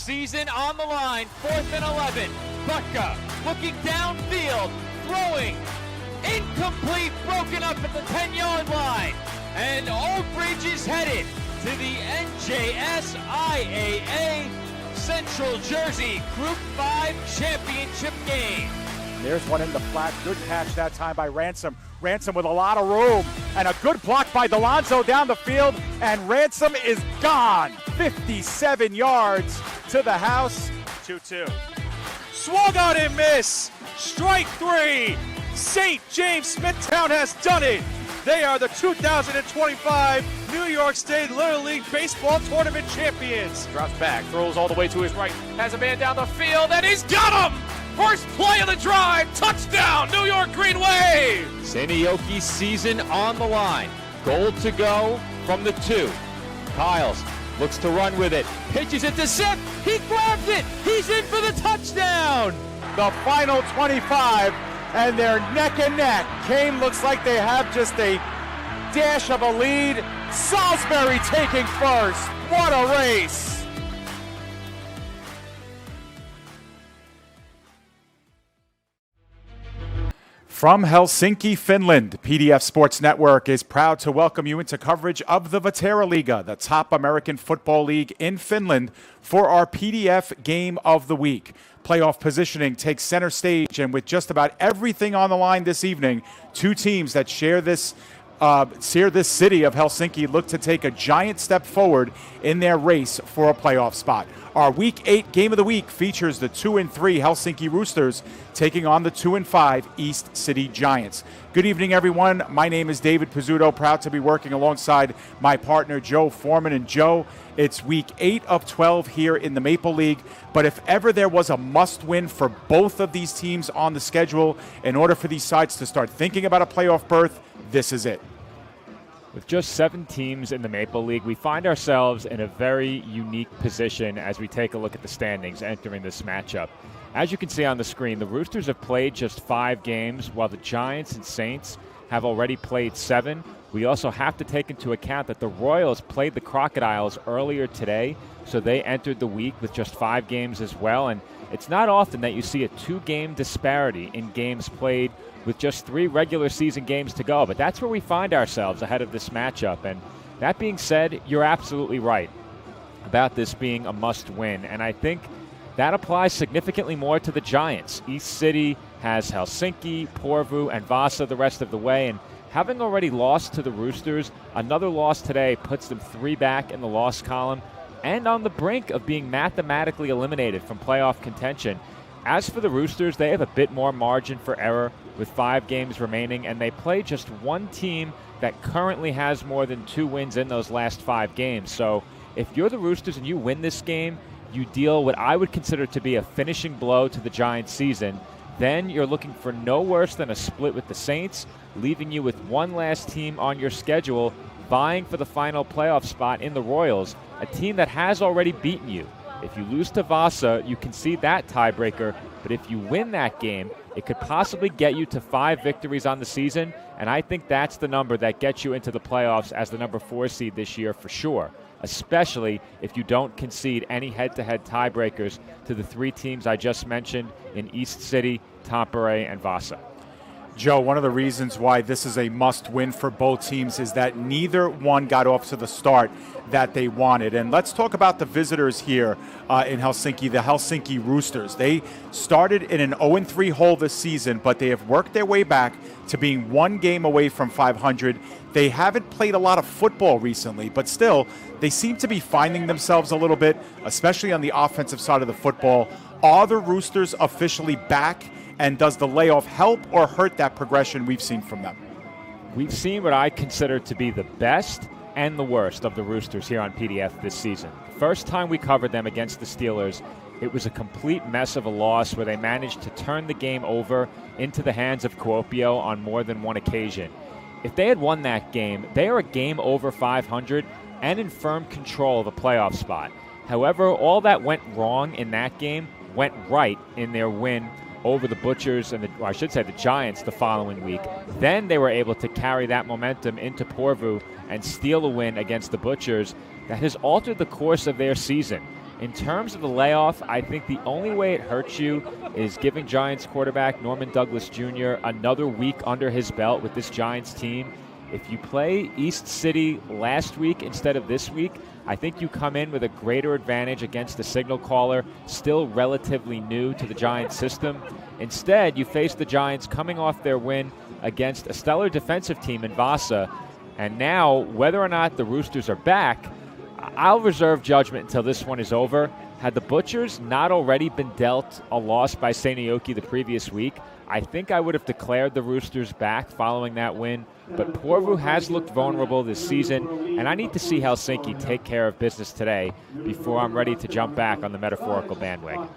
Season on the line, 4th and 11. Butka looking downfield, throwing, incomplete, broken up at the 10-yard line. And Oak Ridge is headed to the NJSIAA Central Jersey Group 5 Championship game. There's one in the flat. Good catch that time by Ransom. Ransom with a lot of room. And a good block by Delonzo down the field. And Ransom is gone. 57 yards to the house. 2-2. Swung on and miss. Strike three. St. James Smithtown has done it. They are the 2025 New York State Little League Baseball Tournament champions. Drops back, throws all the way to his right. Has a man down the field, and he's got him! First play of the drive, touchdown, New York Green Wave! Sanioki's season on the line. Goal to go from the 2. Kyles looks to run with it. Pitches it to Sip. He grabs it. He's in for the touchdown. The final 25, and they're neck and neck. Kane looks like they have just a dash of a lead. Salisbury taking first. What a race. From Helsinki, Finland, PDF Sports Network is proud to welcome you into coverage of the Vaahteraliigs, the top American football league in Finland, for our PDF Game of the Week. Playoff positioning takes center stage, and with just about everything on the line this evening, two teams that share this city of Helsinki look to take a giant step forward in their race for a playoff spot. Our Week 8 Game of the Week features the 2-3 Helsinki Roosters taking on the 2-5 East City Giants. Good evening, everyone. My name is David Pizzuto, proud to be working alongside my partner, Joe Foreman. And Joe, it's Week 8 of 12 here in the Maple League. But if ever there was a must-win for both of these teams on the schedule in order for these sides to start thinking about a playoff berth, this is it. With just 7 teams in the Maple League, we find ourselves in a very unique position as we take a look at the standings entering this matchup. As you can see on the screen, the Roosters have played just 5 games, while the Giants and Saints have already played 7. We also have to take into account that the Royals played the Crocodiles earlier today, so they entered the week with just 5 games as well. And it's not often that you see a 2-game disparity in games played with just 3 regular season games to go. But that's where we find ourselves ahead of this matchup. And that being said, you're absolutely right about this being a must-win. And I think that applies significantly more to the Giants. East City has Helsinki, Porvoo, and Vaasa the rest of the way. And having already lost to the Roosters, another loss today puts them 3 back in the loss column and on the brink of being mathematically eliminated from playoff contention. As for the Roosters, they have a bit more margin for error with 5 games remaining, and they play just one team that currently has more than 2 wins in those last 5 games. So if you're the Roosters and you win this game, you deal what I would consider to be a finishing blow to the Giants' season. Then you're looking for no worse than a split with the Saints, leaving you with one last team on your schedule vying for the final playoff spot in the Royals, a team that has already beaten you. If you lose to Vaasa, you concede that tiebreaker, but if you win that game, it could possibly get you to 5 victories on the season, and I think that's the number that gets you into the playoffs as the number 4 seed this year for sure, especially if you don't concede any head-to-head tiebreakers to the 3 teams I just mentioned in East City, Tampere, and Vaasa. Joe, one of the reasons why this is a must-win for both teams is that neither one got off to the start that they wanted. And let's talk about the visitors here in Helsinki, the Helsinki Roosters. They started in an 0-3 hole this season, but they have worked their way back to being 1 game away from 500. They haven't played a lot of football recently, but still, they seem to be finding themselves a little bit, especially on the offensive side of the football. Are the Roosters officially back? And does the layoff help or hurt that progression we've seen from them? We've seen what I consider to be the best and the worst of the Roosters here on PDF this season. First time we covered them against the Steelers, it was a complete mess of a loss where they managed to turn the game over into the hands of Kuopio on more than one occasion. If they had won that game, they are a game over 500 and in firm control of a playoff spot. However, all that went wrong in that game went right in their win over the Butchers and the Giants the following week. Then they were able to carry that momentum into Porvoo and steal a win against the Butchers that has altered the course of their season. In terms of the layoff, I think the only way it hurts you is giving Giants quarterback Norman Douglas Jr. another week under his belt with this Giants team. If you play East City last week instead of this week, I think you come in with a greater advantage against the signal caller, still relatively new to the Giants system. Instead, you face the Giants coming off their win against a stellar defensive team in Vaasa. And now, whether or not the Roosters are back, I'll reserve judgment until this one is over. Had the Butchers not already been dealt a loss by Seinäjoki the previous week, I think I would have declared the Roosters back following that win. But Porvoo has looked vulnerable this season, and I need to see Helsinki take care of business today before I'm ready to jump back on the metaphorical bandwagon.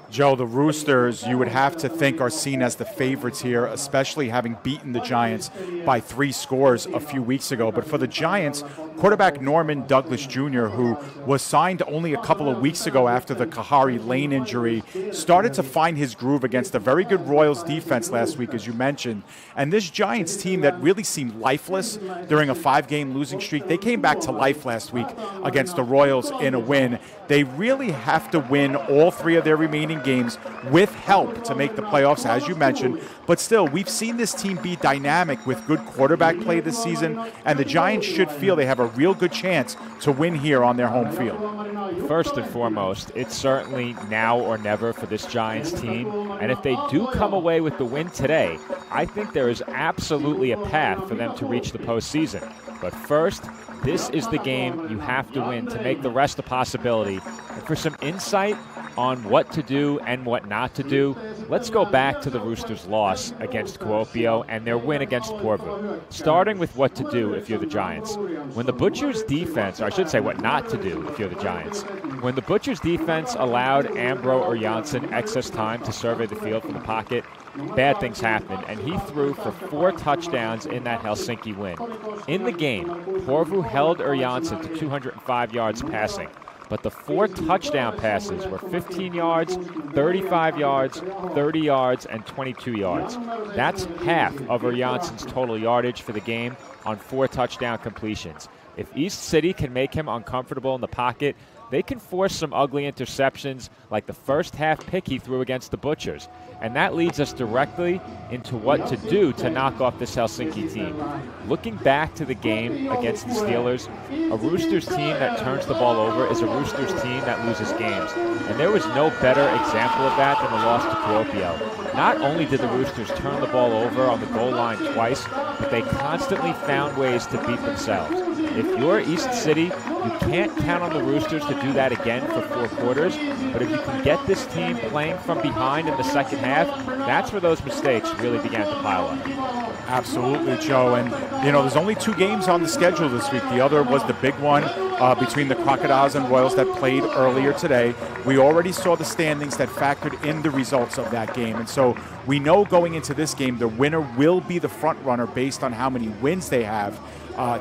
Joe, the Roosters, you would have to think, are seen as the favorites here, especially having beaten the Giants by 3 scores a few weeks ago. But for the Giants, quarterback Norman Douglas Jr., who was signed only a couple of weeks ago after the Kahari Lane injury, started to find his groove against a very good Royals defense last week, as you mentioned. And this Giants team that really seemed lifeless during a 5-game losing streak, they came back to life last week against the Royals in a win. They really have to win all 3 of their remaining games with help to make the playoffs, as you mentioned. But still, we've seen this team be dynamic with good quarterback play this season, and the Giants should feel they have a real good chance to win here on their home field. First and foremost, it's certainly now or never for this Giants team. And if they do come away with the win today, I think there is absolutely a path for them to reach the postseason. But first, this is the game you have to win to make the rest a possibility. And for some insight on what to do and what not to do, let's go back to the Roosters' loss against Kuopio and their win against Porvoo. Starting with what to do if you're the Giants. When the Butchers' defense, or I should say what not to do if you're the Giants. When the Butchers' defense allowed Ambro or Janssen excess time to survey the field from the pocket, bad things happened, and he threw for 4 touchdowns in that Helsinki win. In the game, Porvoo held Janssen to 205 yards passing, but the 4 touchdown passes were 15 yards, 35 yards, 30 yards, and 22 yards. That's half of Janssen's total yardage for the game on 4 touchdown completions. If East City can make him uncomfortable in the pocket, they can force some ugly interceptions like the first half pick he threw against the Butchers. And that leads us directly into what to do to knock off this Helsinki team. Looking back to the game against the Steelers, a Roosters team that turns the ball over is a Roosters team that loses games. And there was no better example of that than the loss to Kuopio. Not only did the Roosters turn the ball over on the goal line twice, but they constantly found ways to beat themselves. If you're East City, you can't count on the Roosters to do that again for 4 quarters, but if you can get this team playing from behind in the second half, that's where those mistakes really began to pile up. Absolutely, Joe. And, there's only 2 games on the schedule this week. The other was the big one between the Crocodiles and Royals that played earlier today. We already saw the standings that factored in the results of that game. And so we know going into this game, the winner will be the front runner based on how many wins they have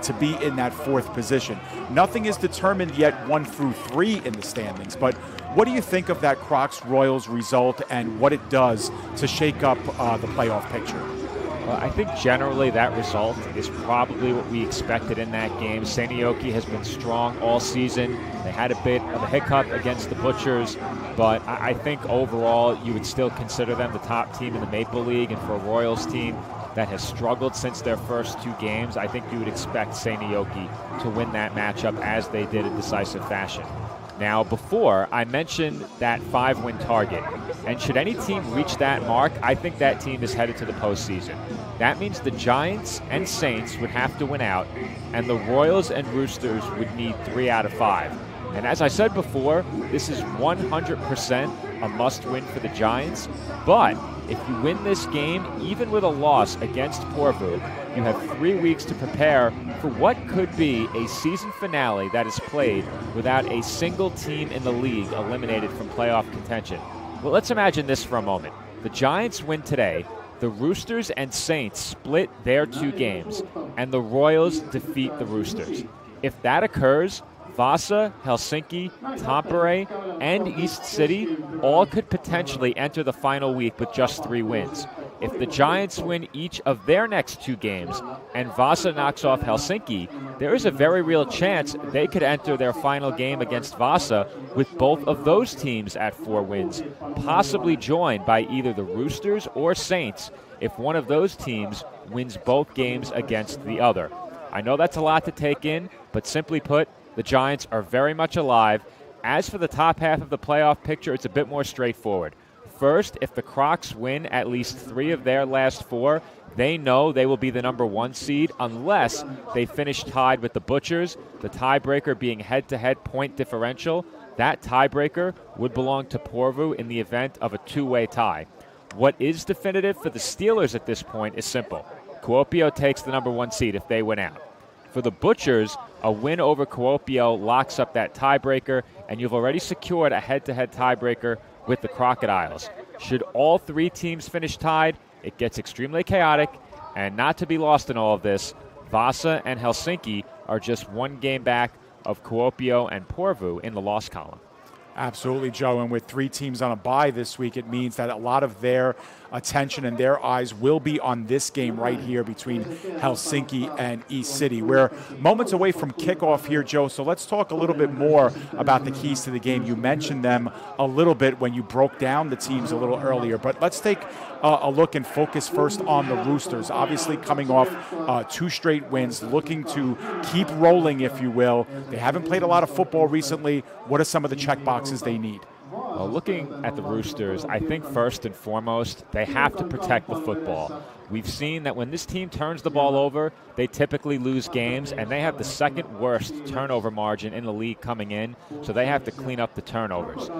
to be in that 4th position. Nothing is determined yet 1 through 3 in the standings, but what do you think of that Crocs-Royals result and what it does to shake up the playoff picture? Well, I think generally that result is probably what we expected in that game. Seinäjoki has been strong all season. They had a bit of a hiccup against the Butchers, but I think overall you would still consider them the top team in the Maple League, and for a Royals team that has struggled since their first 2 games, I think you would expect Seinäjoki to win that matchup as they did in decisive fashion. Now, before, I mentioned that 5-win target, and should any team reach that mark, I think that team is headed to the postseason. That means the Giants and Saints would have to win out, and the Royals and Roosters would need 3 out of 5. And as I said before, this is 100% a must-win for the Giants, but if you win this game, even with a loss against Porvoo, you have 3 weeks to prepare for what could be a season finale that is played without a single team in the league eliminated from playoff contention. Well, let's imagine this for a moment. The Giants win today, the Roosters and Saints split their 2 games, and the Royals defeat the Roosters. If that occurs, Vaasa, Helsinki, Tampere, and East City all could potentially enter the final week with just 3 wins. If the Giants win each of their next 2 games and Vaasa knocks off Helsinki, there is a very real chance they could enter their final game against Vaasa with both of those teams at 4 wins, possibly joined by either the Roosters or Saints if one of those teams wins both games against the other. I know that's a lot to take in, but simply put, the Giants are very much alive. As for the top half of the playoff picture, it's a bit more straightforward. First, if the Crocs win at least 3 of their last 4, they know they will be the number 1 seed unless they finish tied with the Butchers, the tiebreaker being head-to-head point differential. That tiebreaker would belong to Porvoo in the event of a 2-way tie. What is definitive for the Steelers at this point is simple. Kuopio takes the number 1 seed if they win out. For the Butchers, a win over Kuopio locks up that tiebreaker, and you've already secured a head-to-head tiebreaker with the Crocodiles. Should all 3 teams finish tied, it gets extremely chaotic, and not to be lost in all of this, Vaasa and Helsinki are just 1 game back of Kuopio and Porvoo in the loss column. Absolutely, Joe. And with 3 teams on a bye this week, it means that a lot of their attention and their eyes will be on this game right here between Helsinki and East City. We're moments away from kickoff here, Joe, so let's talk a little bit more about the keys to the game. You mentioned them a little bit when you broke down the teams a little earlier, but let's take a look and focus first on the Roosters. Obviously coming off 2 straight wins, looking to keep rolling, if you will. They haven't played a lot of football recently. What are some of the check boxes they need? Well, looking at the Roosters, I think first and foremost, they have to protect the football. We've seen that when this team turns the ball over, they typically lose games, and they have the 2nd worst turnover margin in the league coming in, so they have to clean up the turnovers.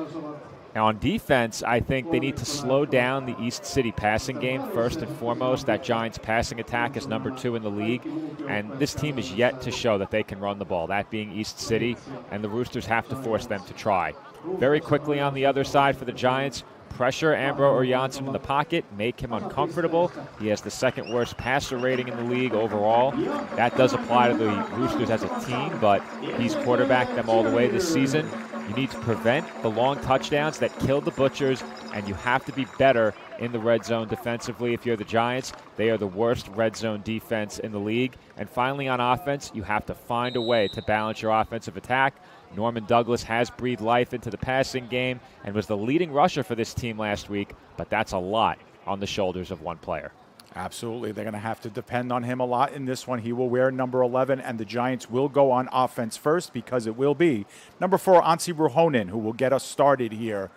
Now, on defense, I think they need to slow down the East City passing game first and foremost. That Giants passing attack is number 2 in the league, and this team is yet to show that they can run the ball, that being East City, and the Roosters have to force them to try. Very quickly on the other side for the Giants, pressure Ambro or Janssen in the pocket, make him uncomfortable. He has the 2nd worst passer rating in the league overall. That does apply to the Roosters as a team, but he's quarterbacked them all the way this season. You need to prevent the long touchdowns that killed the Butchers, and you have to be better in the red zone defensively if you're the Giants. They are the worst red zone defense in the league. And finally on offense, you have to find a way to balance your offensive attack. Norman Douglas has breathed life into the passing game and was the leading rusher for this team last week, but that's a lot on the shoulders of 1 player. Absolutely. They're going to have to depend on him a lot in this one. He will wear number 11, and the Giants will go on offense first because it will be number 4, Anssi Ruhonen, who will get us started here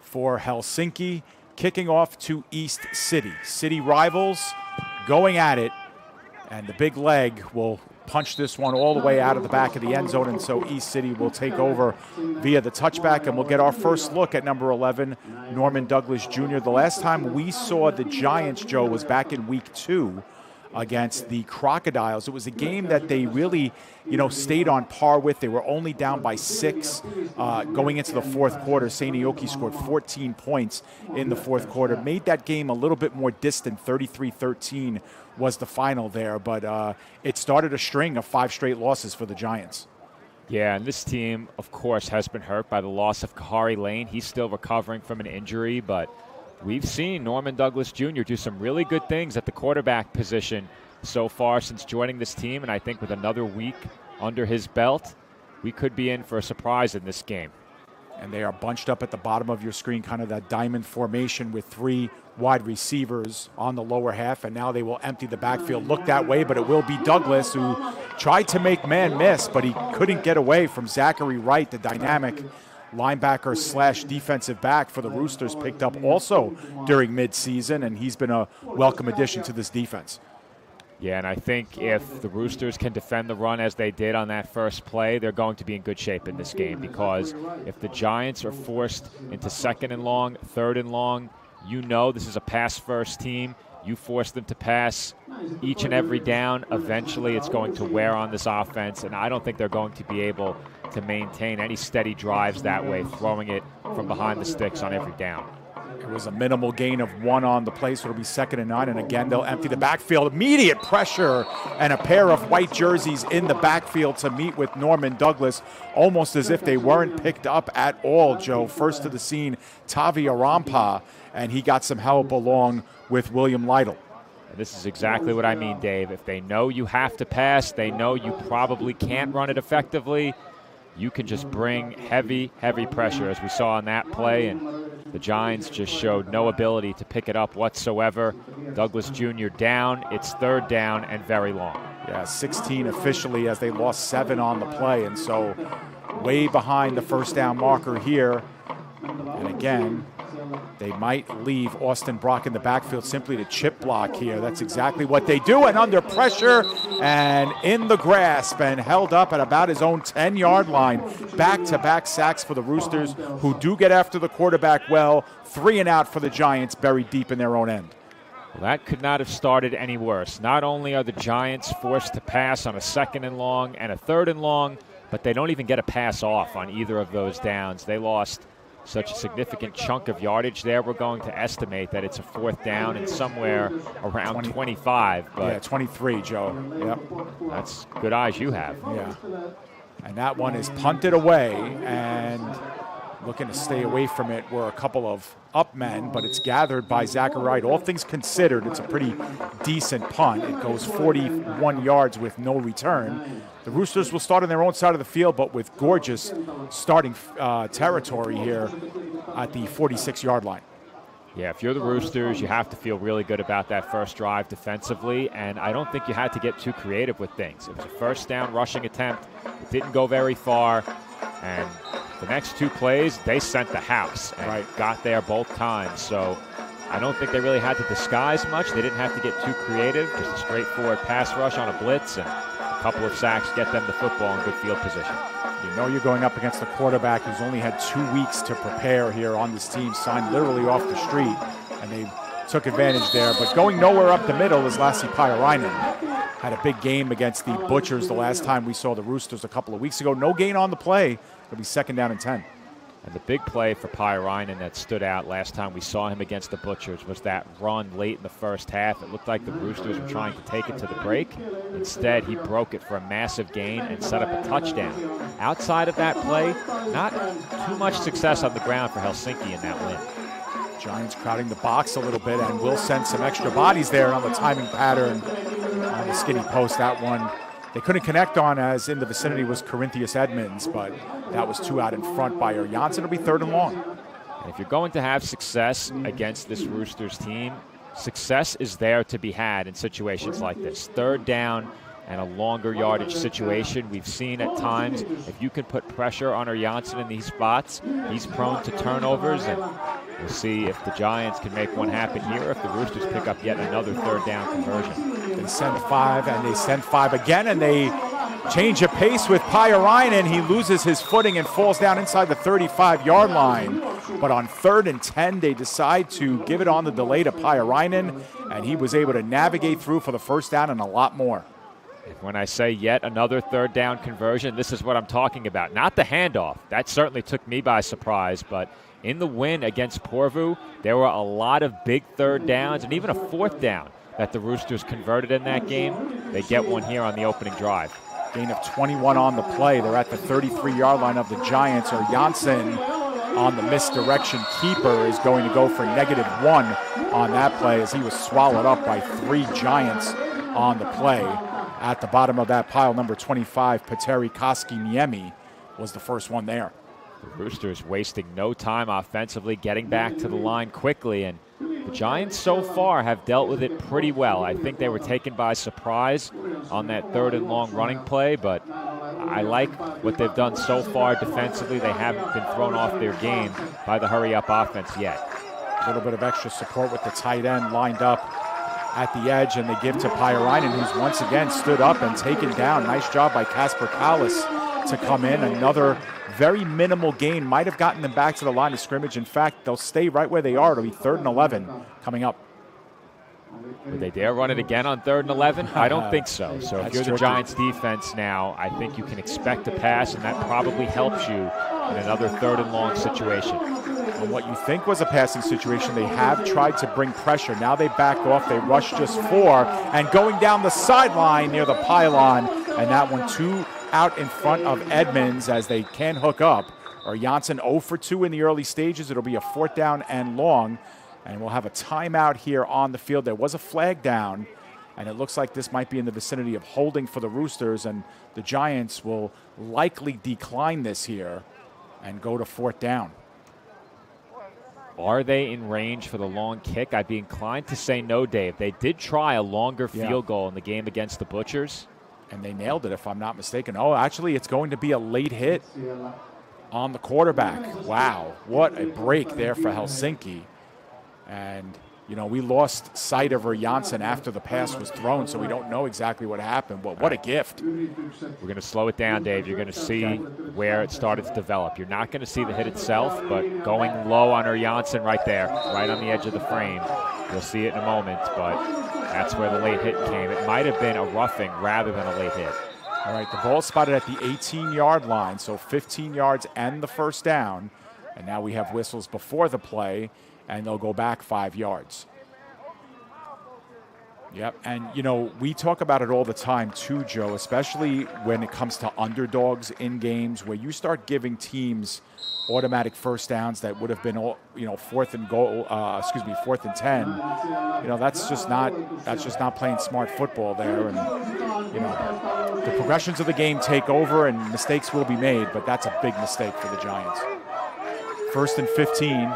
for Helsinki, kicking off to East City. City rivals going at it, and the big leg will punch this one all the way out of the back of the end zone, and so East City will take over via the touchback, and we'll get our first look at number 11, Norman Douglas Jr. The last time we saw the Giants, Joe, was back in week 2 against the Crocodiles. It was a game that they really, stayed on par with. They were only down by 6 going into the 4th quarter. Seinäjoki scored 14 points in the 4th quarter, made that game a little bit more distant. 33-13 was the final there, but it started a string of 5 straight losses for the Giants. Yeah, and this team, of course, has been hurt by the loss of Kahari Lane. He's still recovering from an injury, but we've seen Norman Douglas Jr. do some really good things at the quarterback position so far since joining this team, and I think with another week under his belt, we could be in for a surprise in this game. And they are bunched up at the bottom of your screen, kind of that diamond formation with 3 wide receivers on the lower half, and now they will empty the backfield. Look that way, but it will be Douglas, who tried to make man miss, but he couldn't get away from Zachary Wright, the dynamic linebacker slash defensive back for the Roosters, picked up also during midseason, and he's been a welcome addition to this defense. Yeah, and I think if the Roosters can defend the run as they did on that first play, they're going to be in good shape in this game, because if the Giants are forced into 2nd and long, 3rd and long, this is a pass-first team. You force them to pass each and every down. Eventually, it's going to wear on this offense, and I don't think they're going to be able to maintain any steady drives that way, throwing it from behind the sticks on every down. It was a minimal gain of 1 on the play, so it'll be 2nd and 9, and again, they'll empty the backfield. Immediate pressure and a pair of white jerseys in the backfield to meet with Norman Douglas, almost as if they weren't picked up at all, Joe. First to the scene, Tavi Arampa, and he got some help along with William Lytle. This is exactly what I mean, Dave. If they know you have to pass, they know you probably can't run it effectively, you can just bring heavy, heavy pressure, as we saw on that play, and the Giants just showed no ability to pick it up whatsoever. Douglas Jr. down. It's third down and very long. Yeah, 16 officially as they lost 7 on the play, and so way behind the first down marker here. And again, they might leave Austin Brock in the backfield simply to chip block here. That's exactly what they do, and under pressure and in the grasp and held up at about his own 10-yard line. Back-to-back sacks for the Roosters, who do get after the quarterback well. 3 and out for the Giants, buried deep in their own end. Well, that could not have started any worse. Not only are the Giants forced to pass on a 2nd and long and a 3rd and long, but they don't even get a pass off on either of those downs. They lost such a significant chunk of yardage there. We're going to estimate that it's a 4th down and somewhere around 25. But yeah, 23, Joe. Yep. That's good eyes you have. Yeah. And that one is punted away, and looking to stay away from it were a couple of up men, but it's gathered by Zachariah. All things considered, it's a pretty decent punt. It goes 41 yards with no return. The Roosters will start on their own side of the field, but with gorgeous starting territory here at the 46-yard line. Yeah, if you're the Roosters, you have to feel really good about that first drive defensively, and I don't think you had to get too creative with things. It was a first down rushing attempt. It didn't go very far, and the next 2 plays, they sent the house and got there both times. So I don't think they really had to disguise much. They didn't have to get too creative. Just a straightforward pass rush on a blitz and a couple of sacks, get them the football in good field position. You know you're going up against a quarterback who's only had 2 weeks to prepare here on this team, signed literally off the street, and they took advantage there. But going nowhere up the middle is Lassi Pairainen. Had a big game against the Butchers the last time we saw the Roosters a couple of weeks ago. No gain on the play. It'll be 2nd down and 10. And the big play for Pairainen that stood out last time we saw him against the Butchers was that run late in the first half. It looked like the Roosters were trying to take it to the break. Instead, he broke it for a massive gain and set up a touchdown. Outside of that play, not too much success on the ground for Helsinki in that win. Giants crowding the box a little bit, and will send some extra bodies there on the timing pattern on the skinny post. That one they couldn't connect on, as in the vicinity was Corinthius Edmonds, but that was 2 out in front by Janssen. It'll be 3rd and long. And if you're going to have success against this Roosters team, success is there to be had in situations like this. 3rd down and a longer yardage situation. We've seen at times, if you can put pressure on Janssen in these spots, he's prone to turnovers, and we'll see if the Giants can make one happen here, if the Roosters pick up yet another 3rd down conversion. They send 5, and they send 5 again, and they change of pace with Pairainen. He loses his footing and falls down inside the 35-yard line. But on 3rd and 10, they decide to give it on the delay to Pairainen, and he was able to navigate through for the first down and a lot more. When I say yet another 3rd down conversion, this is what I'm talking about. Not the handoff. That certainly took me by surprise, but in the win against Porvoo, there were a lot of big 3rd downs and even a 4th down that the Roosters converted in that game. They get one here on the opening drive. Gain of 21 on the play. They're at the 33-yard line of the Giants. Or Janssen on the misdirection keeper is going to go for -1 on that play, as he was swallowed up by 3 Giants on the play. At the bottom of that pile, number 25, Petteri Koskiniemi, was the first one there. The Roosters wasting no time offensively, getting back to the line quickly, and the Giants so far have dealt with it pretty well. I think they were taken by surprise on that 3rd and long running play, but I like what they've done so far defensively. They haven't been thrown off their game by the hurry-up offense yet. A little bit of extra support with the tight end lined up at the edge, and they give to Pairainen, who's once again stood up and taken down. Nice job by Kasper Kallis to come in. Another very minimal gain. Might have gotten them back to the line of scrimmage. In fact, they'll stay right where they are. It'll be 3rd and 11 coming up. Would they dare run it again on 3rd and 11? I don't think so. So if you're the Giants defense now, I think you can expect to pass, and that probably helps you in another 3rd and long situation. And what you think was a passing situation, they have tried to bring pressure. Now they back off. They rush just 4, and going down the sideline near the pylon, and that one 2 out in front of Edmonds as they can hook up. Or Janssen 0 for 2 in the early stages. It'll be a 4th down and long. And we'll have a timeout here on the field. There was a flag down, and it looks like this might be in the vicinity of holding for the Roosters, and the Giants will likely decline this here and go to 4th down. Are they in range for the long kick? I'd be inclined to say no, Dave. They did try a longer field goal in the game against the Butchers. And they nailed it, if I'm not mistaken. Oh, actually, it's going to be a late hit on the quarterback. Wow, what a break there for Helsinki. And, you know, we lost sight of Janssen after the pass was thrown, so we don't know exactly what happened. But what a gift. We're going to slow it down, Dave. You're going to see where it started to develop. You're not going to see the hit itself, but going low on Janssen right there, right on the edge of the frame. You'll see it in a moment, but that's where the late hit came. It might have been a roughing rather than a late hit. All right, the ball spotted at the 18-yard line, so 15 yards and the first down. And now we have whistles before the play, and they'll go back 5 yards. Yep, and, you know, we talk about it all the time too, Joe, especially when it comes to underdogs in games where you start giving teams automatic first downs that would have been, you know, 4th and 10. You know, that's just not playing smart football there. And, you know, the progressions of the game take over and mistakes will be made, but that's a big mistake for the Giants. 1st and 15.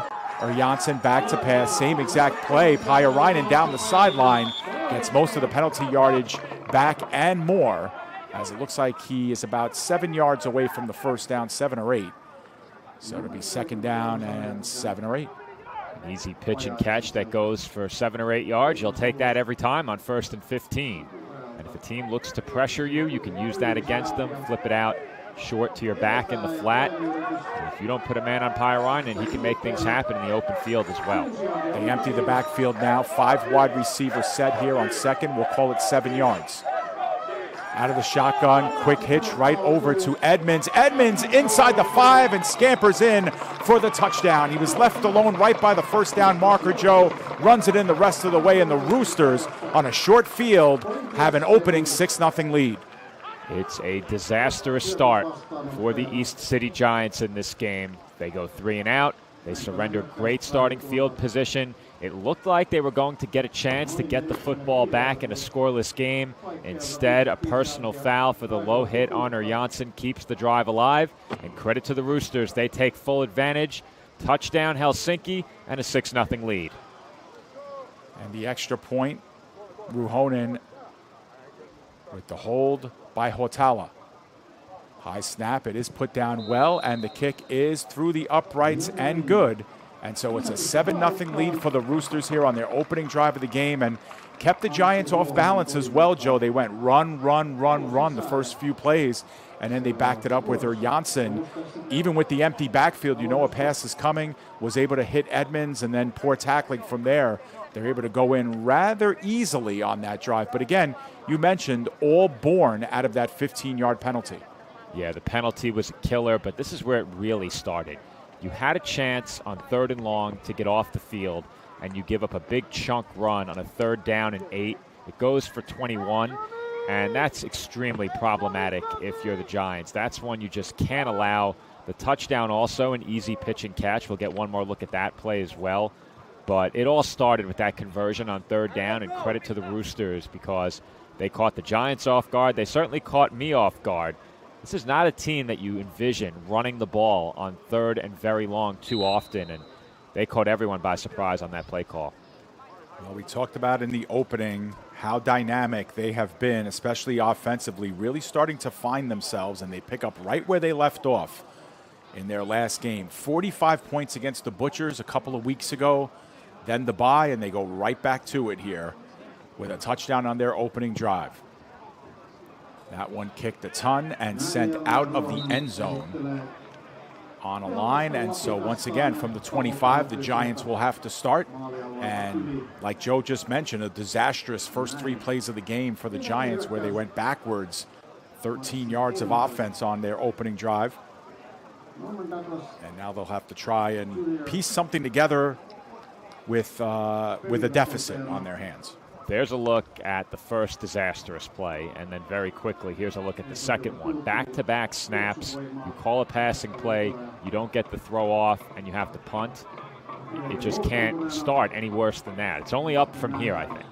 Janssen back to pass, same exact play. Pajarinen down the sideline, gets most of the penalty yardage back and more, as it looks like he is about 7 yards away from the first down, 7 or 8. So it'll be 2nd down and 7 or 8. An easy pitch and catch that goes for 7 or 8 yards. You'll take that every time on 1st and 15. And if a team looks to pressure you, you can use that against them, flip it out short to your back in the flat. And if you don't put a man on Pajarinen, he can make things happen in the open field as well. They empty the backfield now. 5 wide receivers set here on 2nd. We'll call it 7 yards. Out of the shotgun, quick hitch right over to Edmonds. Edmonds inside the 5 and scampers in for the touchdown. He was left alone right by the first down marker, Joe. Runs it in the rest of the way, and the Roosters on a short field have an opening 6-0 lead. It's a disastrous start for the East City Giants in this game. They go 3 and out. They surrender great starting field position. It looked like they were going to get a chance to get the football back in a scoreless game. Instead, a personal foul for the low hit on Janssen keeps the drive alive. And credit to the Roosters, they take full advantage. Touchdown Helsinki and a 6-0 lead. And the extra point, Ruhonen with the hold by Hautala. High snap, it is put down well, and the kick is through the uprights and good. And so it's a 7-0 lead for the Roosters here on their opening drive of the game, and kept the Giants off balance as well, Joe. They went run the first few plays, and then they backed it up with Janssen. Even with the empty backfield, you know a pass is coming, was able to hit Edmonds, and then poor tackling from there. They're able to go in rather easily on that drive. But again, you mentioned all born out of that 15-yard penalty. Yeah, the penalty was a killer, but this is where it really started. You had a chance on 3rd and long to get off the field, and you give up a big chunk run on a 3rd down and 8. It goes for 21, and that's extremely problematic if you're the Giants. That's one you just can't allow. The touchdown also an easy pitch and catch. We'll get one more look at that play as well. But it all started with that conversion on 3rd down, and credit to the Roosters because they caught the Giants off guard. They certainly caught me off guard. This is not a team that you envision running the ball on 3rd and very long too often, and they caught everyone by surprise on that play call. Well, we talked about in the opening how dynamic they have been, especially offensively, really starting to find themselves, and they pick up right where they left off in their last game. 45 points against the Butchers a couple of weeks ago, then the bye, and they go right back to it here with a touchdown on their opening drive. That one kicked a ton and sent out of the end zone on a line. And so once again, from the 25, the Giants will have to start. And like Joe just mentioned, a disastrous first 3 plays of the game for the Giants where they went backwards, 13 yards of offense on their opening drive. And now they'll have to try and piece something together with a deficit on their hands. There's a look at the first disastrous play, and then very quickly, here's a look at the second one. Back-to-back snaps, you call a passing play, you don't get the throw off, and you have to punt. it just can't start any worse than that. It's only up from here, I think.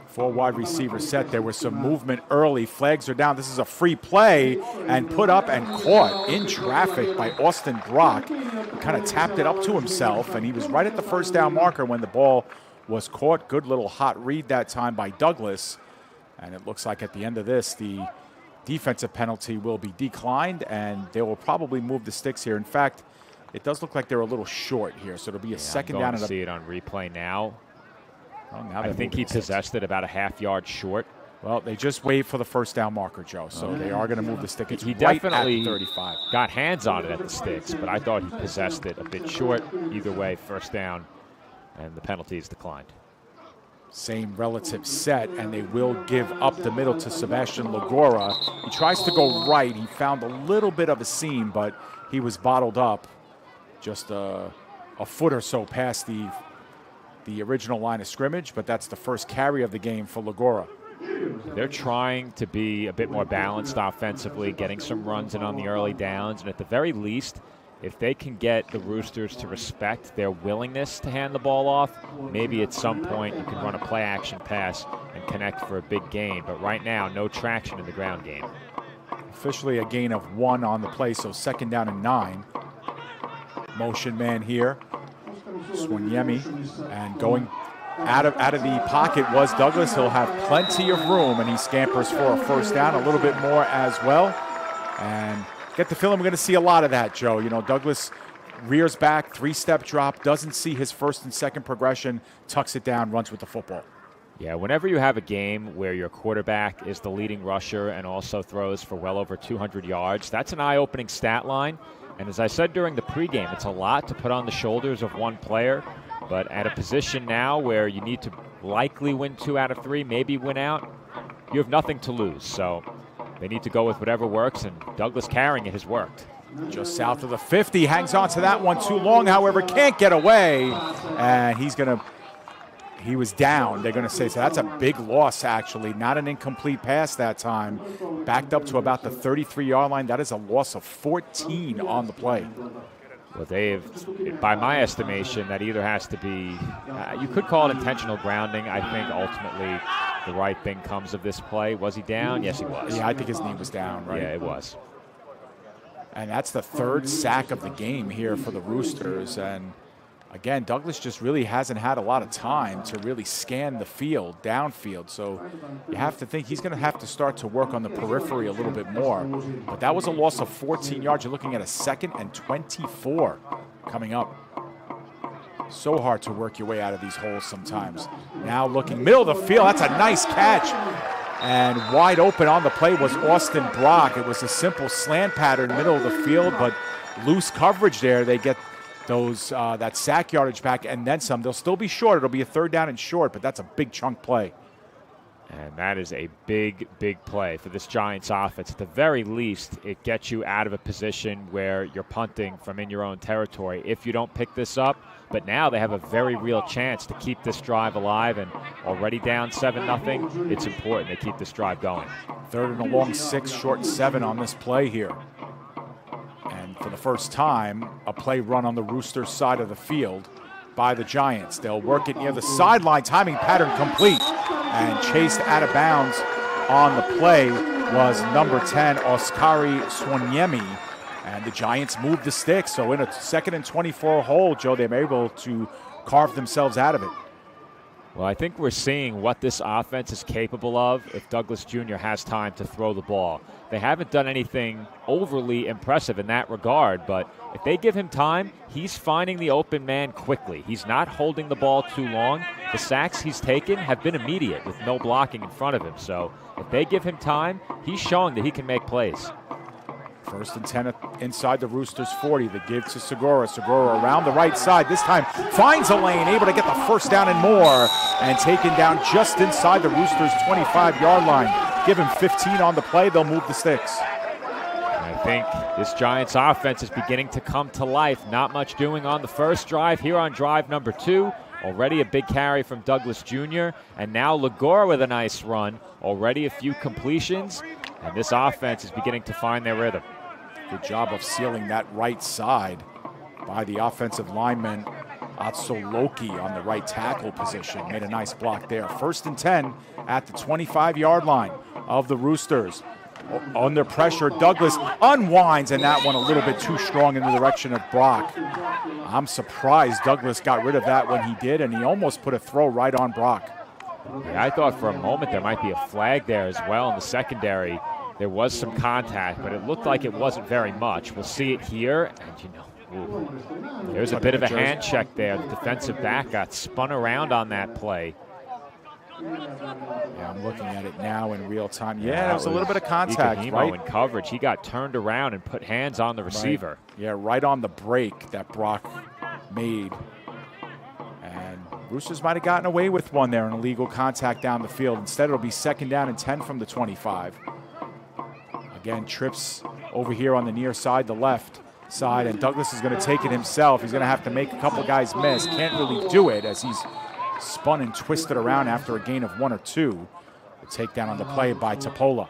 4 wide receiver set. There was some movement early. Flags are down. This is a free play and put up and caught in traffic by Austin Brock. He kind of tapped it up to himself, and he was right at the first down marker when the ball was caught. Good little hot read that time by Douglas. And it looks like at the end of this, the defensive penalty will be declined, and they will probably move the sticks here. In fact, it does look like they're a little short here, so it'll be a second down. I'm going to see it on replay now. Well, now I think he possessed it about a half yard short. Well, they just wait for the first down marker, Joe, so they are going to move the stick. It's he right definitely at 35. Got hands on it at the sticks, but I thought he possessed it a bit short. Either way, first down, and the penalty is declined. Same relative set, and they will give up the middle to Sebastian Legora. He tries to go right. He found a little bit of a seam, but he was bottled up just a foot or so past the original line of scrimmage, but that's the first carry of the game for Legora. They're trying to be a bit more balanced offensively, getting some runs in on the early downs, and at the very least, if they can get the Roosters to respect their willingness to hand the ball off, maybe at some point you can run a play-action pass and connect for a big gain. But right now, no traction in the ground game. Officially a gain of 1 on the play, so second down and 9. Motion man here, Swanyemi, and going out of the pocket was Douglas. He'll have plenty of room, and he scampers for a first down, a little bit more as well. And get the feeling we're going to see a lot of that, Joe. You know, Douglas rears back, 3-step drop, doesn't see his first and second progression, tucks it down, runs with the football. Yeah, whenever you have a game where your quarterback is the leading rusher and also throws for well over 200 yards, that's an eye-opening stat line. And as I said during the pregame, it's a lot to put on the shoulders of one player. But at a position now where you need to likely win 2 out of 3, maybe win out, you have nothing to lose. So they need to go with whatever works, and Douglas carrying it has worked. Just south of the 50, hangs on to that one too long, however, can't get away. And he was down, they're going to say. So that's a big loss, actually. Not an incomplete pass that time. Backed up to about the 33-yard line. That is a loss of 14 on the play. Well, they've, by my estimation, that either has to be, you could call it intentional grounding. I think ultimately the right thing comes of this play. Was he down? Yes, he was. Yeah, I think his knee was down, right? Yeah, it was. And that's the 3rd sack of the game here for the Roosters. And again, Douglas just really hasn't had a lot of time to really scan the field, downfield. So you have to think he's going to have to start to work on the periphery a little bit more. But that was a loss of 14 yards. You're looking at a 2nd and 24 coming up. So hard to work your way out of these holes sometimes. Now looking middle of the field. That's a nice catch. And wide open on the play was Austin Brock. It was a simple slant pattern, middle of the field, but loose coverage there. They get those that sack yardage back and then some. They'll still be short. It'll be a 3rd down and short, but that's a big chunk play. And that is a big, big play for this Giants offense. At the very least, it gets you out of a position where you're punting from in your own territory if you don't pick this up. But now they have a very real chance to keep this drive alive, and already down 7-0, it's important they keep this drive going. 3rd and a long 6, short 7 on this play here. And for the first time, a play run on the Roosters side of the field by the Giants. They'll work it near the sideline. Timing pattern complete. And chased out of bounds on the play was number 10, Oskari Swanyemi. And the Giants moved the sticks. So in a 2nd and 24 hole, Joe, they were able to carve themselves out of it. Well, I think we're seeing what this offense is capable of if Douglas Jr. has time to throw the ball. They haven't done anything overly impressive in that regard, but if they give him time, he's finding the open man quickly. He's not holding the ball too long. The sacks he's taken have been immediate with no blocking in front of him. So if they give him time, he's showing that he can make plays. 1st and 10 inside the Roosters 40. The give to Segura. Segura around the right side. This time finds a lane, able to get the first down and more, and taken down just inside the Roosters' 25-yard line. Give him 15 on the play. They'll move the sticks. I think this Giants offense is beginning to come to life. Not much doing on the first drive. Here on drive number 2, already a big carry from Douglas Jr. And now Legora with a nice run. Already a few completions. And this offense is beginning to find their rhythm. Good job of sealing that right side by the offensive lineman Atsoloki on the right tackle position. Made a nice block there. 1st and 10 at the 25-yard line of the Roosters. Under pressure, Douglas unwinds, and that one a little bit too strong in the direction of Brock. I'm surprised Douglas got rid of that when he did, and he almost put a throw right on Brock. Yeah, I thought for a moment there might be a flag there as well in the secondary. There was some contact, but it looked like it wasn't very much. We'll see it here, and there's a bit of a hand check there. The defensive back got spun around on that play. Yeah, I'm looking at it now in real time. Yeah, there was a little bit of contact, right? In coverage, he got turned around and put hands on the receiver. Right. Yeah, right on the break that Brock made. And Roosters might have gotten away with one there, an illegal contact down the field. Instead, it'll be 2nd down and 10 from the 25. Again, trips over here on the near side, the left side, and Douglas is going to take it himself. He's going to have to make a couple guys miss. Can't really do it as he's spun and twisted around after a gain of 1 or 2. The takedown on the play by Topola.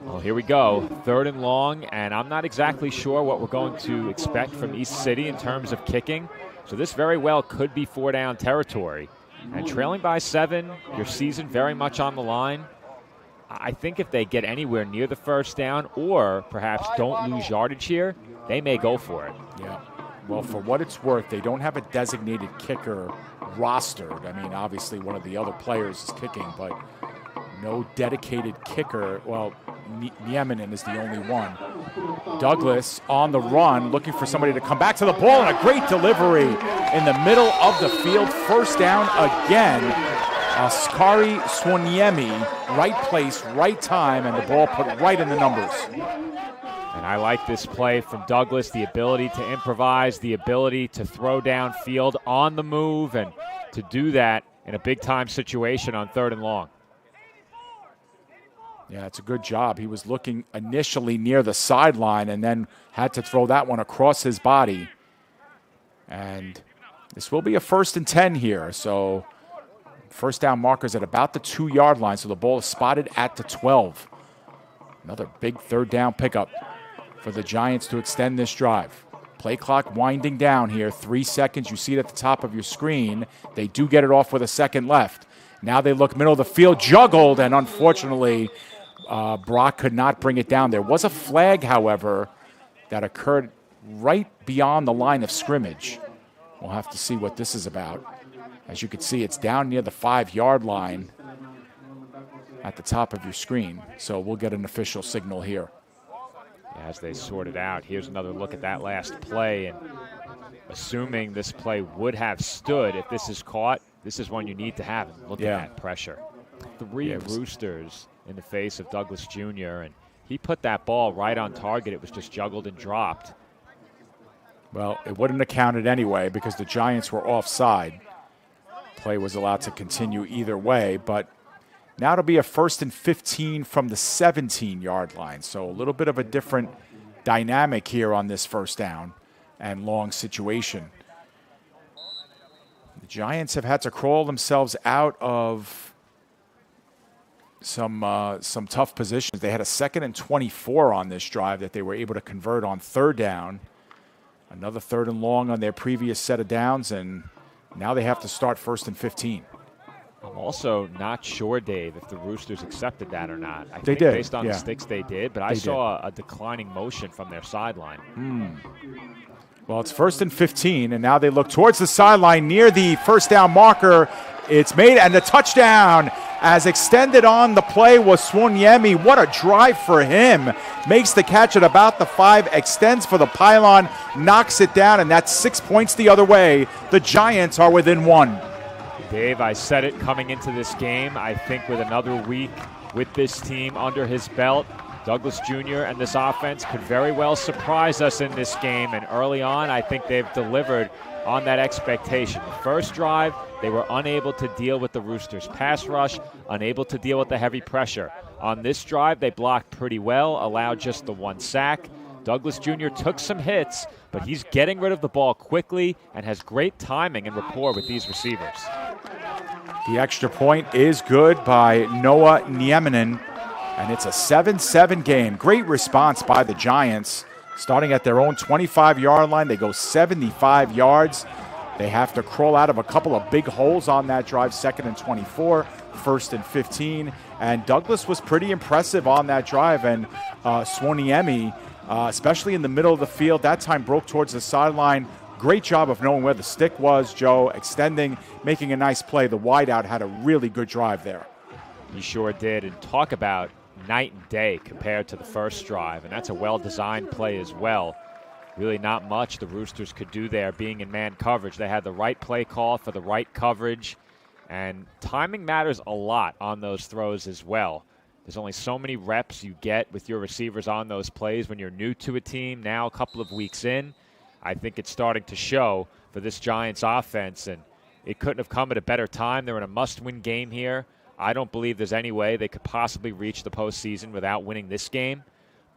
Well, here we go. 3rd and long, and I'm not exactly sure what we're going to expect from East City in terms of kicking. So this very well could be 4-down territory. And trailing by 7, your season very much on the line. I think if they get anywhere near the 1st down or perhaps don't lose yardage here, they may go for it. Yeah. Well, for what it's worth, they don't have a designated kicker rostered. I mean, obviously one of the other players is kicking, but no dedicated kicker. Well, Nieminen is the only one. Douglas on the run, looking for somebody to come back to the ball, and a great delivery in the middle of the field. 1st down again. Askari Swaniemi, right place, right time, and the ball put right in the numbers. And I like this play from Douglas, the ability to improvise, the ability to throw downfield on the move, and to do that in a big-time situation on 3rd and long. Yeah, it's a good job. He was looking initially near the sideline and then had to throw that one across his body. And this will be a 1st and 10 here, so 1st down markers at about the 2-yard line, so the ball is spotted at the 12. Another big 3rd down pickup for the Giants to extend this drive. Play clock winding down here. 3 seconds. You see it at the top of your screen. They do get it off with a 2nd left. Now they look middle of the field, juggled, and unfortunately, Brock could not bring it down. There was a flag, however, that occurred right beyond the line of scrimmage. We'll have to see what this is about. As you can see, it's down near the 5-yard line at the top of your screen. So we'll get an official signal here. As they sort it out, here's another look at that last play. And assuming this play would have stood, if this is caught, this is one you need to have. Look at that pressure. 3 Roosters in the face of Douglas Jr., and he put that ball right on target. It was just juggled and dropped. Well, it wouldn't have counted anyway because the Giants were offside. Play was allowed to continue either way, but now it'll be a 1st and 15 from the 17-yard line. So a little bit of a different dynamic here on this 1st down and long situation. The Giants have had to crawl themselves out of some tough positions. They had a 2nd and 24 on this drive that they were able to convert on 3rd down. Another 3rd and long on their previous set of downs, and now they have to start 1st and 15. I'm also not sure, Dave, if the Roosters accepted that or not. I think did. Based on the sticks they did, but I saw a declining motion from their sideline. Well, it's 1st and 15, and now they look towards the sideline near the 1st down marker. It's made, and the touchdown as extended on the play was Swaniemi. What a drive for him. Makes the catch at about the 5, extends for the pylon, knocks it down, and that's 6 points the other way. The Giants are within 1. Dave, I said it coming into this game. I think with another week with this team under his belt, Douglas Jr. and this offense could very well surprise us in this game. And early on, I think they've delivered on that expectation. The first drive, they were unable to deal with the Roosters' pass rush, unable to deal with the heavy pressure. On this drive, they blocked pretty well, allowed just the 1 sack. Douglas Jr. took some hits, but he's getting rid of the ball quickly and has great timing and rapport with these receivers. The extra point is good by Noah Nieminen, and it's a 7-7 game. Great response by the Giants. Starting at their own 25-yard line, they go 75 yards. They have to crawl out of a couple of big holes on that drive, 2nd and 24, 1st and 15. And Douglas was pretty impressive on that drive. And Swaniemi, especially in the middle of the field, that time broke towards the sideline. Great job of knowing where the stick was, Joe, extending, making a nice play. The wideout had a really good drive there. He sure did. And talk about night and day compared to the first drive. And that's a well-designed play as well. Really not much the Roosters could do there being in man coverage. They had the right play call for the right coverage, and timing matters a lot on those throws as well. There's only so many reps you get with your receivers on those plays when you're new to a team. Now a couple of weeks in, I think it's starting to show for this Giants offense, and it couldn't have come at a better time. They're in a must-win game here. I don't believe there's any way they could possibly reach the postseason without winning this game.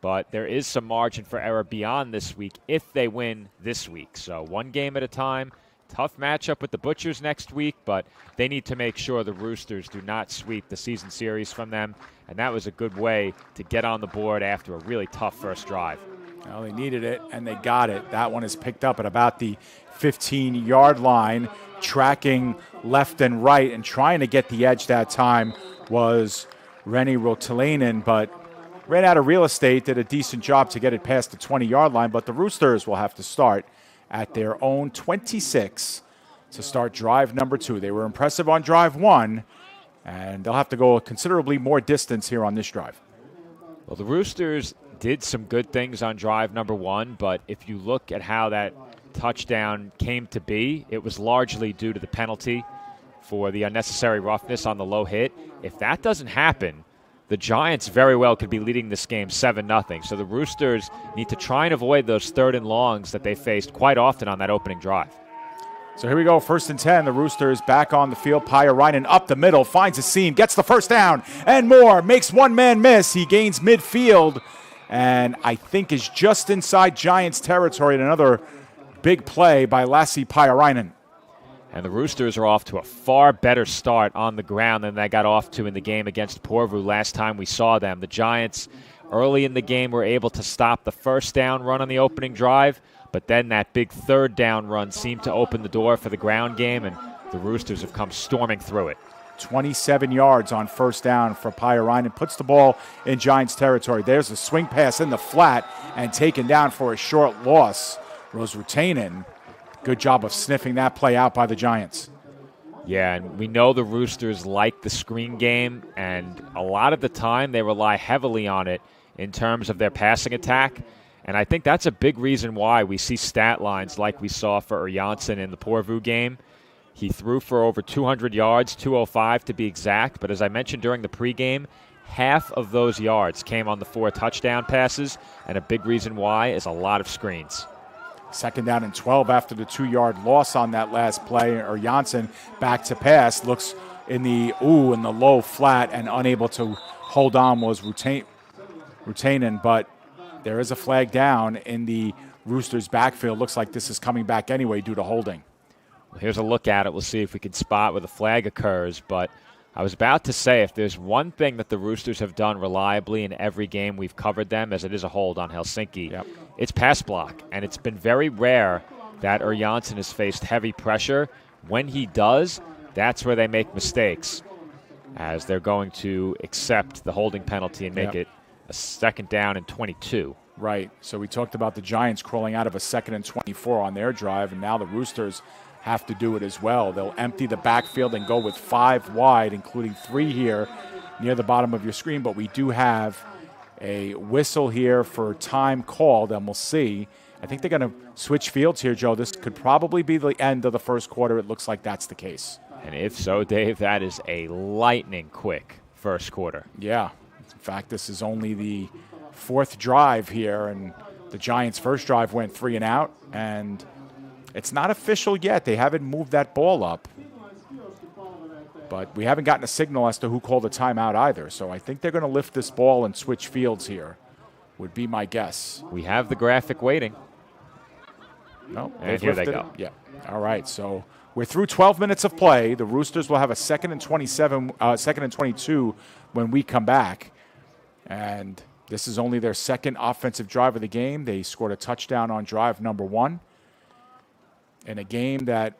But there is some margin for error beyond this week if they win this week. So one game at a time. Tough matchup with the Butchers next week, but they need to make sure the Roosters do not sweep the season series from them. And that was a good way to get on the board after a really tough first drive. Well, they needed it, and they got it. That one is picked up at about the 15-yard line, tracking left and right, and trying to get the edge that time was Rennie Rotalainen, but ran out of real estate, did a decent job to get it past the 20-yard line, but the Roosters will have to start at their own 26 to start drive number 2. They were impressive on drive 1, and they'll have to go considerably more distance here on this drive. Well, the Roosters did some good things on drive number 1, but if you look at how that touchdown came to be, it was largely due to the penalty for the unnecessary roughness on the low hit. If that doesn't happen, the Giants very well could be leading this game 7-0. So the Roosters need to try and avoid those 3rd and longs that they faced quite often on that opening drive. So here we go, 1st and 10. The Roosters back on the field. Pyöräinen up the middle, finds a seam, gets the first down, and more. Makes one man miss. He gains midfield, and I think is just inside Giants territory. And another big play by Lassi Pyöräinen. And the Roosters are off to a far better start on the ground than they got off to in the game against Porvoo last time we saw them. The Giants early in the game were able to stop the first down run on the opening drive, but then that big 3rd down run seemed to open the door for the ground game, and the Roosters have come storming through it. 27 yards on 1st down for Pyöräinen. Puts the ball in Giants territory. There's a swing pass in the flat and taken down for a short loss. Rotalainen. Good job of sniffing that play out by the Giants. Yeah, and we know the Roosters like the screen game, and a lot of the time they rely heavily on it in terms of their passing attack. And I think that's a big reason why we see stat lines like we saw for Janssen in the Porvoo game. He threw for over 200 yards, 205 to be exact, but as I mentioned during the pregame, half of those yards came on the 4 touchdown passes, and a big reason why is a lot of screens. 2nd down and 12 after the 2-yard loss on that last play. Or Janssen back to pass, looks in the low flat and unable to hold on was Rutinen, but there is a flag down in the Roosters backfield. Looks like this is coming back anyway due to holding. Well, here's a look at it. We'll see if we can spot where the flag occurs, but I was about to say, if there's one thing that the Roosters have done reliably in every game we've covered them, as it is a hold on Helsinki, it's pass block. And it's been very rare that Janssen has faced heavy pressure. When he does, that's where they make mistakes, as they're going to accept the holding penalty and make it a 2nd down and 22. Right. So we talked about the Giants crawling out of a 2nd and 24 on their drive, and now the Roosters have to do it as well. They'll empty the backfield and go with 5 wide, including 3 here near the bottom of your screen. But we do have a whistle here for time called, and we'll see. I think they're going to switch fields here, Joe. This could probably be the end of the first quarter. It looks like that's the case. And if so, Dave, that is a lightning-quick first quarter. Yeah. In fact, this is only the 4th drive here, and the Giants' first drive went 3 and out, and it's not official yet. They haven't moved that ball up. But we haven't gotten a signal as to who called the timeout either. So I think they're going to lift this ball and switch fields here, would be my guess. We have the graphic waiting. No, and here they go. Yeah. All right. So we're through 12 minutes of play. The Roosters will have a 2nd and 2nd and 22 when we come back. And this is only their 2nd offensive drive of the game. They scored a touchdown on drive number 1 in a game that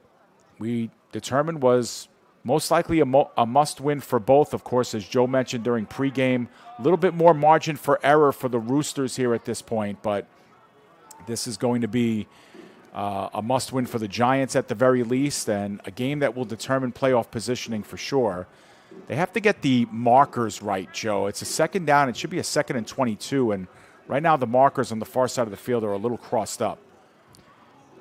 we determined was most likely a must-win for both. Of course, as Joe mentioned during pregame, a little bit more margin for error for the Roosters here at this point, but this is going to be a must-win for the Giants at the very least, and a game that will determine playoff positioning for sure. They have to get the markers right, Joe. It's a second down. It should be a 2nd and 22, and right now the markers on the far side of the field are a little crossed up.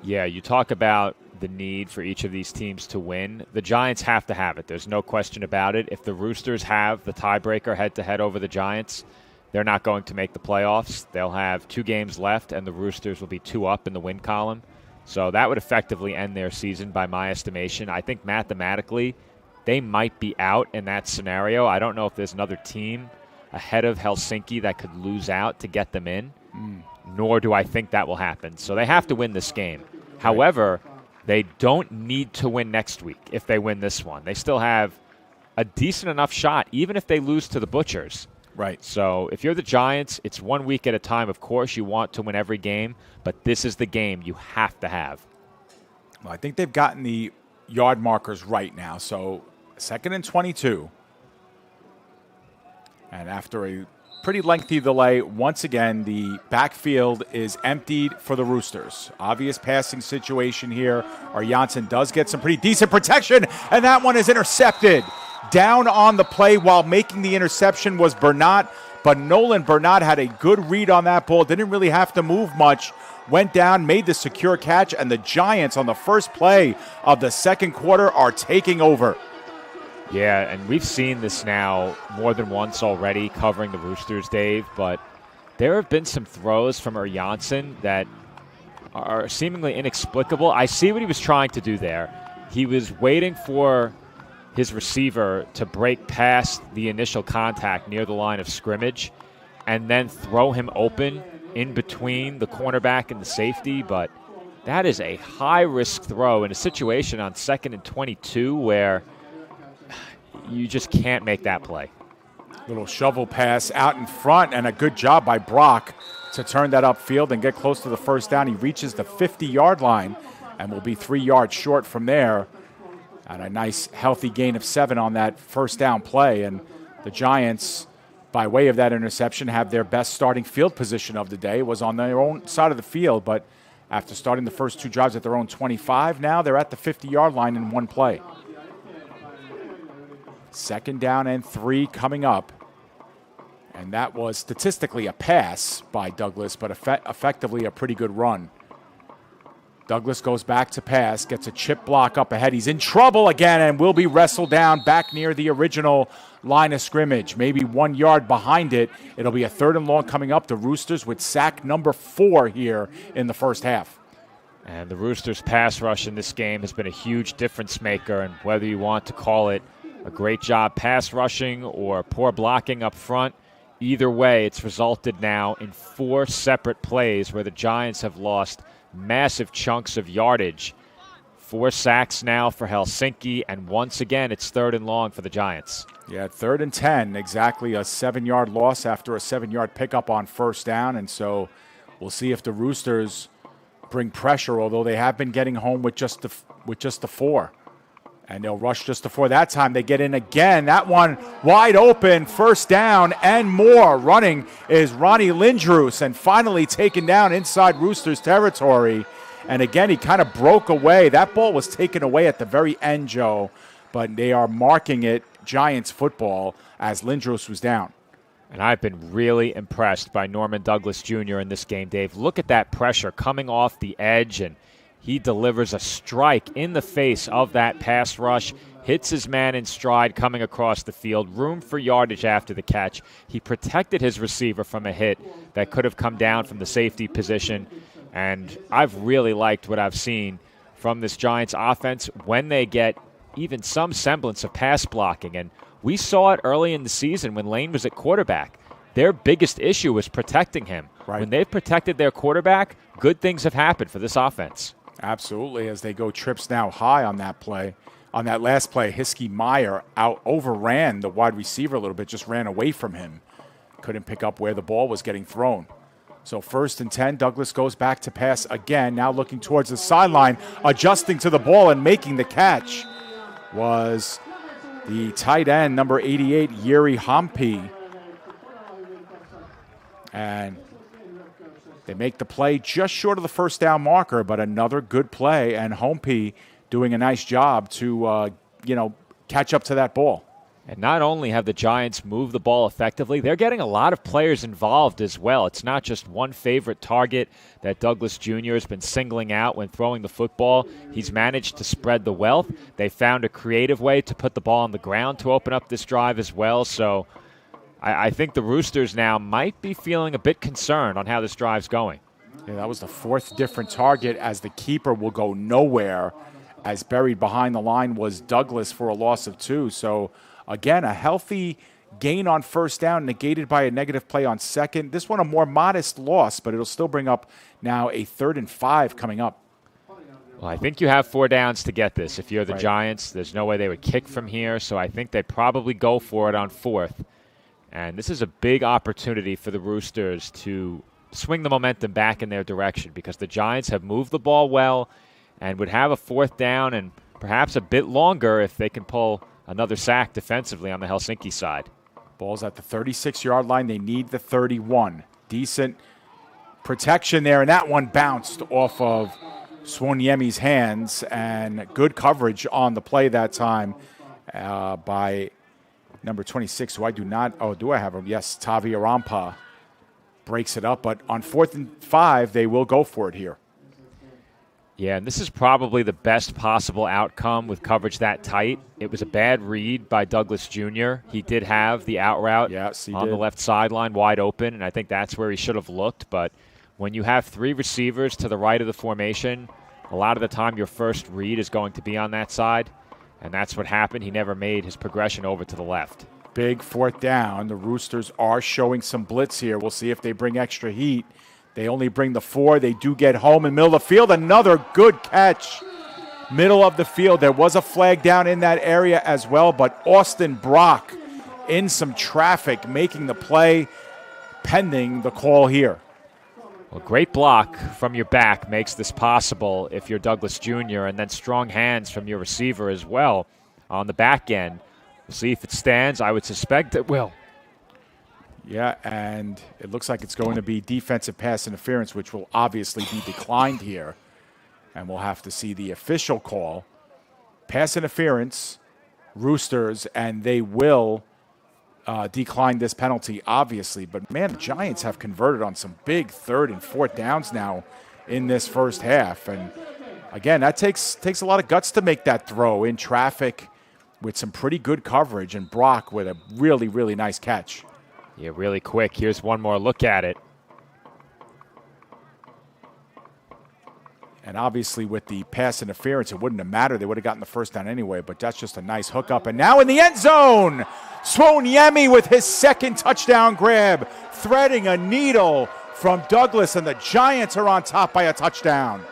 Yeah, you talk about the need for each of these teams to win. The Giants have to have it. There's no question about it. If the Roosters have the tiebreaker head-to-head over the Giants, they're not going to make the playoffs. They'll have 2 games left, and the Roosters will be 2 up in the win column. So that would effectively end their season by my estimation. I think mathematically they might be out in that scenario. I don't know if there's another team ahead of Helsinki that could lose out to get them in, nor do I think that will happen. So they have to win this game. Right. However, they don't need to win next week if they win this one. They still have a decent enough shot, even if they lose to the Butchers. Right. So if you're the Giants, it's 1 week at a time. Of course, you want to win every game, but this is the game you have to have. Well, I think they've gotten the yard markers right now. So 2nd and 22. And after a pretty lengthy delay, once again, the backfield is emptied for the Roosters. Obvious passing situation here. Janssen does get some pretty decent protection, and that one is intercepted. Down on the play while making the interception was Bernat, but Nolan Bernat had a good read on that ball. Didn't really have to move much. Went down, made the secure catch, and the Giants on the first play of the second quarter are taking over. Yeah, and we've seen this now more than once already covering the Roosters, Dave, but there have been some throws from Janssen that are seemingly inexplicable. I see what he was trying to do there. He was waiting for his receiver to break past the initial contact near the line of scrimmage and then throw him open in between the cornerback and the safety, but that is a high-risk throw in a situation on 2nd and 22 where you just can't make that play. Little shovel pass out in front, and a good job by Brock to turn that upfield and get close to the first down. He reaches the 50-yard line and will be 3 yards short from there. And a nice, healthy gain of 7 on that first down play. And the Giants, by way of that interception, have their best starting field position of the day. It was on their own side of the field, but after starting the first 2 drives at their own 25, now they're at the 50-yard line in one play. 2nd down and 3 coming up. And that was statistically a pass by Douglas, but effectively a pretty good run. Douglas goes back to pass, gets a chip block up ahead. He's in trouble again and will be wrestled down back near the original line of scrimmage, maybe 1 yard behind it. It'll be a 3rd and long coming up. The Roosters with sack number 4 here in the first half. And the Roosters' pass rush in this game has been a huge difference maker, and whether you want to call it a great job pass rushing or poor blocking up front, either way, it's resulted now in 4 separate plays where the Giants have lost massive chunks of yardage. 4 sacks now for Helsinki, and once again, it's 3rd and long for the Giants. Yeah, 3rd and 10, exactly a 7-yard loss after a 7-yard pickup on first down, and so we'll see if the Roosters bring pressure, although they have been getting home with just the 4. And they'll rush just the 4 that time. They get in again. That one wide open, first down and more. Running is Ronnie Lindroos, and finally taken down inside Roosters territory. And again, he kind of broke away. That ball was taken away at the very end, Joe, but they are marking it Giants football as Lindroos was down. And I've been really impressed by Norman Douglas Jr. in this game, Dave. Look at that pressure coming off the edge, and he delivers a strike in the face of that pass rush, hits his man in stride coming across the field, room for yardage after the catch. He protected his receiver from a hit that could have come down from the safety position, and I've really liked what I've seen from this Giants offense when they get even some semblance of pass blocking. And we saw it early in the season when Lane was at quarterback. Their biggest issue was protecting him. Right. When they've protected their quarterback, good things have happened for this offense. Absolutely, as they go trips now high on that play. On that last play, Meyer overran the wide receiver a little bit, just ran away from him. Couldn't pick up where the ball was getting thrown. So 1st and 10, Douglas goes back to pass again, now looking towards the sideline, adjusting to the ball and making the catch was the tight end, number 88, Yuri Hampi. And they make the play just short of the first down marker, but another good play, and Hampi doing a nice job to, catch up to that ball. And not only have the Giants moved the ball effectively, they're getting a lot of players involved as well. It's not just one favorite target that Douglas Jr. has been singling out when throwing the football. He's managed to spread the wealth. They found a creative way to put the ball on the ground to open up this drive as well. So I think the Roosters now might be feeling a bit concerned on how this drive's going. Yeah, that was the 4th different target, as the keeper will go nowhere, as buried behind the line was Douglas for a loss of 2. So again, a healthy gain on first down, negated by a negative play on second. This one a more modest loss, but it'll still bring up now a 3rd and 5 coming up. Well, I think you have 4 downs to get this. If you're the Right. Giants, there's no way they would kick from here, so I think they'd probably go for it on 4th. And this is a big opportunity for the Roosters to swing the momentum back in their direction, because the Giants have moved the ball well and would have a 4th down and perhaps a bit longer if they can pull another sack defensively on the Helsinki side. Ball's at the 36-yard line. They need the 31. Decent protection there, and that one bounced off of Swoniemi's hands, and good coverage on the play that time by number 26, who I do not, do I have him? Yes, Tavi Arampa breaks it up, but on 4th and 5, they will go for it here. Yeah, and this is probably the best possible outcome with coverage that tight. It was a bad read by Douglas Jr. He did have the out route on the left sideline wide open, and I think that's where he should have looked. But when you have 3 receivers to the right of the formation, a lot of the time your first read is going to be on that side, and that's what happened. He never made his progression over to the left. Big 4th down. The Roosters are showing some blitz here. We'll see if they bring extra heat. They only bring the 4. They do get home in the middle of the field. Another good catch. Middle of the field. There was a flag down in that area as well, but Austin Brock in some traffic making the play pending the call here. Well, great block from your back makes this possible if you're Douglas Jr., and then strong hands from your receiver as well on the back end. We'll see if it stands. I would suspect it will. Yeah, and it looks like it's going to be defensive pass interference, which will obviously be declined here. And we'll have to see the official call. Pass interference, Roosters, and they will decline this penalty, obviously. But, man, the Giants have converted on some big 3rd and 4th downs now in this first half. And, again, that takes a lot of guts to make that throw in traffic with some pretty good coverage, and Brock with a really, really nice catch. Yeah, really quick. Here's one more look at it. And obviously with the pass interference, it wouldn't have mattered. They would have gotten the first down anyway, but that's just a nice hookup. And now in the end zone, Swoniemi with his 2nd touchdown grab, threading a needle from Douglas, and the Giants are on top by a touchdown.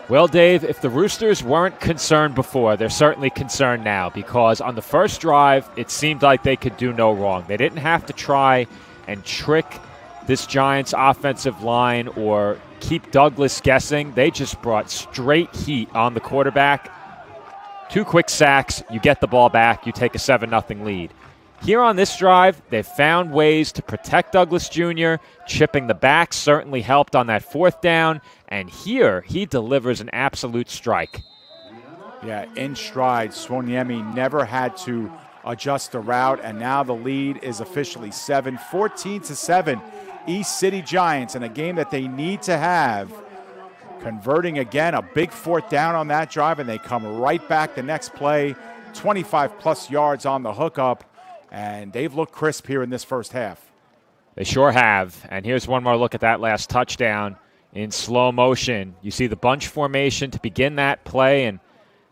Well, Dave, if the Roosters weren't concerned before, they're certainly concerned now, because on the first drive, it seemed like they could do no wrong. They didn't have to try and trick this Giants offensive line or keep Douglas guessing. They just brought straight heat on the quarterback. 2 quick sacks, you get the ball back, you take a 7-0 lead. Here on this drive, they've found ways to protect Douglas Jr. Chipping the back certainly helped on that 4th down. And here, he delivers an absolute strike. Yeah, in stride. Swoniemi never had to adjust the route, and now the lead is officially 14-7. East City Giants in a game that they need to have. Converting again, a big 4th down on that drive, and they come right back the next play. 25-plus yards on the hookup, and they've looked crisp here in this first half. They sure have. And here's one more look at that last touchdown in slow motion. You see the bunch formation to begin that play, and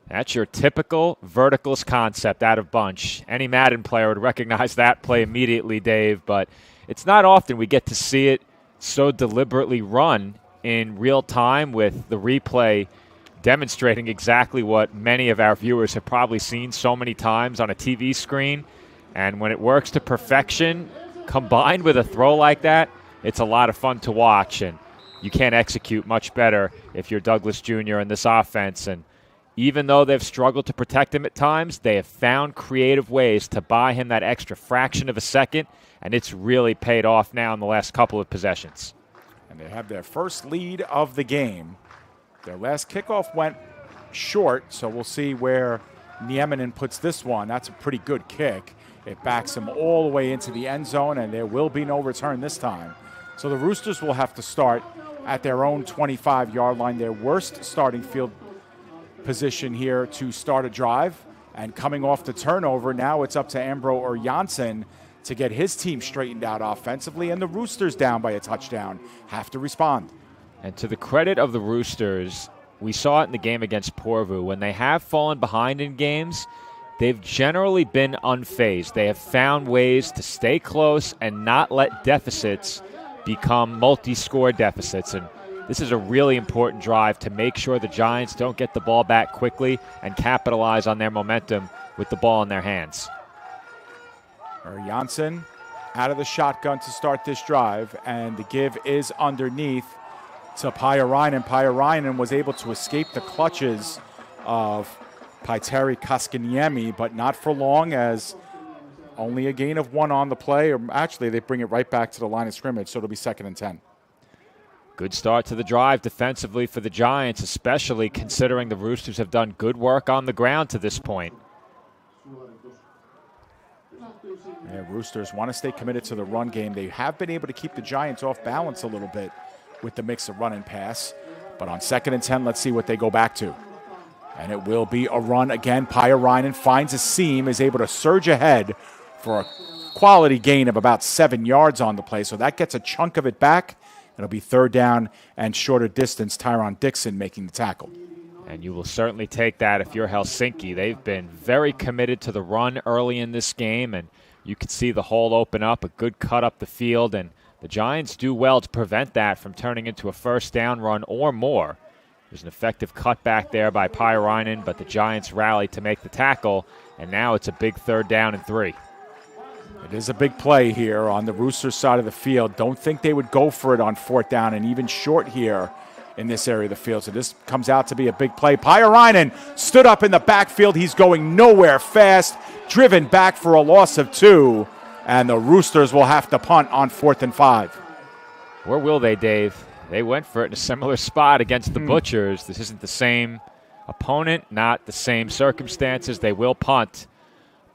that's your typical verticals concept out of bunch. Any Madden player would recognize that play immediately, Dave, but it's not often we get to see it so deliberately run in real time, with the replay demonstrating exactly what many of our viewers have probably seen so many times on a TV screen. And when it works to perfection, combined with a throw like that, it's a lot of fun to watch, and you can't execute much better if you're Douglas Jr. in this offense. And even though they've struggled to protect him at times, they have found creative ways to buy him that extra fraction of a second, and it's really paid off now in the last couple of possessions. And they have their first lead of the game. Their last kickoff went short, so we'll see where Nieminen puts this one. That's a pretty good kick. It backs him all the way into the end zone, and there will be no return this time. So the Roosters will have to start at their own 25-yard line, their worst starting field position here to start a drive. And coming off the turnover, now it's up to Ambro or Janssen to get his team straightened out offensively, and the Roosters, down by a touchdown, have to respond. And to the credit of the Roosters, we saw it in the game against Porvoo. When they have fallen behind in games, they've generally been unfazed. They have found ways to stay close and not let deficits become multi-score deficits. And this is a really important drive to make sure the Giants don't get the ball back quickly and capitalize on their momentum with the ball in their hands. Janssen out of the shotgun to start this drive, and the give is underneath to Pyöräinen. Pyöräinen was able to escape the clutches of Petteri Kaskiniemi, but not for long, as only a gain of 1 on the play. Or actually, they bring it right back to the line of scrimmage, so it'll be 2nd and 10. Good start to the drive defensively for the Giants, especially considering the Roosters have done good work on the ground to this point. Yeah, Roosters want to stay committed to the run game. They have been able to keep the Giants off balance a little bit with the mix of run and pass. But on 2nd and 10, let's see what they go back to. And it will be a run again. Pyöräinen finds a seam, is able to surge ahead for a quality gain of about 7 yards on the play. So that gets a chunk of it back. It'll be 3rd down and shorter distance. Tyron Dixon making the tackle. And you will certainly take that if you're Helsinki. They've been very committed to the run early in this game, and you can see the hole open up, a good cut up the field, and the Giants do well to prevent that from turning into a 1st down run or more. There's an effective cutback there by Pyöräinen, but the Giants rally to make the tackle, and now it's a big 3rd down and 3. It is a big play here on the Roosters side of the field. Don't think they would go for it on 4th down and even short here in this area of the field. So this comes out to be a big play. Pyöräinen stood up in the backfield. He's going nowhere fast, driven back for a loss of 2, and the Roosters will have to punt on 4th and 5. Where will they, Dave? They went for it in a similar spot against the Butchers. This isn't the same opponent, not the same circumstances. They will punt.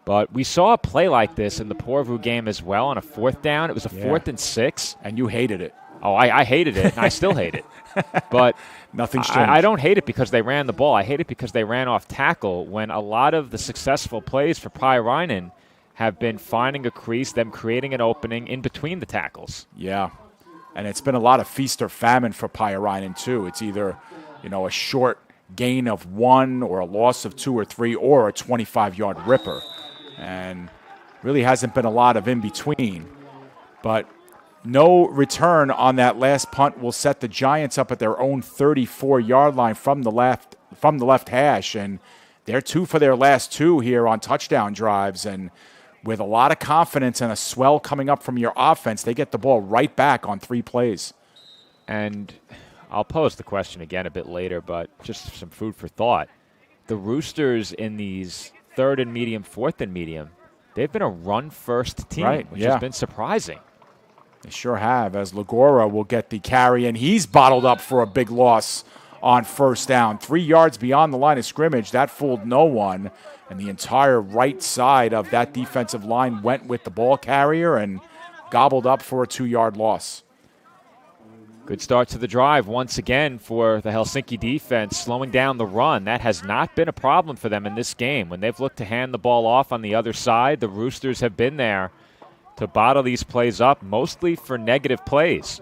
But we saw a play like this in the Porvoo game as well on a 4th down. It was a 4th and 6. And you hated it. Oh, I hated it, and I still hate it. But nothing's changed. I don't hate it because they ran the ball. I hate it because they ran off tackle, when a lot of the successful plays for Pyöräinen have been finding a crease, them creating an opening in between the tackles. Yeah, and it's been a lot of feast or famine for Pyöräinen too. It's either, a short gain of 1 or a loss of 2 or 3 or a 25-yard ripper. And really hasn't been a lot of in between. But no return on that last punt will set the Giants up at their own 34-yard line from the left hash, and they're 2 for their last 2 here on touchdown drives. And with a lot of confidence and a swell coming up from your offense, they get the ball right back on 3 plays. And I'll pose the question again a bit later, but just some food for thought. The Roosters in these 3rd and medium, 4th and medium, they've been a run-first team, which has been surprising. They sure have, as Legora will get the carry, and he's bottled up for a big loss on 1st down. 3 yards beyond the line of scrimmage. That fooled no one, and the entire right side of that defensive line went with the ball carrier and gobbled up for a 2-yard loss. Good start to the drive once again for the Helsinki defense, slowing down the run. That has not been a problem for them in this game. When they've looked to hand the ball off on the other side, the Roosters have been there to bottle these plays up, mostly for negative plays.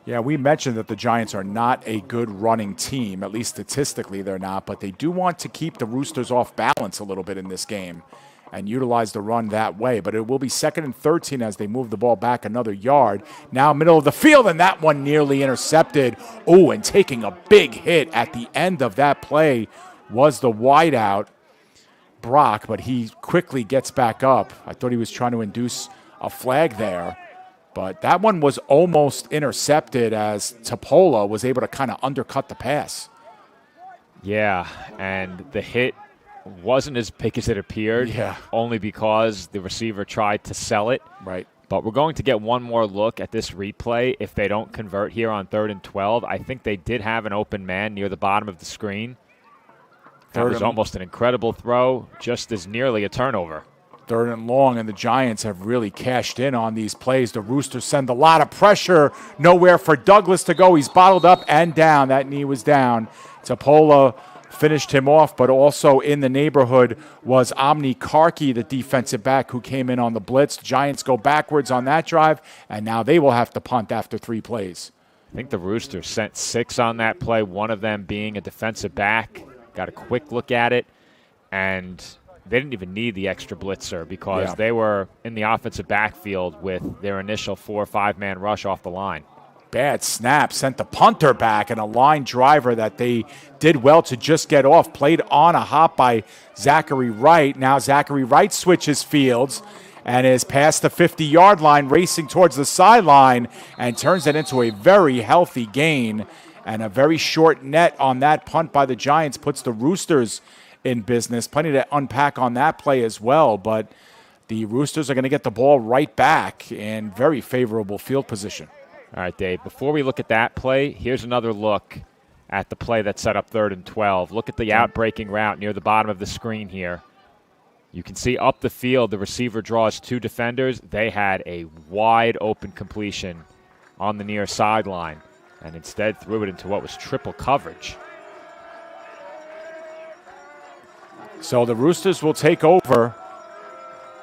Yeah, we mentioned that the Giants are not a good running team, at least statistically they're not, but they do want to keep the Roosters off balance a little bit in this game and utilize the run that way. But it will be 2nd and 13 as they move the ball back another yard. Now middle of the field, and that one nearly intercepted. Oh, and taking a big hit at the end of that play was the wideout, Brock, but he quickly gets back up. I thought he was trying to induce a flag there. But that one was almost intercepted as Topola was able to kind of undercut the pass. Yeah, and the hit wasn't as big as it appeared, only because the receiver tried to sell it. Right. But we're going to get one more look at this replay if they don't convert here on 3rd and 12. I think they did have an open man near the bottom of the screen. That was almost an incredible throw, just as nearly a turnover. 3rd and long, and the Giants have really cashed in on these plays. The Roosters send a lot of pressure. Nowhere for Douglas to go. He's bottled up and down. That knee was down. Topola finished him off, but also in the neighborhood was Omni Karki, the defensive back who came in on the blitz. Giants go backwards on that drive, and now they will have to punt after 3 plays. I think the Roosters sent 6 on that play, one of them being a defensive back. Got a quick look at it, and they didn't even need the extra blitzer because they were in the offensive backfield with their initial 4 or 5-man rush off the line. Bad snap, sent the punter back, and a line driver that they did well to just get off. Played on a hop by Zachary Wright. Now Zachary Wright switches fields and is past the 50-yard line, racing towards the sideline, and turns it into a very healthy gain. And a very short net on that punt by the Giants puts the Roosters in business. Plenty to unpack on that play as well, but the Roosters are going to get the ball right back in very favorable field position. All right, Dave, before we look at that play, here's another look at the play that set up 3rd and 12. Look at the out-breaking route near the bottom of the screen here. You can see up the field, the receiver draws 2 defenders. They had a wide open completion on the near sideline and instead threw it into what was triple coverage. So the Roosters will take over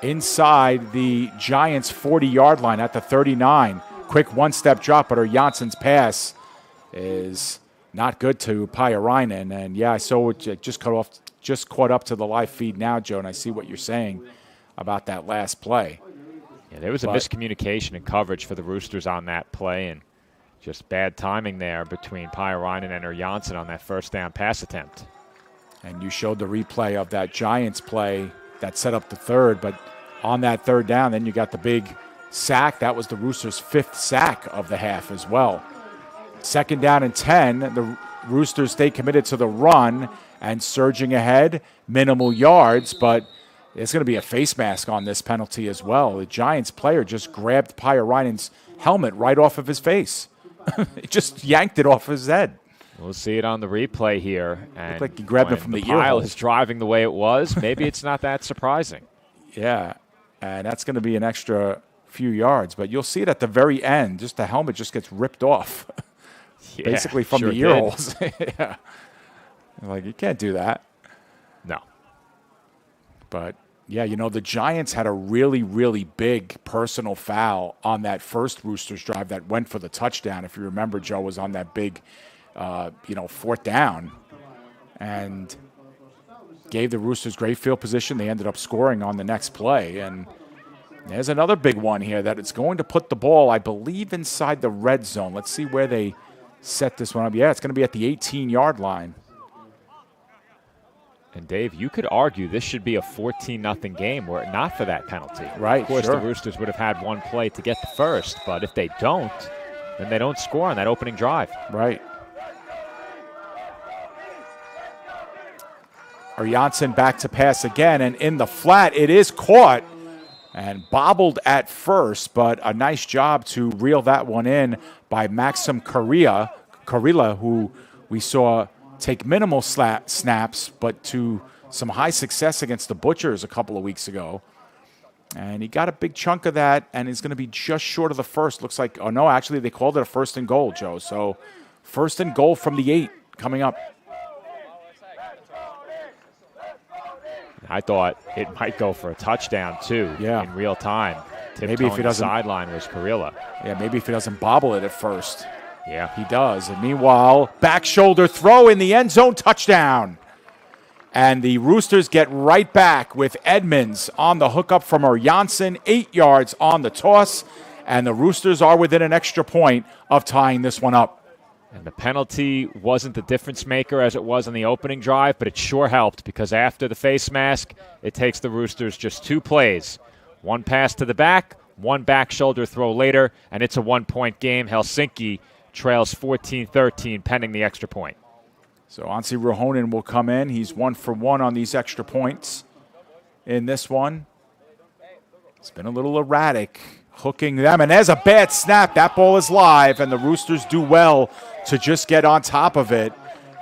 inside the Giants' 40-yard line at the 39. Quick one-step drop, but Jansson's pass is not good to Pyöräinen. And, yeah, I saw it just caught up to the live feed now, Joe, and I see what you're saying about that last play. Yeah, there was a miscommunication in coverage for the Roosters on that play, and just bad timing there between Pyöräinen and Jansson on that first down pass attempt. And you showed the replay of that Giants play that set up the 3rd, but on that 3rd down, then you got the big sack. That was the Roosters' 5th sack of the half as well. 2nd down and 10. The Roosters stay committed to the run and surging ahead. Minimal yards, but there's going to be a face mask on this penalty as well. The Giants player just grabbed Pyöräinen's helmet right off of his face. It just yanked it off his head. We'll see it on the replay here. And looked like he grabbed it from the ear pile hole. is driving the way it was. Maybe it's not that surprising. Yeah, and that's going to be an extra few yards. But you'll see it at the very end. Just the helmet just gets ripped off, basically from the ear holes. Yeah, like you can't do that. No. But yeah, you know, the Giants had a really, really big personal foul on that first Roosters drive that went for the touchdown. If you remember, Joe was on that big, 4th down and gave the Roosters great field position. They ended up scoring on the next play. And there's another big one here that it's going to put the ball, I believe, inside the red zone. Let's see where they set this one up. Yeah, it's going to be at the 18-yard line. And, Dave, you could argue this should be a 14-0 game were it not for that penalty. Right, Of course, sure. the Roosters would have had one play to get the first, but if they don't, then they don't score on that opening drive. Right. Jansson back to pass again, and in the flat, it is caught and bobbled at first, but a nice job to reel that one in by Maxim Karila, who we saw take minimal snaps, but to some high success against the Butchers a couple of weeks ago. And he got a big chunk of that, and he's going to be just short of the first. Looks like, oh no, actually they called it a 1st and goal, Joe. So 1st and goal from the 8 coming up. I thought it might go for a touchdown, too, in real time. Maybe if he doesn't. Sideline was Karila. Yeah, maybe if he doesn't bobble it at first. Yeah. He does. And meanwhile, back shoulder throw in the end zone, touchdown. And the Roosters get right back with Edmonds on the hookup from Jansson, 8 yards on the toss. And the Roosters are within an extra point of tying this one up. And the penalty wasn't the difference maker as it was on the opening drive, but it sure helped because after the face mask, it takes the Roosters just 2 plays. One pass to the back, One back shoulder throw later, and it's a 1-point game. Helsinki trails 14-13 pending the extra point. So Anssi Ruohonen will come in. He's 1 for 1 on these extra points in this one. It's been a little erratic, hooking them. And there's a bad snap. That ball is live, and the Roosters do well to just get on top of it.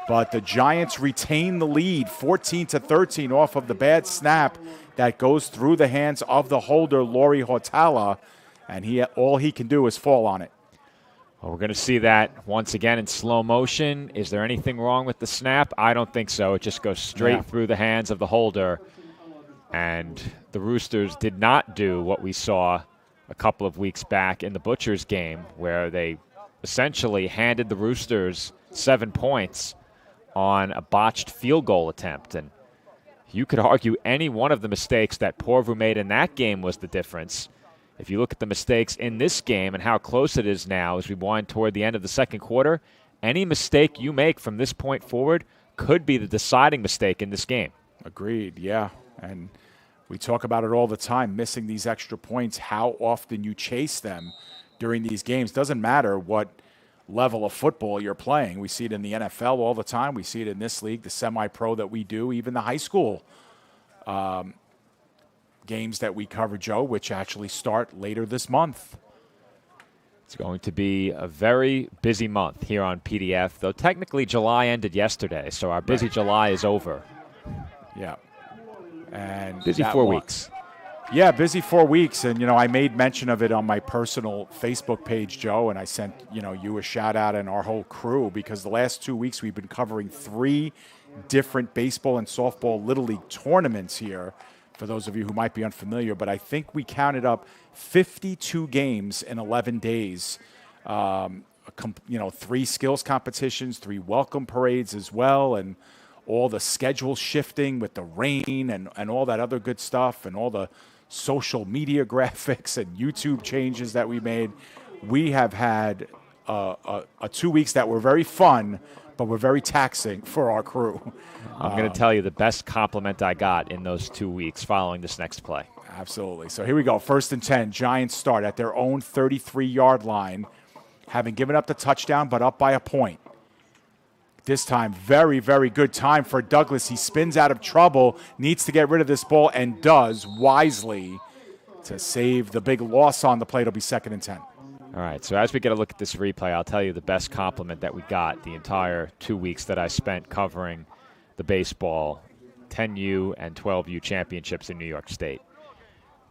But the Giants retain the lead, 14-13 off of the bad snap that goes through the hands of the holder, Lauri Hautala, and all he can do is fall on it. Well, we're going to see that once again in slow motion. Is there anything wrong with the snap? I don't think so. It just goes straight through the hands of the holder. And the Roosters did not do what we saw a couple of weeks back in the Butchers game, where they essentially handed the Roosters 7 points on a botched field goal attempt. And you could argue any one of the mistakes that Porvoo made in that game was the difference. If you look at the mistakes in this game and how close it is now as we wind toward the end of the second quarter, any mistake you make from this point forward could be the deciding mistake in this game. Agreed, yeah. And we talk about it all the time, missing these extra points, how often you chase them during these games. Doesn't matter what level of football you're playing. We see it in the NFL all the time. We see it in this league, the semi-pro that we do, even the high school games that we cover, Joe, which actually start later this month. It's going to be a very busy month here on PDF, though technically July ended yesterday, so our busy July is over. Yeah. And busy 4 weeks. Yeah, busy 4 weeks. And, I made mention of it on my personal Facebook page, Joe, and I sent, you a shout out and our whole crew, because the last 2 weeks we've been covering 3 different baseball and softball Little League tournaments here, for those of you who might be unfamiliar. But I think we counted up 52 games in 11 days, 3 skills competitions, 3 welcome parades as well, and all the schedule shifting with the rain and all that other good stuff, and all the social media graphics and YouTube changes that we made. We have had 2 weeks that were very fun, but were very taxing for our crew. I'm going to tell you the best compliment I got in those 2 weeks following this next play. Absolutely. So here we go. 1st and 10. Giants start at their own 33-yard line, having given up the touchdown, but up by a point. This time, very, very good time for Douglas. He spins out of trouble, needs to get rid of this ball, and does wisely to save the big loss on the play. It'll be 2nd and 10. All right, so as we get a look at this replay, I'll tell you the best compliment that we got the entire 2 weeks that I spent covering the baseball 10U and 12U championships in New York State.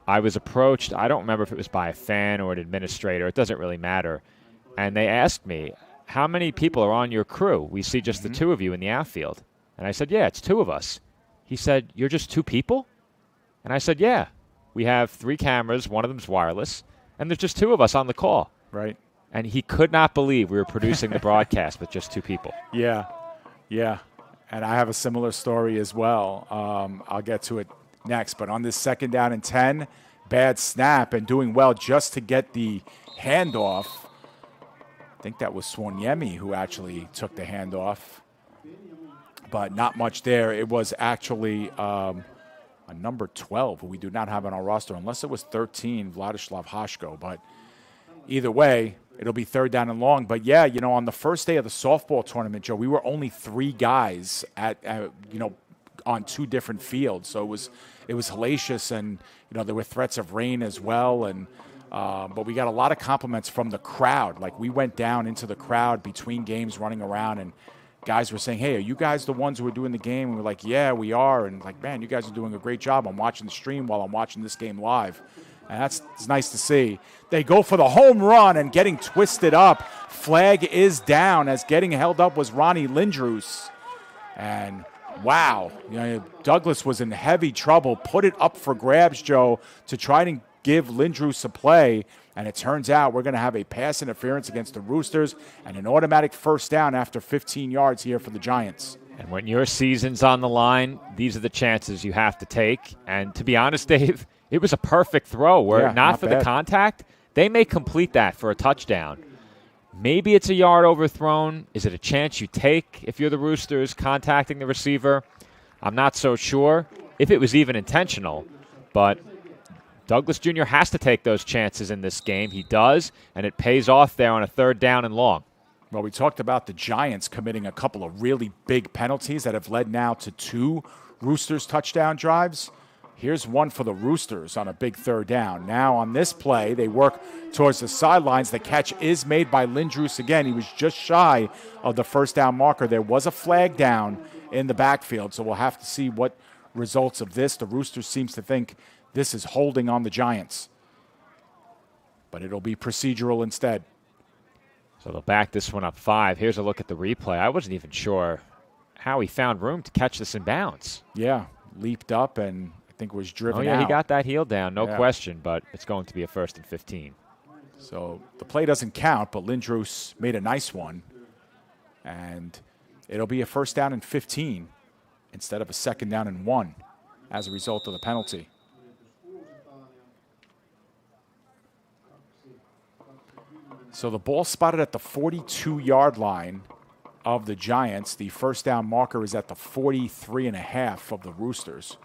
I was approached, I don't remember if it was by a fan or an administrator, it doesn't really matter, and they asked me, how many people are on your crew? We see just the 2 of you in the outfield. And I said, yeah, it's 2 of us. He said, you're just 2 people? And I said, yeah. We have 3 cameras, one of them's wireless, and there's just 2 of us on the call. Right. And he could not believe we were producing the broadcast with just 2 people. Yeah. And I have a similar story as well. I'll get to it next. But on this 2nd down and 10, bad snap and doing well just to get the handoff. I think that was Swanyemi who actually took the handoff, but not much there. It was actually a number 12 who we do not have on our roster, unless it was 13, Vladislav Hashko. But either way, it'll be 3rd down and long. But yeah, on the first day of the softball tournament, Joe, we were only 3 guys on 2 different fields. So it was hellacious, and there were threats of rain as well, and. But we got a lot of compliments from the crowd. Like, we went down into the crowd between games running around, and guys were saying, hey, are you guys the ones who are doing the game? And we're like, yeah, we are. And like, man, you guys are doing a great job. I'm watching the stream while I'm watching this game live. And it's nice to see. They go for the home run and getting twisted up. Flag is down, as getting held up was Ronnie Lindroos. And wow, Douglas was in heavy trouble. Put it up for grabs, Joe, to try to give Lindroos a play, and it turns out we're going to have a pass interference against the Roosters and an automatic 1st down after 15 yards here for the Giants. And when your season's on the line, these are the chances you have to take. And to be honest, Dave, it was a perfect throw. Were it not for the contact, they may complete that for a touchdown. Maybe it's a yard overthrown. Is it a chance you take if you're the Roosters contacting the receiver? I'm not so sure if it was even intentional, but Douglas Jr. has to take those chances in this game. He does, and it pays off there on a 3rd down and long. Well, we talked about the Giants committing a couple of really big penalties that have led now to 2 Roosters touchdown drives. Here's one for the Roosters on a big 3rd down. Now on this play, they work towards the sidelines. The catch is made by Lindroos again. He was just shy of the 1st down marker. There was a flag down in the backfield, so we'll have to see what results of this. The Roosters seems to think this is holding on the Giants, but it'll be procedural instead. So they'll back this one up 5. Here's a look at the replay. I wasn't even sure how he found room to catch this in bounds. Yeah, leaped up and I think was driven out. He got that heel down, no question, but it's going to be a 1st and 15. So the play doesn't count, but Lindroos made a nice one, and it'll be a 1st down and 15 instead of a 2nd down and 1 as a result of the penalty. So the ball spotted at the 42-yard line of the Giants. The 1st down marker is at the 43.5 of the Roosters.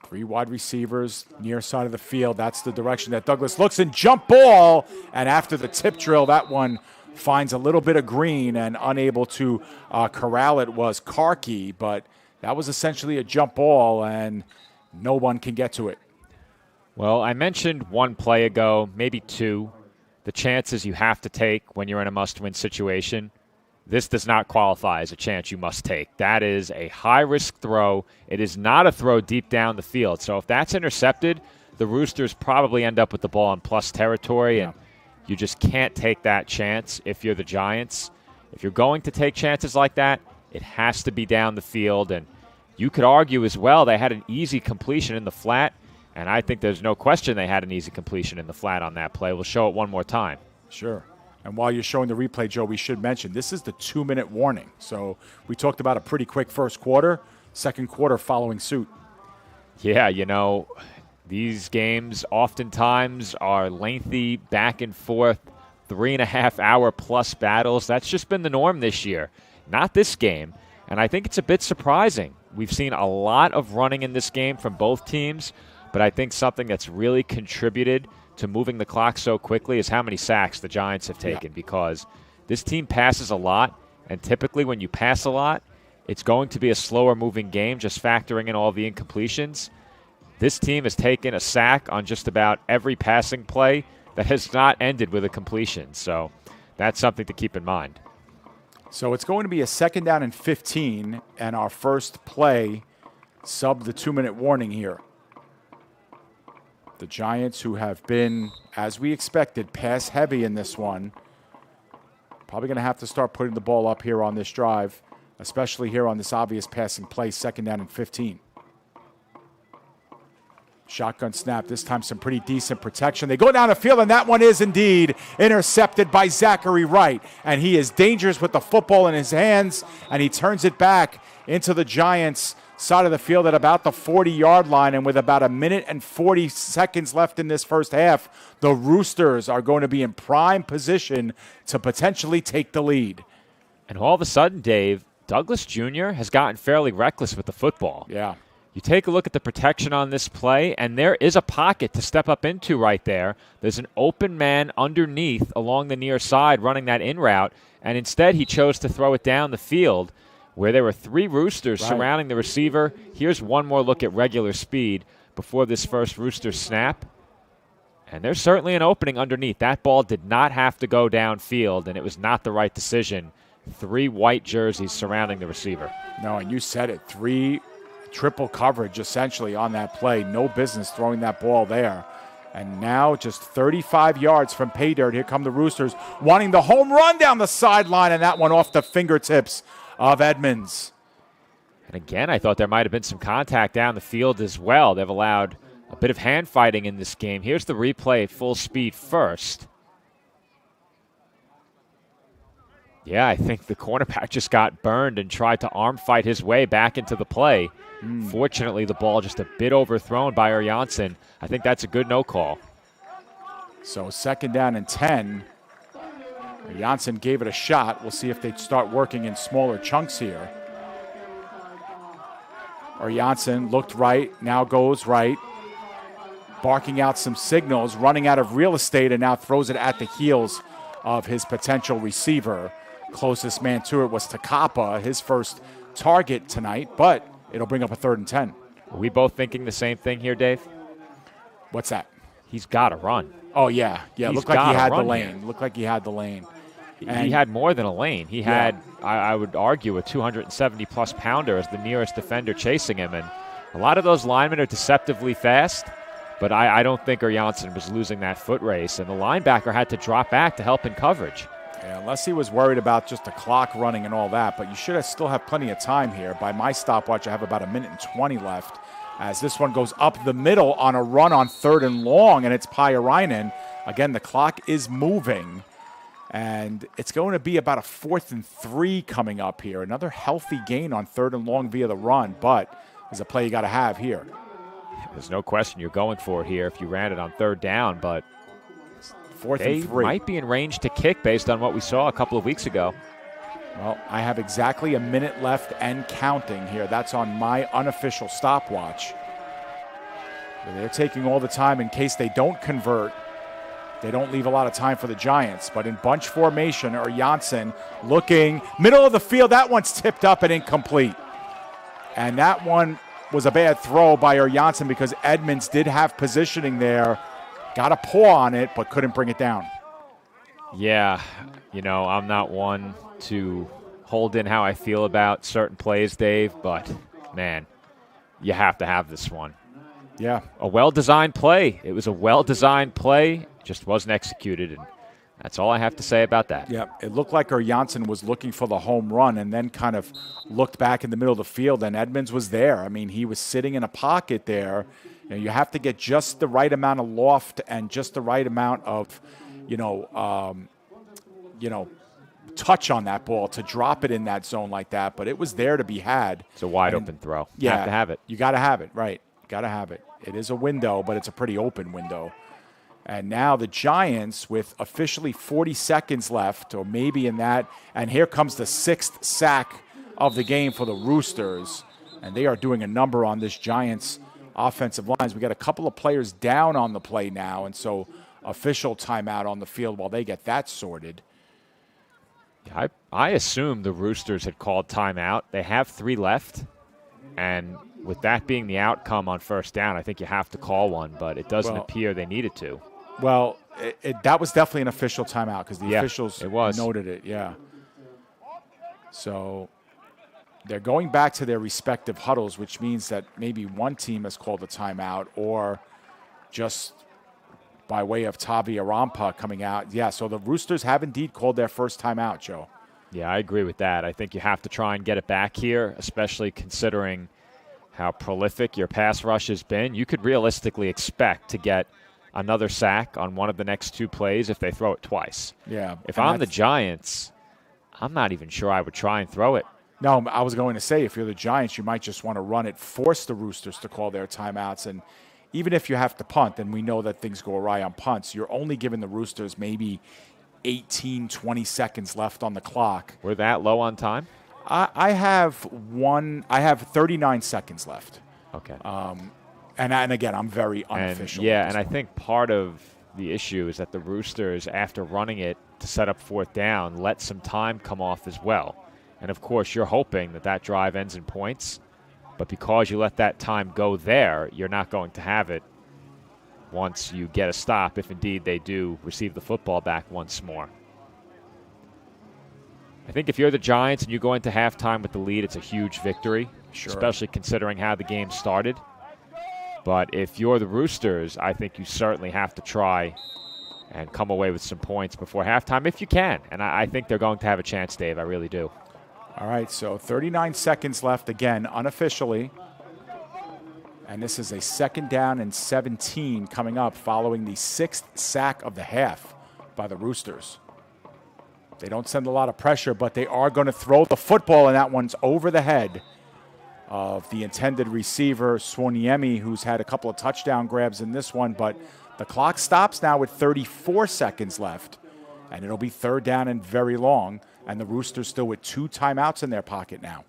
3 wide receivers, near side of the field. That's the direction that Douglas looks, and jump ball. And after the tip drill, that one finds a little bit of green, and unable to corral it was Karki, but that was essentially a jump ball, and no one can get to it. Well, I mentioned 1 play ago, maybe 2, the chances you have to take when you're in a must-win situation. This does not qualify as a chance you must take. That is a high-risk throw. It is not a throw deep down the field. So if that's intercepted, the Roosters probably end up with the ball in plus territory, and you just can't take that chance if you're the Giants. If you're going to take chances like that, it has to be down the field. And you could argue as well they had an easy completion in the flat, and I think there's no question they had an easy completion in the flat on that play. We'll show it one more time. Sure. And while you're showing the replay, Joe, we should mention this is the 2-minute warning. So we talked about a pretty quick first quarter, second quarter following suit. Yeah, you know, these games oftentimes are lengthy, back and forth, 3.5-hour plus battles. That's just been the norm this year. Not this game. And I think it's a bit surprising. We've seen a lot of running in this game from both teams, but I think something that's really contributed to moving the clock so quickly is how many sacks the Giants have taken, because this team passes a lot, and typically when you pass a lot, it's going to be a slower moving game, just factoring in all the incompletions. This team has taken a sack on just about every passing play that has not ended with a completion, so that's something to keep in mind. So it's going to be a 2nd down and 15, and our first play sub the 2-minute warning here. The Giants, who have been, as we expected, pass heavy in this one, probably going to have to start putting the ball up here on this drive, especially here on this obvious passing play, 2nd down and 15. Shotgun snap, this time some pretty decent protection. They go down the field, and that one is indeed intercepted by Zachary Wright. And he is dangerous with the football in his hands, and he turns it back into the Giants' side of the field at about the 40-yard line. And with about 1 minute and 40 seconds left in this first half, the Roosters are going to be in prime position to potentially take the lead. And all of a sudden, Dave, Douglas Jr. has gotten fairly reckless with the football. Yeah. You take a look at the protection on this play, and there is a pocket to step up into right there. There's an open man underneath along the near side running that in route, and instead he chose to throw it down the field where there were 3 Roosters surrounding the receiver. Here's one more look at regular speed before this first Rooster snap. And there's certainly an opening underneath. That ball did not have to go downfield, and it was not the right decision. 3 white jerseys surrounding the receiver. No, and you said it. 3 triple coverage essentially on that play. No business throwing that ball there. And now just 35 yards from pay dirt. Here come the Roosters wanting the home run down the sideline, and that one off the fingertips of Edmonds. And again, I thought there might have been some contact down the field as well. They've allowed a bit of hand fighting in this game. Here's the replay at full speed first. Yeah, I think the cornerback just got burned and tried to arm fight his way back into the play. Fortunately, the ball just a bit overthrown by Janssen. I think that's a good no call. So 2nd down and 10. Janssen gave it a shot. We'll see if they start working in smaller chunks here. Janssen looked right, now goes right, barking out some signals, running out of real estate, and now throws it at the heels of his potential receiver. Closest man to it was Takapa, his first target tonight, but it'll bring up a 3rd and 10. Are we both thinking the same thing here, Dave? What's that? He's got to run. Oh, yeah. Yeah, He's looked like he had the gotta lane. run Looked like he had the lane. He had more than a lane. He had, I would argue, a 270-plus pounder as the nearest defender chasing him. And a lot of those linemen are deceptively fast, but I don't think Janssen was losing that foot race. And the linebacker had to drop back to help in coverage. Yeah, unless he was worried about just the clock running and all that. But you should still have plenty of time here. By my stopwatch, I have about 1:20 left as this one goes up the middle on a run on 3rd and long, and it's Pairainen. Again, the clock is moving. And it's going to be about a 4th and 3 coming up here. Another healthy gain on 3rd and long via the run, but there's a play you got to have here. There's no question you're going for it here if you ran it on 3rd down, but 4th and 3. They might be in range to kick based on what we saw a couple of weeks ago. Well, I have exactly a minute left and counting here. That's on my unofficial stopwatch. They're taking all the time in case they don't convert. They don't leave a lot of time for the Giants, but in bunch formation, Janssen looking, middle of the field, that one's tipped up and incomplete. And that one was a bad throw by Janssen because Edmonds did have positioning there, got a paw on it, but couldn't bring it down. Yeah, I'm not one to hold in how I feel about certain plays, Dave, but, man, you have to have this one. Yeah. A well-designed play. It was a well-designed play. Just wasn't executed, and that's all I have to say about that. Yeah, it looked like Janssen was looking for the home run and then kind of looked back in the middle of the field, and Edmonds was there. I mean, he was sitting in a pocket there. You have to get just the right amount of loft and just the right amount of, touch on that ball to drop it in that zone like that. But it was there to be had. It's a wide-open throw. You have to have it. You got to have it, right. Got to have it. It is a window, but it's a pretty open window. And now the Giants with officially 40 seconds left, or maybe in that, and here comes the 6th sack of the game for the Roosters. And they are doing a number on this Giants offensive lines. We got a couple of players down on the play now, and so official timeout on the field while they get that sorted. Yeah, I assume the Roosters had called timeout. They have 3 left, and with that being the outcome on 1st down, I think you have to call one, but it doesn't appear they needed to. Well, that was definitely an official timeout because the officials noted it, So they're going back to their respective huddles, which means that maybe one team has called a timeout or just by way of Tavi Arampa coming out. Yeah, so the Roosters have indeed called their first timeout, Joe. Yeah, I agree with that. I think you have to try and get it back here, especially considering how prolific your pass rush has been. You could realistically expect to get another sack on one of the next 2 plays if they throw it twice. Yeah. If I'm the Giants, I'm not even sure I would try and throw it. No, I was going to say, if you're the Giants, you might just want to run it, force the Roosters to call their timeouts. And even if you have to punt, and we know that things go awry on punts, you're only giving the Roosters maybe 18, 20 seconds left on the clock. We're that low on time? I have 39 seconds left. Okay. And again, I'm very unofficial. And I think part of the issue is that the Roosters, after running it to set up 4th down, let some time come off as well. And, of course, you're hoping that drive ends in points. But because you let that time go there, you're not going to have it once you get a stop, if indeed they do receive the football back once more. I think if you're the Giants and you go into halftime with the lead, it's a huge victory, especially considering how the game started. But if you're the Roosters, I think you certainly have to try and come away with some points before halftime if you can. And I think they're going to have a chance, Dave. I really do. All right, so 39 seconds left, again, unofficially. And this is a 2nd down and 17 coming up following the 6th sack of the half by the Roosters. They don't send a lot of pressure, but they are going to throw the football, and that one's over the head of the intended receiver, Swoniemi, who's had a couple of touchdown grabs in this one. But the clock stops now with 34 seconds left, and it'll be 3rd down and very long, and the Roosters still with 2 timeouts in their pocket now.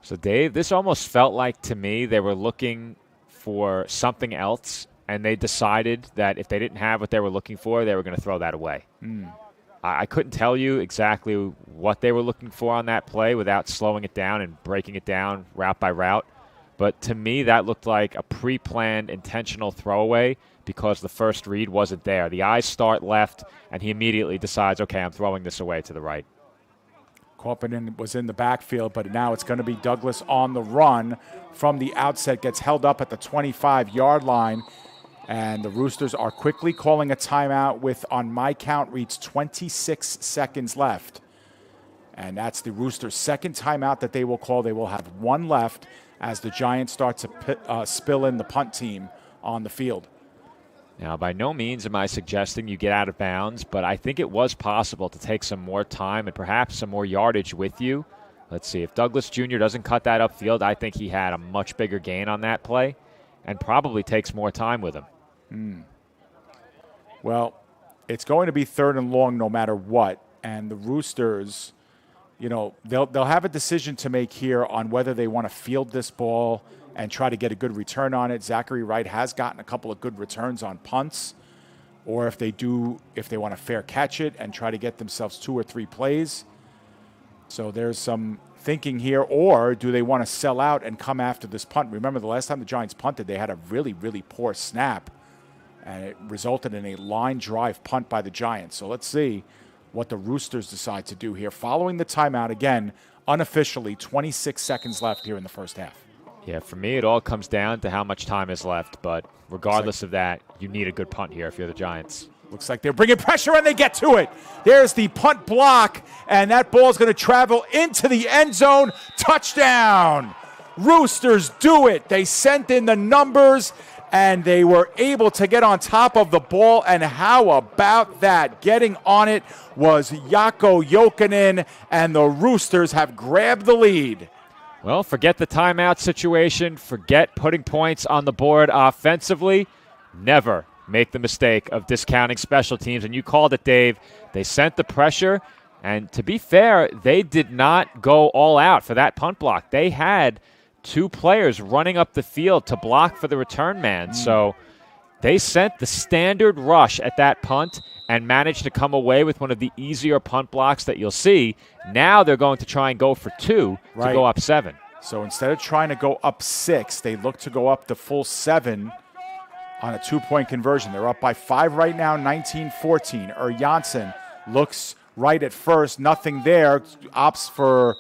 So, Dave, this almost felt like to me they were looking for something else, and they decided that if they didn't have what they were looking for, they were going to throw that away. I couldn't tell you exactly what they were looking for on that play without slowing it down and breaking it down route by route. But to me, that looked like a pre-planned intentional throwaway because the first read wasn't there. The eyes start left, and he immediately decides, okay, I'm throwing this away to the right. Kauppinen was in the backfield, but now it's going to be Douglas on the run from the outset, gets held up at the 25-yard line, and the Roosters are quickly calling a timeout with, on my count, reads 26 seconds left. And that's the Roosters' second timeout that they will call. They will have one left as the Giants start to spill in the punt team on the field. Now, by no means am I suggesting you get out of bounds, but I think it was possible to take some more time and perhaps some more yardage with you. Let's see, if Douglas Jr. doesn't cut that upfield, I think he had a much bigger gain on that play and probably takes more time with him. Well, it's going to be 3rd and long no matter what, and the Roosters, you know, they'll have a decision to make here on whether they want to field this ball and try to get a good return on it. Zachary Wright has gotten a couple of good returns on punts, or if they want to fair catch it and try to get themselves 2 or 3 plays. So there's some thinking here, or do they want to sell out and come after this punt? Remember, the last time the Giants punted, they had a really, really poor snap, and it resulted in a line drive punt by the Giants. So let's see what the Roosters decide to do here. Following the timeout, again, unofficially, 26 seconds left here in the first half. Yeah, for me, it all comes down to how much time is left. But regardless of that, you need a good punt here if you're the Giants. Looks like they're bringing pressure, and they get to it. There's the punt block, and that ball's going to travel into the end zone. Touchdown! Roosters do it. They sent in the numbers, and they were able to get on top of the ball. And how about that? Getting on it was Jaakko Jokinen, and the Roosters have grabbed the lead. Well, forget the timeout situation. Forget putting points on the board offensively. Never make the mistake of discounting special teams. And you called it, Dave. They sent the pressure. And to be fair, they did not go all out for that punt block. They had 2 players running up the field to block for the return man. So they sent the standard rush at that punt and managed to come away with one of the easier punt blocks that you'll see. Now they're going to try and go for 2 to go up 7. So instead of trying to go up 6, they look to go up the full 7 on a 2-point conversion. They're up by 5 right now, 19-14. Janssen looks right at first, nothing there. Opts for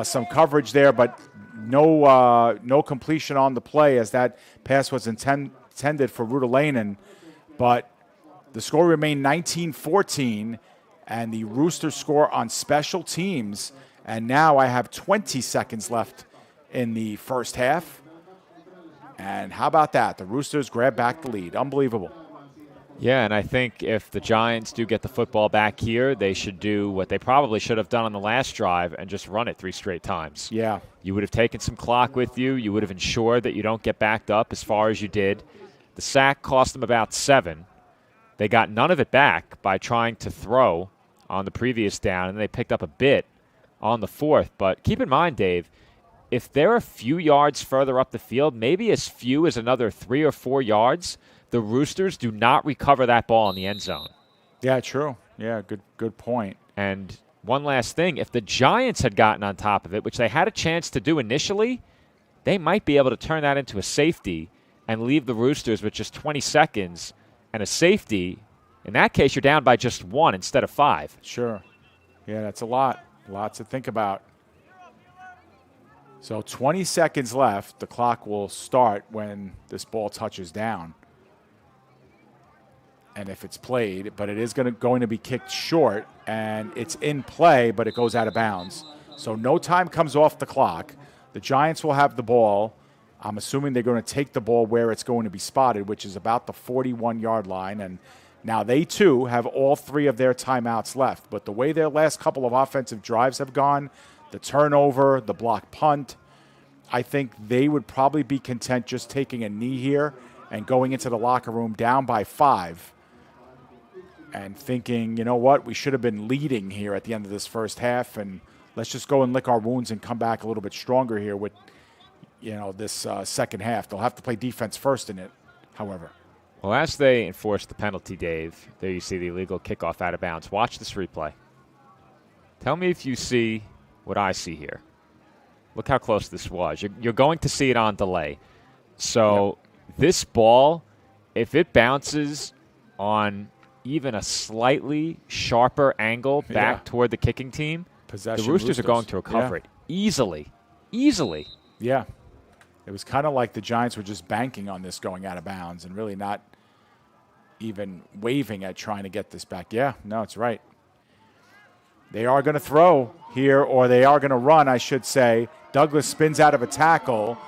some coverage there, but no completion on the play as that pass was intended for Rudalainen. But the score remained 19-14, and the Roosters score on special teams. And now I have 20 seconds left in the first half. And how about that? The Roosters grab back the lead. Unbelievable. Yeah, and I think if the Giants do get the football back here, they should do what they probably should have done on the last drive and just run it 3 straight times. Yeah. You would have taken some clock with you. You would have ensured that you don't get backed up as far as you did. The sack cost them about 7. They got none of it back by trying to throw on the previous down, and they picked up a bit on the 4th. But keep in mind, Dave, if they're a few yards further up the field, maybe as few as another 3 or 4 yards, the Roosters do not recover that ball in the end zone. Yeah, true. Yeah, good point. And one last thing, if the Giants had gotten on top of it, which they had a chance to do initially, they might be able to turn that into a safety and leave the Roosters with just 20 seconds and a safety. In that case, you're down by just 1 instead of 5. Sure. Yeah, that's a lot. Lots to think about. So 20 seconds left. The clock will start when this ball touches down. And if it's played, but it is going to be kicked short, and it's in play, but it goes out of bounds. So no time comes off the clock. The Giants will have the ball. I'm assuming they're going to take the ball where it's going to be spotted, which is about the 41-yard line. And now they, too, have all 3 of their timeouts left. But the way their last couple of offensive drives have gone, the turnover, the block punt, I think they would probably be content just taking a knee here and going into the locker room down by 5 and thinking, you know what, we should have been leading here at the end of this first half, and let's just go and lick our wounds and come back a little bit stronger here with, this second half. They'll have to play defense first in it, however. Well, as they enforce the penalty, Dave, there you see the illegal kickoff out of bounds. Watch this replay. Tell me if you see what I see here. Look how close this was. You're going to see it on delay. So this ball, if it bounces on even a slightly sharper angle back toward the kicking team, the Roosters are going to recover it easily. Easily. Yeah. It was kind of like the Giants were just banking on this going out of bounds and really not even waving at trying to get this back. Yeah, no, it's right. They are going to throw here, or they are going to run, I should say. Douglas spins out of a tackle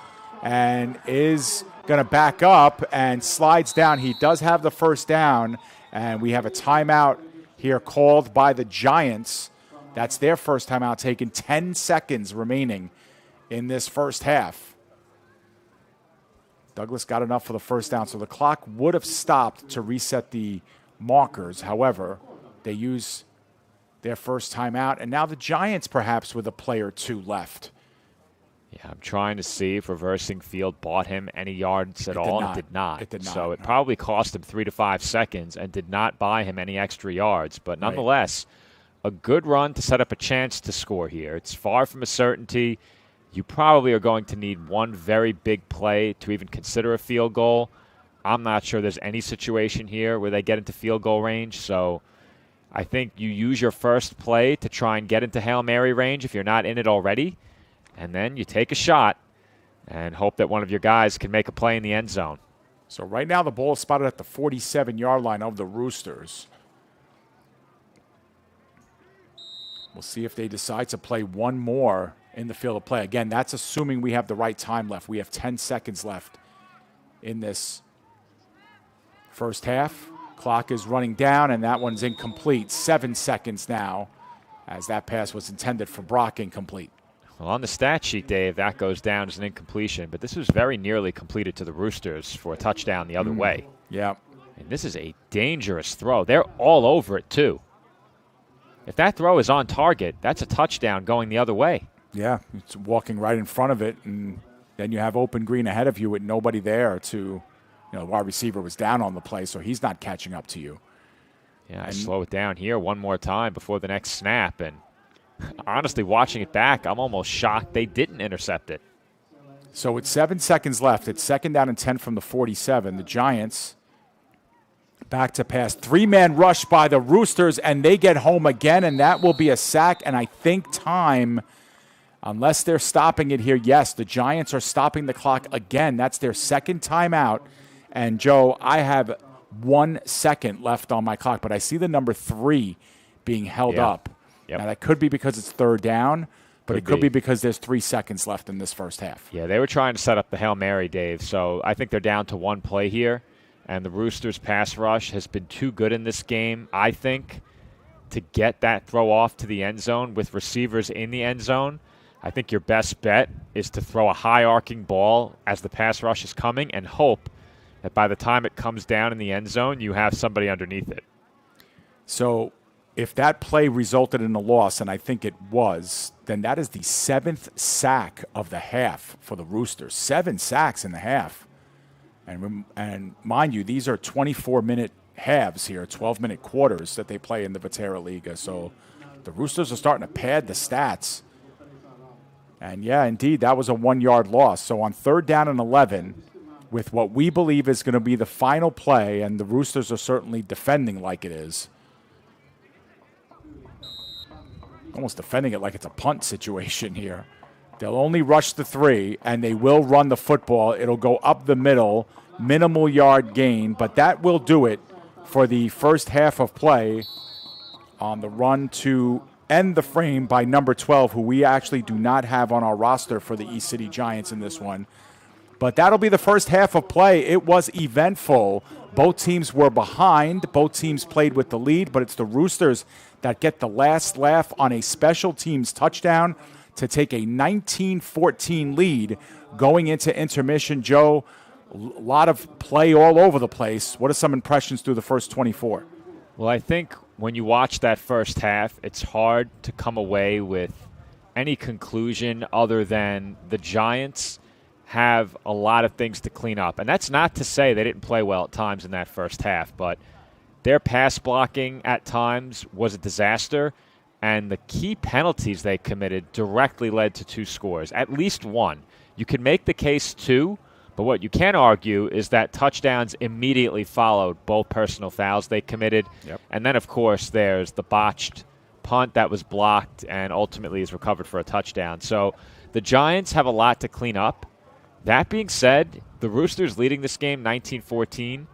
and is going to back up and slides down. He does have the first down, and we have a timeout here called by the Giants. That's their first timeout taken. 10 seconds remaining in this first half. Douglas got enough for the first down, so the clock would have stopped to reset the markers. However, they use their first timeout, and now the Giants perhaps with a play or two left. Yeah, I'm trying to see if reversing field bought him any yards at all. It did not. It did not. So it probably cost him 3 to 5 seconds and did not buy him any extra yards. But nonetheless, a good run to set up a chance to score here. It's far from a certainty. You probably are going to need one very big play to even consider a field goal. I'm not sure there's any situation here where they get into field goal range. So I think you use your first play to try and get into Hail Mary range if you're not in it already. And then you take a shot and hope that one of your guys can make a play in the end zone. So right now the ball is spotted at the 47-yard line of the Roosters. We'll see if they decide to play one more in the field of play. Again, that's assuming we have the right time left. We have 10 seconds left in this first half. Clock is running down, and that one's incomplete. 7 seconds now, as that pass was intended for Brock, incomplete. Well, on the stat sheet, Dave, that goes down as an incompletion, but this was very nearly completed to the Roosters for a touchdown the other way. Yeah. And this is a dangerous throw. They're all over it, too. If that throw is on target, that's a touchdown going the other way. Yeah, it's walking right in front of it, and then you have open green ahead of you with nobody there to, the wide receiver was down on the play, so he's not catching up to you. Yeah, I slow it down here one more time before the next snap, and honestly, watching it back, I'm almost shocked they didn't intercept it. So with 7 seconds left, it's second down and 10 from the 47. The Giants back to pass. Three-man rush by the Roosters, and they get home again, and that will be a sack, and I think time, unless they're stopping it here, yes, the Giants are stopping the clock again. That's their second timeout. And, Joe, I have 1 second left on my clock, but I see the number 3 being held up. Yep. Now, that could be because it's third down, but it could be because there's 3 seconds left in this first half. Yeah, they were trying to set up the Hail Mary, Dave, so I think they're down to one play here, and the Roosters' pass rush has been too good in this game, I think, to get that throw off to the end zone with receivers in the end zone. I think your best bet is to throw a high-arcing ball as the pass rush is coming and hope that by the time it comes down in the end zone, you have somebody underneath it. So if that play resulted in a loss, and I think it was, then that is the 7th sack of the half for the Roosters. 7 sacks in the half. And mind you, these are 24-minute halves here, 12-minute quarters that they play in the Vaahteraliigs. So the Roosters are starting to pad the stats. And, yeah, indeed, that was a 1-yard loss. So on third down and 11, with what we believe is going to be the final play, and the Roosters are certainly defending like it is, almost defending it like it's a punt situation here. They'll only rush the 3, and they will run the football. It'll go up the middle, minimal yard gain, but that will do it for the first half of play on the run to end the frame by number 12, who we actually do not have on our roster for the East City Giants in this one. But that'll be the first half of play. It was eventful. Both teams were behind. Both teams played with the lead, but it's the Roosters that get the last laugh on a special teams touchdown to take a 19-14 lead going into intermission. Joe, a lot of play all over the place. What are some impressions through the first 24? Well, I think when you watch that first half, it's hard to come away with any conclusion other than the Giants have a lot of things to clean up. And that's not to say they didn't play well at times in that first half, but their pass blocking at times was a disaster, and the key penalties they committed directly led to 2 scores, at least one. You can make the case 2, but what you can argue is that touchdowns immediately followed both personal fouls they committed. Yep. And then, of course, there's the botched punt that was blocked and ultimately is recovered for a touchdown. So the Giants have a lot to clean up. That being said, the Roosters leading this game 19-14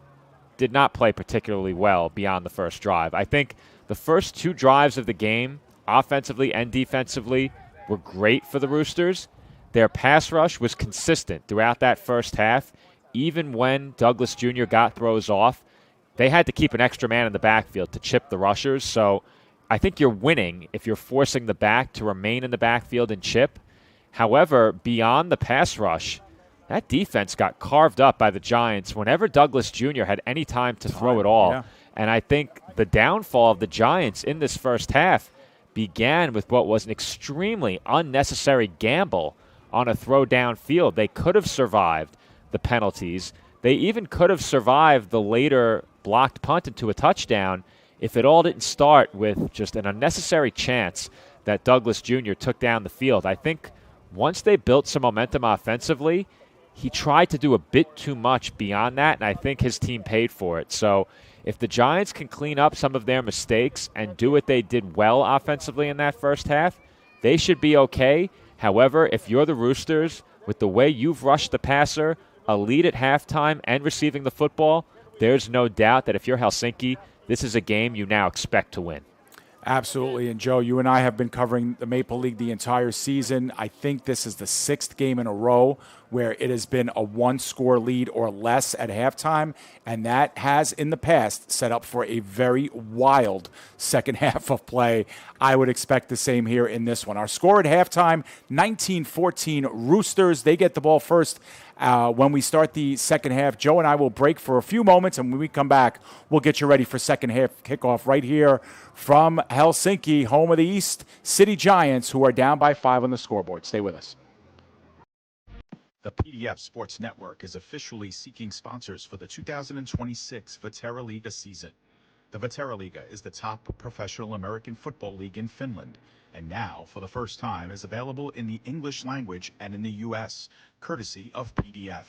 did not play particularly well beyond the first drive. I think the first 2 drives of the game, offensively and defensively, were great for the Roosters. Their pass rush was consistent throughout that first half. Even when Douglas Jr. got throws off, they had to keep an extra man in the backfield to chip the rushers. So I think you're winning if you're forcing the back to remain in the backfield and chip. However, beyond the pass rush, that defense got carved up by the Giants whenever Douglas Jr. had any time to throw it all. Yeah. And I think the downfall of the Giants in this first half began with what was an extremely unnecessary gamble on a throw downfield. They could have survived the penalties. They even could have survived the later blocked punt into a touchdown if it all didn't start with just an unnecessary chance that Douglas Jr. took down the field. I think once they built some momentum offensively, he tried to do a bit too much beyond that, and I think his team paid for it. So if the Giants can clean up some of their mistakes and do what they did well offensively in that first half, they should be okay. However, if you're the Roosters, with the way you've rushed the passer, a lead at halftime, and receiving the football, there's no doubt that if you're Helsinki, this is a game you now expect to win. Absolutely. And Joe, you and I have been covering the Maple League the entire season. I think this is the 6th game in a row where it has been a 1-score lead or less at halftime. And that has, in the past, set up for a very wild second half of play. I would expect the same here in this one. Our score at halftime, 19-14 Roosters. They get the ball first. When we start the second half, Joe and I will break for a few moments, and when we come back, we'll get you ready for second half kickoff right here from Helsinki, home of the East City Giants, who are down by 5 on the scoreboard. Stay with us. The PDF Sports Network is officially seeking sponsors for the 2026 Vaahteraliiga season. The Vaahteraliiga is the top professional American football league in Finland, and now, for the first time, is available in the English language and in the U.S., courtesy of PDF.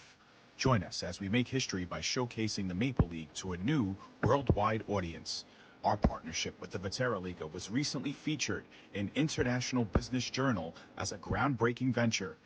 Join us as we make history by showcasing the Maple League to a new worldwide audience. Our partnership with the Vaahteraliiga was recently featured in International Business Journal as a groundbreaking venture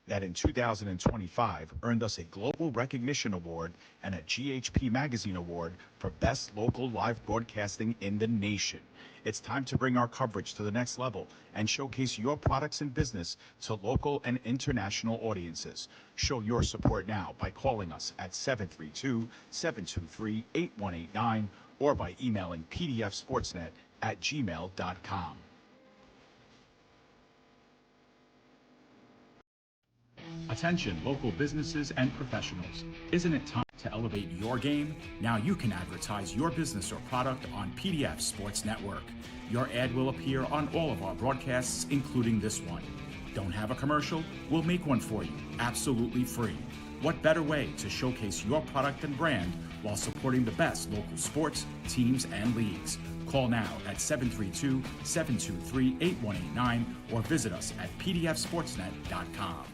that in 2025 earned us a Global Recognition Award and a GHP Magazine Award for Best Local Live Broadcasting in the nation. It's time to bring our coverage to the next level and showcase your products and business to local and international audiences. Show your support now by calling us at 732-723-8189 or by emailing pdfsportsnet@gmail.com. Attention local businesses and professionals. Isn't it time to elevate your game? Now you can advertise your business or product on PDF Sports Network. Your ad will appear on all of our broadcasts, including this one. Don't have a commercial? We'll make one for you, absolutely free. What better way to showcase your product and brand while supporting the best local sports, teams, and leagues? Call now at 732-723-8189 or visit us at pdfsportsnet.com.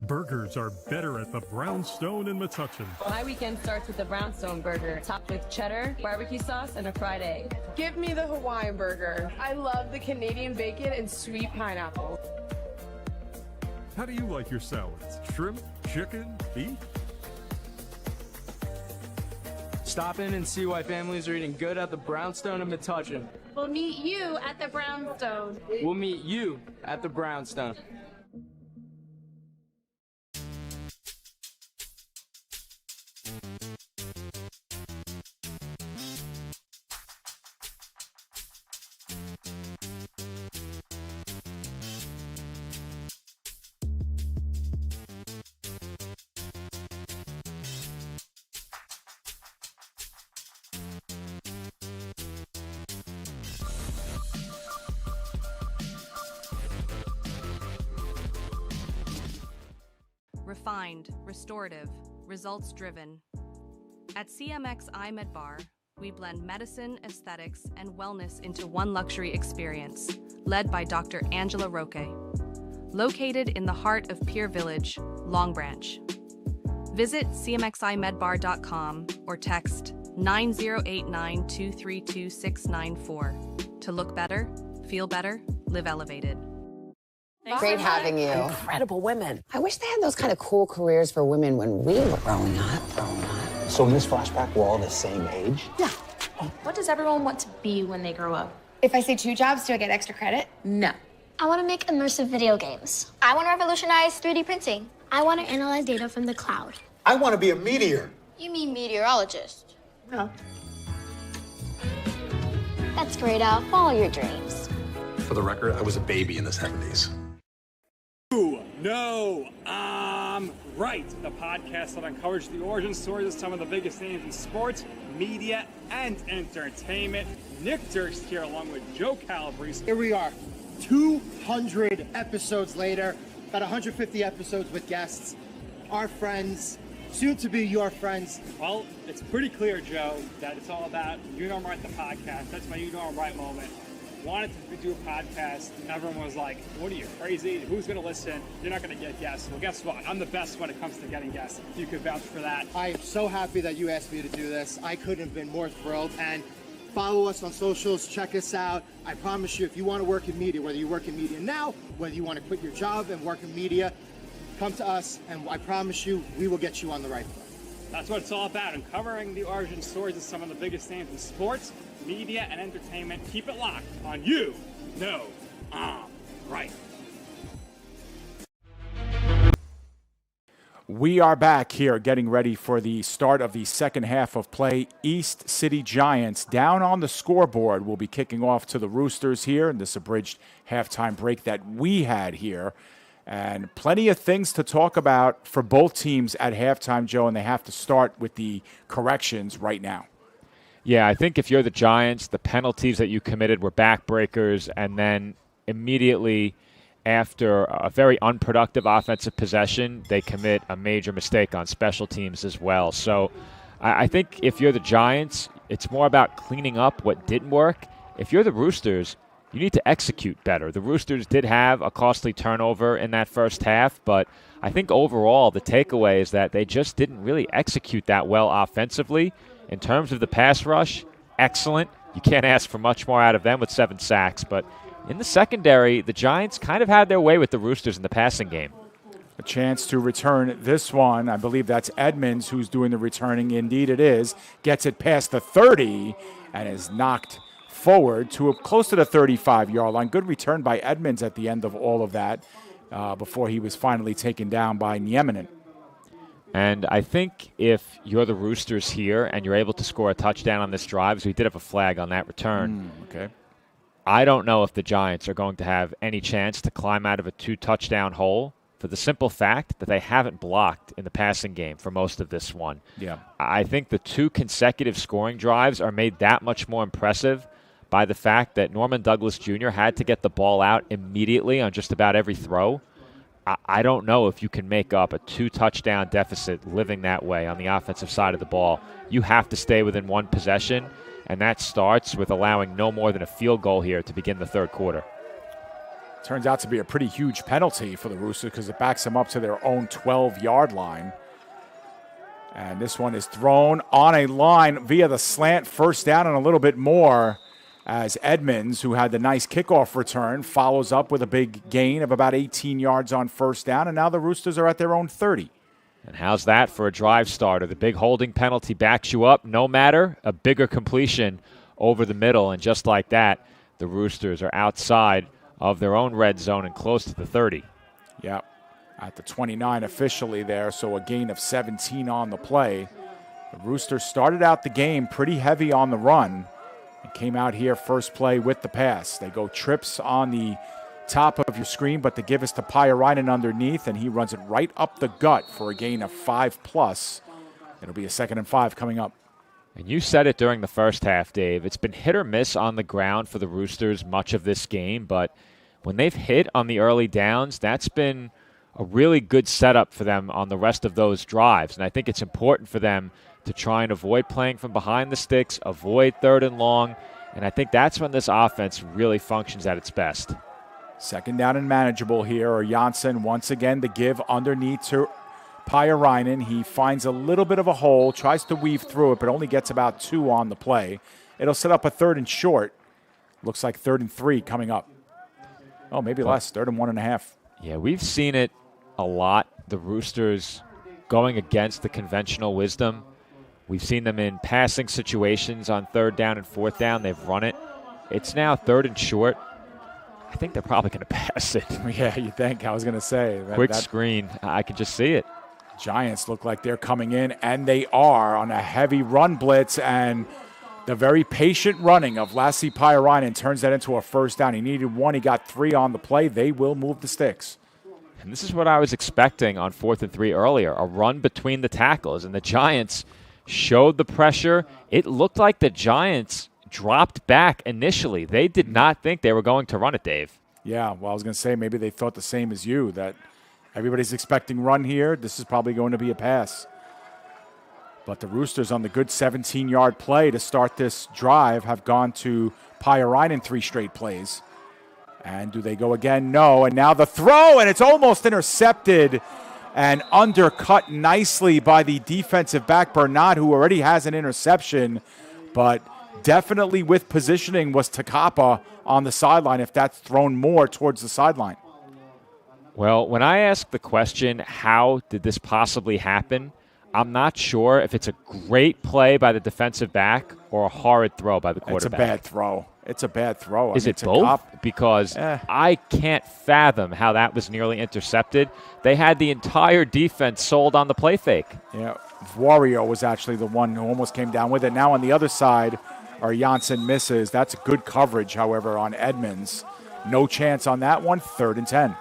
Burgers are better at the Brownstone in Metuchen. My weekend starts with the Brownstone burger, topped with cheddar, barbecue sauce, and a fried egg. Give me the Hawaiian burger. I love the Canadian bacon and sweet pineapple. How do you like your salads? Shrimp, chicken, beef? Stop in and see why families are eating good at the Brownstone in Metuchen. We'll meet you at the Brownstone. We'll meet you at the Brownstone. refined, restorative, results-driven. At CMX iMed Bar, we blend medicine, aesthetics, and wellness into one luxury experience, led by Dr. Angela Roque. Located in the heart of Pier Village, Long Branch. Visit cmximedbar.com or text 9089-232-694 to look better, feel better, live elevated. Great having you. Incredible women. I wish they had those kind of cool careers for women when we were growing up. So in this flashback, we're all the same age? Yeah. What does everyone want to be when they grow up? If I say 2 jobs, do I get extra credit? No. I want to make immersive video games. I want to revolutionize 3D printing. I want to analyze data from the cloud. I want to be a meteor. You mean meteorologist? No. That's great, Al. Follow your dreams. For the record, I was a baby in the 70s. No, I'm right. The podcast that uncovers the origin stories of some of the biggest names in sports, media, and entertainment. Nick Dirks here along with Joe Calabrese. Here we are, 200 episodes later, about 150 episodes with guests, our friends, soon to be your friends. Well, it's pretty clear, Joe, that it's all about You Know I'm Right, the podcast. That's my You Know I'm Right moment. Wanted to do a podcast, and everyone was like, what are you, crazy? Who's going to listen? You're not going to get guests. Well, guess what? I'm the best when it comes to getting guests. You could vouch for that. I am so happy that you asked me to do this. I couldn't have been more thrilled. And follow us on socials. Check us out. I promise you, if you want to work in media, whether you work in media now, whether you want to quit your job and work in media, come to us, and I promise you, we will get you on the right foot. That's what it's all about, uncovering the origin stories of some of the biggest names in sports, media, and entertainment. Keep it locked on You Know I'm Right. We are back here getting ready for the start of the second half of play. East City Giants down on the scoreboard will be kicking off to the Roosters here in this abridged halftime break that we had here. And plenty of things to talk about for both teams at halftime, Joe, and they have to start with the corrections right now. Yeah, I think if you're the Giants, the penalties that you committed were backbreakers, and then immediately after a very unproductive offensive possession, they commit a major mistake on special teams as well. So I think if you're the Giants, it's more about cleaning up what didn't work. If you're the Roosters, you need to execute better. The Roosters did have a costly turnover in that first half, but I think overall the takeaway is that they just didn't really execute that well offensively. In terms of the pass rush, excellent. You can't ask for much more out of them with 7 sacks, but in the secondary, the Giants kind of had their way with the Roosters in the passing game. A chance to return this one. I believe that's Edmonds who's doing the returning. Indeed it is. Gets it past the 30 and is knocked forward to close to the 35-yard line. Good return by Edmonds at the end of all of that before he was finally taken down by Nieminen. And I think if you're the Roosters here and you're able to score a touchdown on this drive, so we did have a flag on that return. Okay. I don't know if the Giants are going to have any chance to climb out of a 2-touchdown hole for the simple fact that they haven't blocked in the passing game for most of this one. Yeah. I think the 2 consecutive scoring drives are made that much more impressive by the fact that Norman Douglas Jr. had to get the ball out immediately on just about every throw. I don't know if you can make up a 2-touchdown deficit living that way on the offensive side of the ball. You have to stay within 1 possession, and that starts with allowing no more than a field goal here to begin the third quarter. Turns out to be a pretty huge penalty for the Roosters because it backs them up to their own 12-yard line. And this one is thrown on a line via the slant, first down and a little bit more, as Edmonds, who had the nice kickoff return, follows up with a big gain of about 18 yards on first down, and now the Roosters are at their own 30. And how's that for a drive starter? The big holding penalty backs you up, no matter, a bigger completion over the middle, and just like that, the Roosters are outside of their own red zone and close to the 30. Yep, at the 29 officially there, so a gain of 17 on the play. The Roosters started out the game pretty heavy on the run. Came out here first play with the pass. They go trips on the top of your screen, but they give us to Pyöräinen underneath, and he runs it right up the gut for a gain of 5+. It'll be a 2nd and 5 coming up. And you said it during the first half, Dave. It's been hit or miss on the ground for the Roosters much of this game, but when they've hit on the early downs, that's been a really good setup for them on the rest of those drives. And I think it's important for them to try and avoid playing from behind the sticks, avoid 3rd and long. And I think that's when this offense really functions at its best. 2nd down and manageable here. Or Janssen once again the give underneath to Pyöräinen. He finds a little bit of a hole, tries to weave through it, but only gets about 2 on the play. It'll set up a 3rd and short. Looks like 3rd and 3 coming up. Oh, maybe less, 3rd and 1.5. Yeah, we've seen it a lot, the Roosters going against the conventional wisdom. We've seen them in passing situations on 3rd down and 4th down. They've run it. It's now 3rd and short. I think they're probably going to pass it. Yeah, you think? I was going to say. Quick screen. I can just see it. Giants look like they're coming in, and they are on a heavy run blitz, and the very patient running of Lassi Pyöräinen turns that into a 1st down. He needed 1. He got 3 on the play. They will move the sticks. And this is what I was expecting on 4th and 3 earlier, a run between the tackles, and the Giants showed the pressure. It looked like the Giants dropped back initially. They did not think they were going to run it, Dave. Yeah, well, I was going to say maybe they thought the same as you, that everybody's expecting run here. This is probably going to be a pass. But the Roosters on the good 17-yard play to start this drive have gone to Pyöräinen 3 straight plays. And do they go again? No. And now the throw, and it's almost intercepted and undercut nicely by the defensive back, Bernard, who already has an interception. But definitely with positioning was Takapa on the sideline if that's thrown more towards the sideline. Well, when I ask the question, how did this possibly happen, I'm not sure if it's a great play by the defensive back or a horrid throw by the quarterback. It's a bad throw. It's a bad throw. Is it both? Because I can't fathom how that was nearly intercepted. They had the entire defense sold on the play fake. Yeah, Wario was actually the one who almost came down with it. Now on the other side, our Janssen misses. That's good coverage, however, on Edmonds. No chance on that one. 3rd and 10.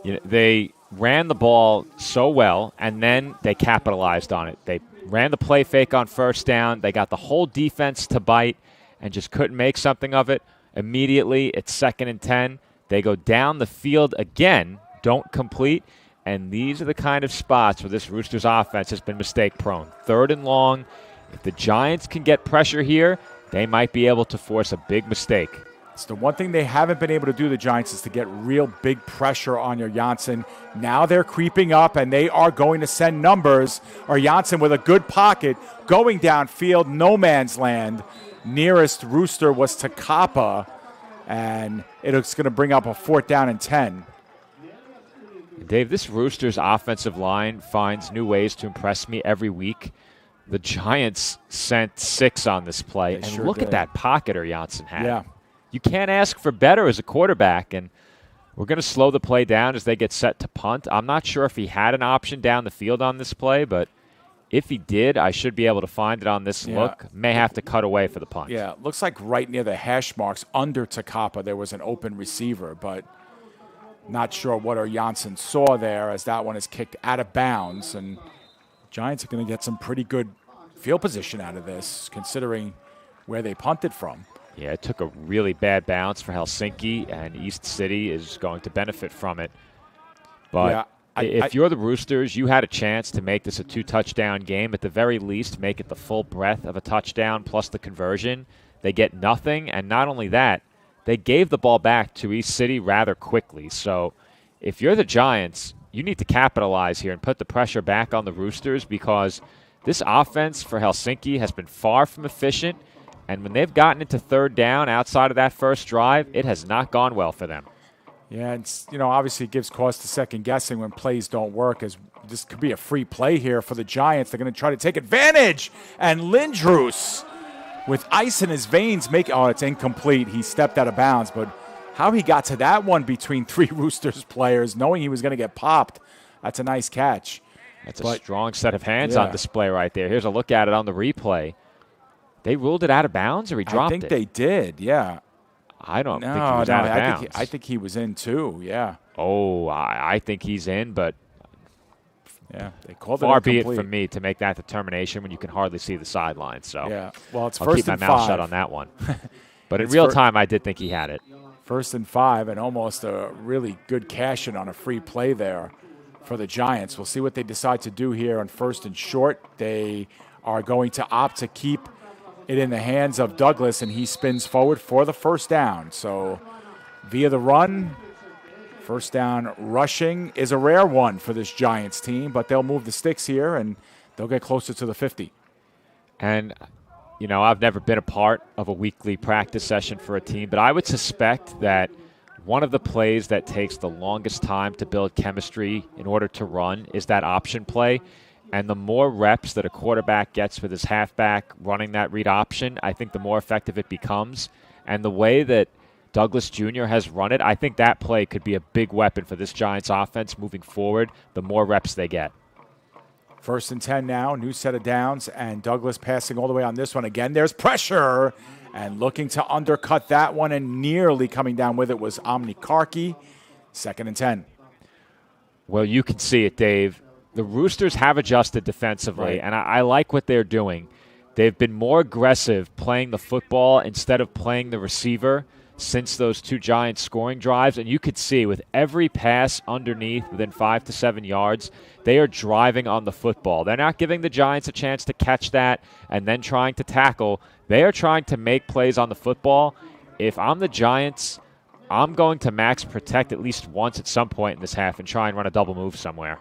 You know, they ran the ball so well, and then they capitalized on it. They ran the play fake on 1st down. They got the whole defense to bite and just couldn't make something of it. Immediately, it's 2nd and 10. They go down the field again, don't complete, and these are the kind of spots where this Roosters offense has been mistake-prone. 3rd and long. If the Giants can get pressure here, they might be able to force a big mistake. It's the one thing they haven't been able to do, the Giants, is to get real big pressure on your Janssen. Now they're creeping up, and they are going to send numbers. Or Janssen with a good pocket going downfield, no man's land. Nearest Rooster was Takapa, and it's going to bring up a 4th down and 10. Dave, this Roosters offensive line finds new ways to impress me every week. The Giants sent 6 on this play, and sure look did. at that pocketer Janssen had. Yeah. You can't ask for better as a quarterback, and we're going to slow the play down as they get set to punt. I'm not sure if he had an option down the field on this play, but if he did, I should be able to find it on this look. May have to cut away for the punt. Yeah, it looks like right near the hash marks under Takapa there was an open receiver, but not sure what our Janssen saw there as that one is kicked out of bounds. And Giants are going to get some pretty good field position out of this, considering where they punted from. Yeah, it took a really bad bounce for Helsinki, and East City is going to benefit from it. But if you're the Roosters, you had a chance to make this a 2-touchdown game. At the very least, make it the full breadth of a touchdown plus the conversion. They get nothing, and not only that, they gave the ball back to East City rather quickly. So if you're the Giants, you need to capitalize here and put the pressure back on the Roosters, because this offense for Helsinki has been far from efficient. And when they've gotten into 3rd down outside of that first drive, it has not gone well for them. Yeah, it's, obviously it gives cause to second guessing when plays don't work, as this could be a free play here for the Giants. They're going to try to take advantage. And Lindroos, with ice in his veins, it's incomplete. He stepped out of bounds, but how he got to that one between 3 Roosters players, knowing he was going to get popped, that's a nice catch. That's a strong set of hands on display right there. Here's a look at it on the replay. They ruled it out of bounds, or he dropped it? I think they did, yeah. I don't think he was out of bounds. I think he was in too, yeah. Oh, I think he's in, but yeah, they called far it be incomplete. it from me to make that determination when you can hardly see the sideline. So yeah, well, it's I'll first keep my and mouth 5. shut on that one. But in real time, I did think he had it. 1st and 5, and almost a really good cash in on a free play there for the Giants. We'll see what they decide to do here on 1st and short. They are going to opt to keep it in the hands of Douglas, and he spins forward for the first down. So via the run, first down rushing is a rare one for this Giants team, but they'll move the sticks here, and they'll get closer to the 50. And, you know, I've never been a part of a weekly practice session for a team, but I would suspect that one of the plays that takes the longest time to build chemistry in order to run is that option play. And the more reps that a quarterback gets with his halfback running that read option, I think the more effective it becomes. And the way that Douglas Jr. has run it, I think that play could be a big weapon for this Giants offense moving forward, the more reps they get. 1st and 10 now, new set of downs, and Douglas passing all the way on this one. Again, there's pressure, and looking to undercut that one, and nearly coming down with it was Omni Karki. 2nd and 10. Well, you can see it, Dave. The Roosters have adjusted defensively, and I like what they're doing. They've been more aggressive playing the football instead of playing the receiver since those two Giants scoring drives. And you could see with every pass underneath within 5 to 7 yards, they are driving on the football. They're not giving the Giants a chance to catch that and then trying to tackle. They are trying to make plays on the football. If I'm the Giants, I'm going to max protect at least once at some point in this half and try and run a double move somewhere.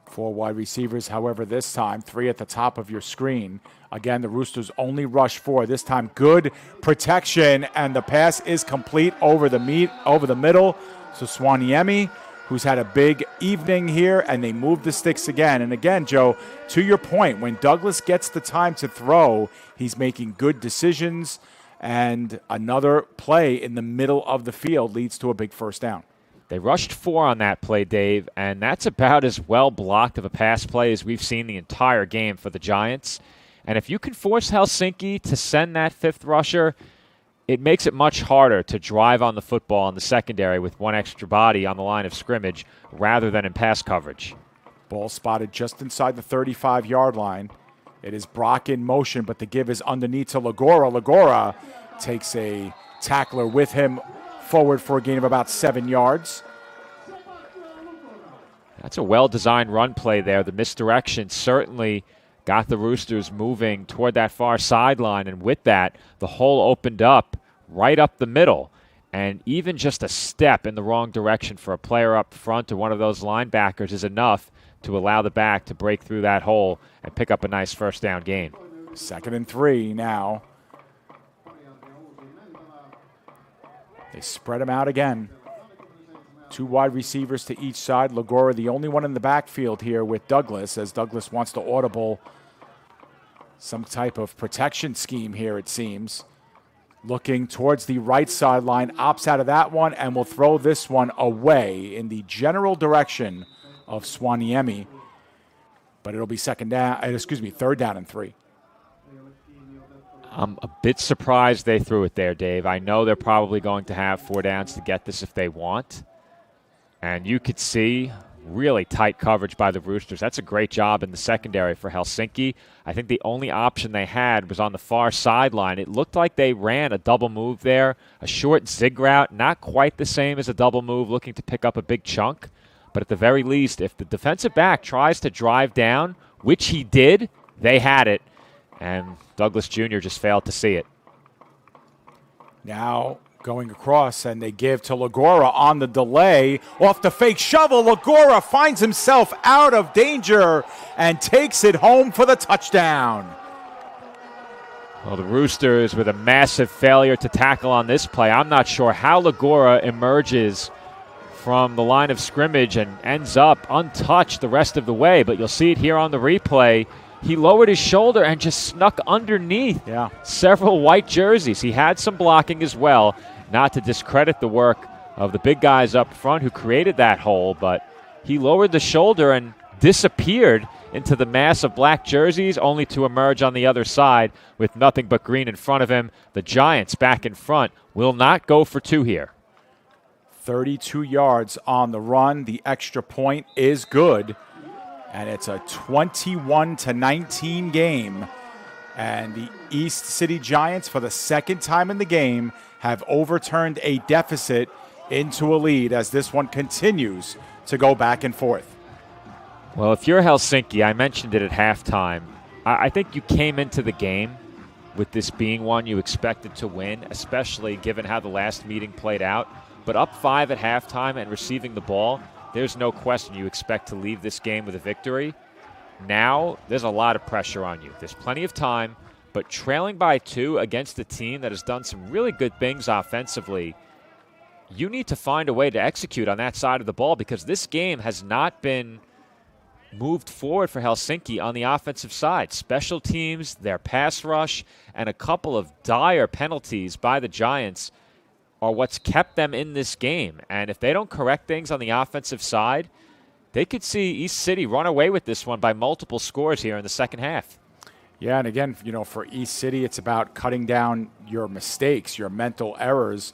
4 wide receivers, however, this time 3 at the top of your screen. Again, the Roosters only rush 4. This time, good protection, and the pass is complete over the middle. So Swaniemi, who's had a big evening here, and they move the sticks again. And again, Joe, to your point, when Douglas gets the time to throw, he's making good decisions, and another play in the middle of the field leads to a big first down. They rushed 4 on that play, Dave, and that's about as well blocked of a pass play as we've seen the entire game for the Giants. And if you can force Helsinki to send that 5th rusher, it makes it much harder to drive on the football in the secondary with one extra body on the line of scrimmage rather than in pass coverage. Ball spotted just inside the 35-yard line. It is Brock in motion, but the give is underneath to Lagora. Lagora takes a tackler with him forward for a gain of about 7 yards. That's a well-designed run play there. The misdirection certainly got the Roosters moving toward that far sideline, and with that, the hole opened up right up the middle. And even just a step in the wrong direction for a player up front or one of those linebackers is enough to allow the back to break through that hole and pick up a nice first down gain. 2nd and 3 now. They spread him out again. 2 wide receivers to each side. Lagora, the only one in the backfield here with Douglas, as Douglas wants to audible some type of protection scheme here, it seems. Looking towards the right sideline, opts out of that one, and will throw this one away in the general direction of Swaniemi. But it'll be 3rd down and 3. I'm a bit surprised they threw it there, Dave. I know they're probably going to have 4 downs to get this if they want. And you could see really tight coverage by the Roosters. That's a great job in the secondary for Helsinki. I think the only option they had was on the far sideline. It looked like they ran a double move there, a short zig route, not quite the same as a double move, looking to pick up a big chunk. But at the very least, if the defensive back tries to drive down, which he did, they had it. And Douglas Jr. just failed to see it. Now going across, and they give to Lagora on the delay. Off the fake shovel, Lagora finds himself out of danger and takes it home for the touchdown. Well, the Roosters with a massive failure to tackle on this play. I'm not sure how Lagora emerges from the line of scrimmage and ends up untouched the rest of the way, but you'll see it here on the replay. He lowered his shoulder and just snuck underneath several white jerseys. He had some blocking as well, not to discredit the work of the big guys up front who created that hole, but he lowered the shoulder and disappeared into the mass of black jerseys, only to emerge on the other side with nothing but green in front of him. The Giants back in front will not go for 2 here. 32 yards on the run. The extra point is good. And it's a 21-19 game And the East City Giants, for the second time in the game, have overturned a deficit into a lead as this one continues to go back and forth. Well, if you're Helsinki, I mentioned it at halftime. I think you came into the game with this being one you expected to win, especially given how the last meeting played out. But up 5 at halftime and receiving the ball, there's no question you expect to leave this game with a victory. Now, there's a lot of pressure on you. There's plenty of time, but trailing by 2 against a team that has done some really good things offensively, you need to find a way to execute on that side of the ball because this game has not been moved forward for Helsinki on the offensive side. Special teams, their pass rush, and a couple of dire penalties by the Giants are what's kept them in this game. And if they don't correct things on the offensive side, they could see East City run away with this one by multiple scores here in the second half. Yeah, and again, for East City, it's about cutting down your mistakes, your mental errors.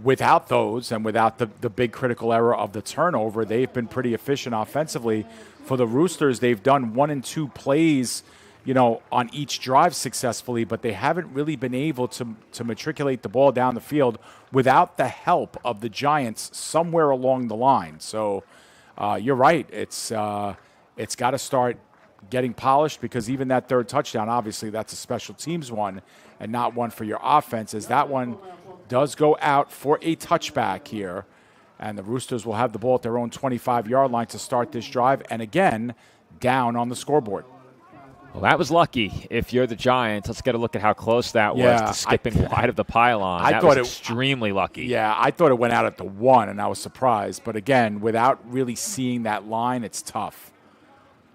Without those and without the big critical error of the turnover, they've been pretty efficient offensively. For the Roosters, they've done 1 and 2 plays, on each drive successfully, but they haven't really been able to matriculate the ball down the field without the help of the Giants somewhere along the line. So you're right. It's got to start getting polished because even that third touchdown, obviously that's a special teams one and not one for your offense, as that one does go out for a touchback here. And the Roosters will have the ball at their own 25-yard line to start this drive, and again, down on the scoreboard. Well, that was lucky. If you're the Giants, let's get a look at how close that was to skipping wide of the pylon. That was extremely lucky. Yeah, I thought it went out at the 1, and I was surprised. But again, without really seeing that line, it's tough.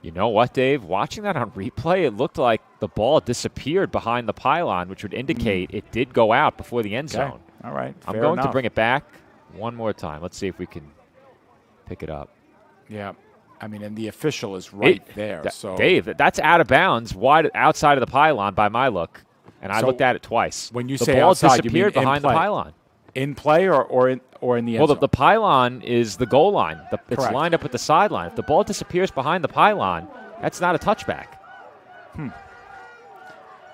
You know what, Dave? Watching that on replay, it looked like the ball disappeared behind the pylon, which would indicate it did go out before the end zone. All right, I'm going to bring it back one more time. Let's see if we can pick it up. Yeah. I mean, and the official is right there. So Dave, that's out of bounds, wide outside of the pylon by my look, and I looked at it twice. When you the say ball outside, disappeared you mean behind the pylon. In play or in the end zone? Well, the pylon is the goal line. It's lined up with the sideline. If the ball disappears behind the pylon, that's not a touchback.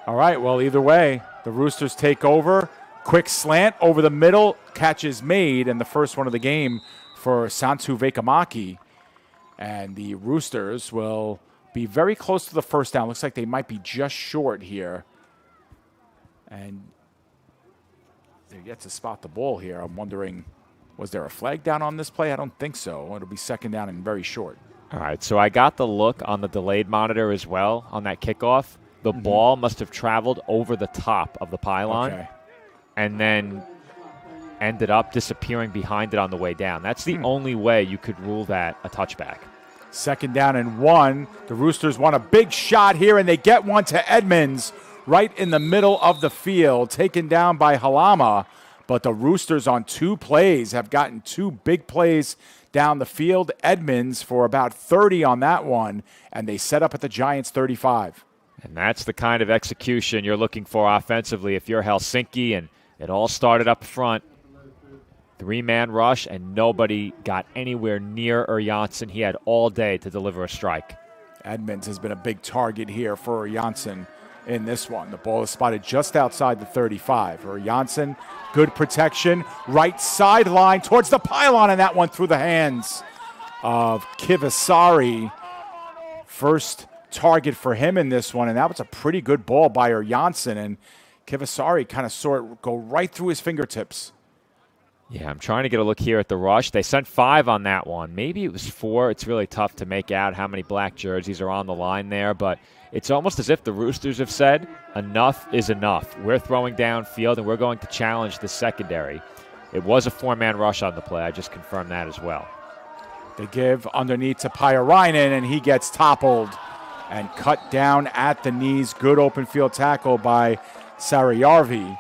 All right, well, either way, the Roosters take over. Quick slant over the middle, catch is made, and the first one of the game for Santu Vekamaki. And the Roosters will be very close to the first down. Looks like they might be just short here. And they're yet to spot the ball here. I'm wondering, was there a flag down on this play? I don't think so. It'll be second down and very short. All right, so I got the look on the delayed monitor as well on that kickoff. The ball must have traveled over the top of the pylon and then ended up disappearing behind it on the way down. That's the only way you could rule that a touchback. Second down and 1. The Roosters want a big shot here, and they get one to Edmonds right in the middle of the field, taken down by Halama. But the Roosters on 2 plays have gotten 2 big plays down the field. Edmonds for about 30 on that one, and they set up at the Giants' 35. And that's the kind of execution you're looking for offensively if you're Helsinki, and it all started up front. 3-man rush, and nobody got anywhere near Janssen. He had all day to deliver a strike. Edmonds has been a big target here for Janssen in this one. The ball is spotted just outside the 35. Janssen, good protection, right sideline towards the pylon, and that one through the hands of Kivisari. First target for him in this one, and that was a pretty good ball by Janssen, and Kivisari kind of saw it go right through his fingertips. Yeah, I'm trying to get a look here at the rush. They sent 5 on that one. Maybe it was 4. It's really tough to make out how many black jerseys are on the line there, but it's almost as if the Roosters have said, enough is enough. We're throwing downfield, and we're going to challenge the secondary. It was a 4-man rush on the play. I just confirmed that as well. They give underneath to Pyörainen, and he gets toppled and cut down at the knees. Good open field tackle by Sarajärvi.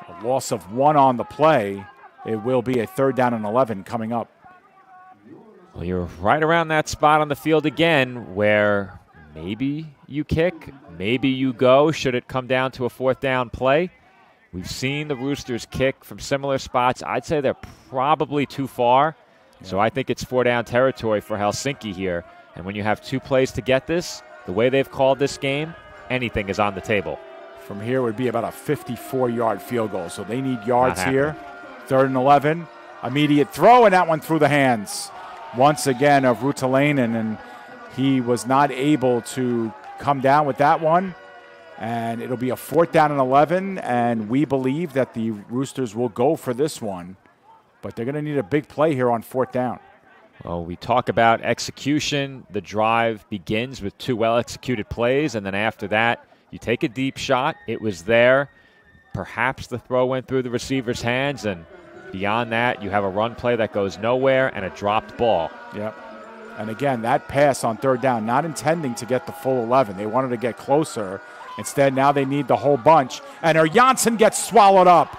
A loss of 1 on the play. It will be a 3rd down and 11 coming up. Well, you're right around that spot on the field again where maybe you kick, maybe you go, should it come down to a 4th down play. We've seen the Roosters kick from similar spots. I'd say they're probably too far. Yeah. So I think it's 4-down territory for Helsinki here. And when you have 2 plays to get this, the way they've called this game, anything is on the table. From here would be about a 54-yard field goal, so they need yards here. 3rd and 11. Immediate throw, and that one through the hands once again of Ruotalainen, and he was not able to come down with that one. And it'll be a 4th down and 11, and we believe that the Roosters will go for this one. But they're going to need a big play here on 4th down. Well, we talk about execution. The drive begins with 2 well-executed plays, and then after that, you take a deep shot. It was there. Perhaps the throw went through the receiver's hands, and beyond that, you have a run play that goes nowhere and a dropped ball. Yep. And again, that pass on 3rd down, not intending to get the full 11. They wanted to get closer. Instead, now they need the whole bunch. And Janssen gets swallowed up.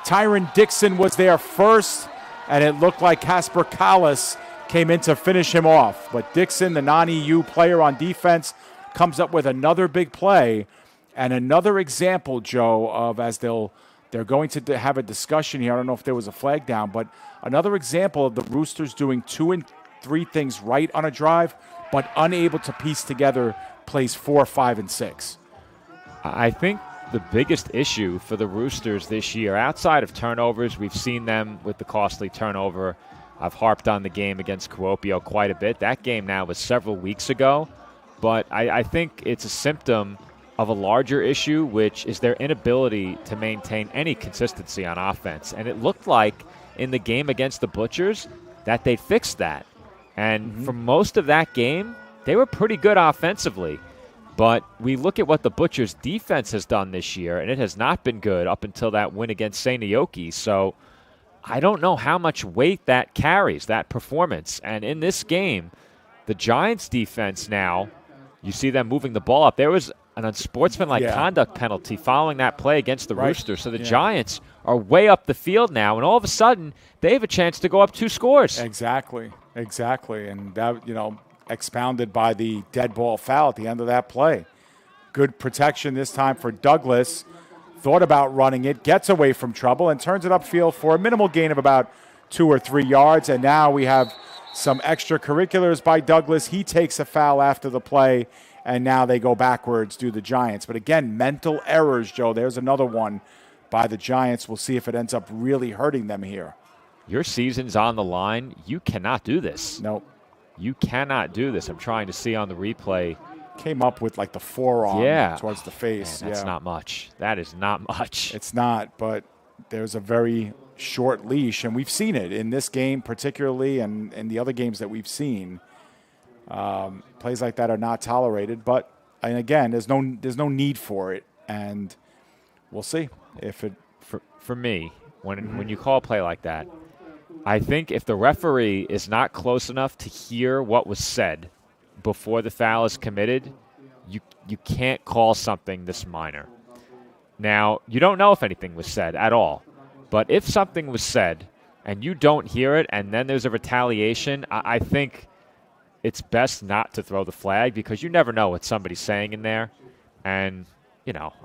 Tyron Dixon was there first, and it looked like Kasper Kallis came in to finish him off. But Dixon, the non-EU player on defense, comes up with another big play and another example, Joe, of as they're going to have a discussion here. I don't know if there was a flag down, but another example of the Roosters doing 2 and 3 things right on a drive, but unable to piece together plays 4, 5, and 6. I think the biggest issue for the Roosters this year, outside of turnovers, we've seen them with the costly turnover. I've harped on the game against Kuopio quite a bit. That game now was several weeks ago, but I think it's a symptom of a larger issue, which is their inability to maintain any consistency on offense. And it looked like in the game against the Butchers that they fixed that. And for most of that game, they were pretty good offensively. But we look at what the Butchers' defense has done this year, and it has not been good up until that win against Seinäjoki. So I don't know how much weight that carries, that performance. And in this game, the Giants' defense now, you see them moving the ball up. There was an unsportsmanlike conduct penalty following that play against the Roosters. So the Giants are way up the field now, and all of a sudden, they have a chance to go up 2 scores. Exactly. And that, expounded by the dead ball foul at the end of that play. Good protection this time for Douglas. Thought about running it, gets away from trouble, and turns it upfield for a minimal gain of about 2 or 3 yards. And now we have some extracurriculars by Douglas. He takes a foul after the play, and now they go backwards, do the Giants. But again, mental errors, Joe. There's another one by the Giants. We'll see if it ends up really hurting them here. Your season's on the line. You cannot do this. Nope. You cannot do this. I'm trying to see on the replay. Came up with like the forearm towards the face. Man, that's not much. That is not much. It's not, but there's a very short leash, and we've seen it in this game particularly and in the other games that we've seen. Plays like that are not tolerated, but and again, there's no need for it, and we'll see if it. For me, when you call a play like that, I think if the referee is not close enough to hear what was said before the foul is committed, you can't call something this minor. Now, you don't know if anything was said at all, but if something was said and you don't hear it and then there's a retaliation, I think it's best not to throw the flag because you never know what somebody's saying in there. And,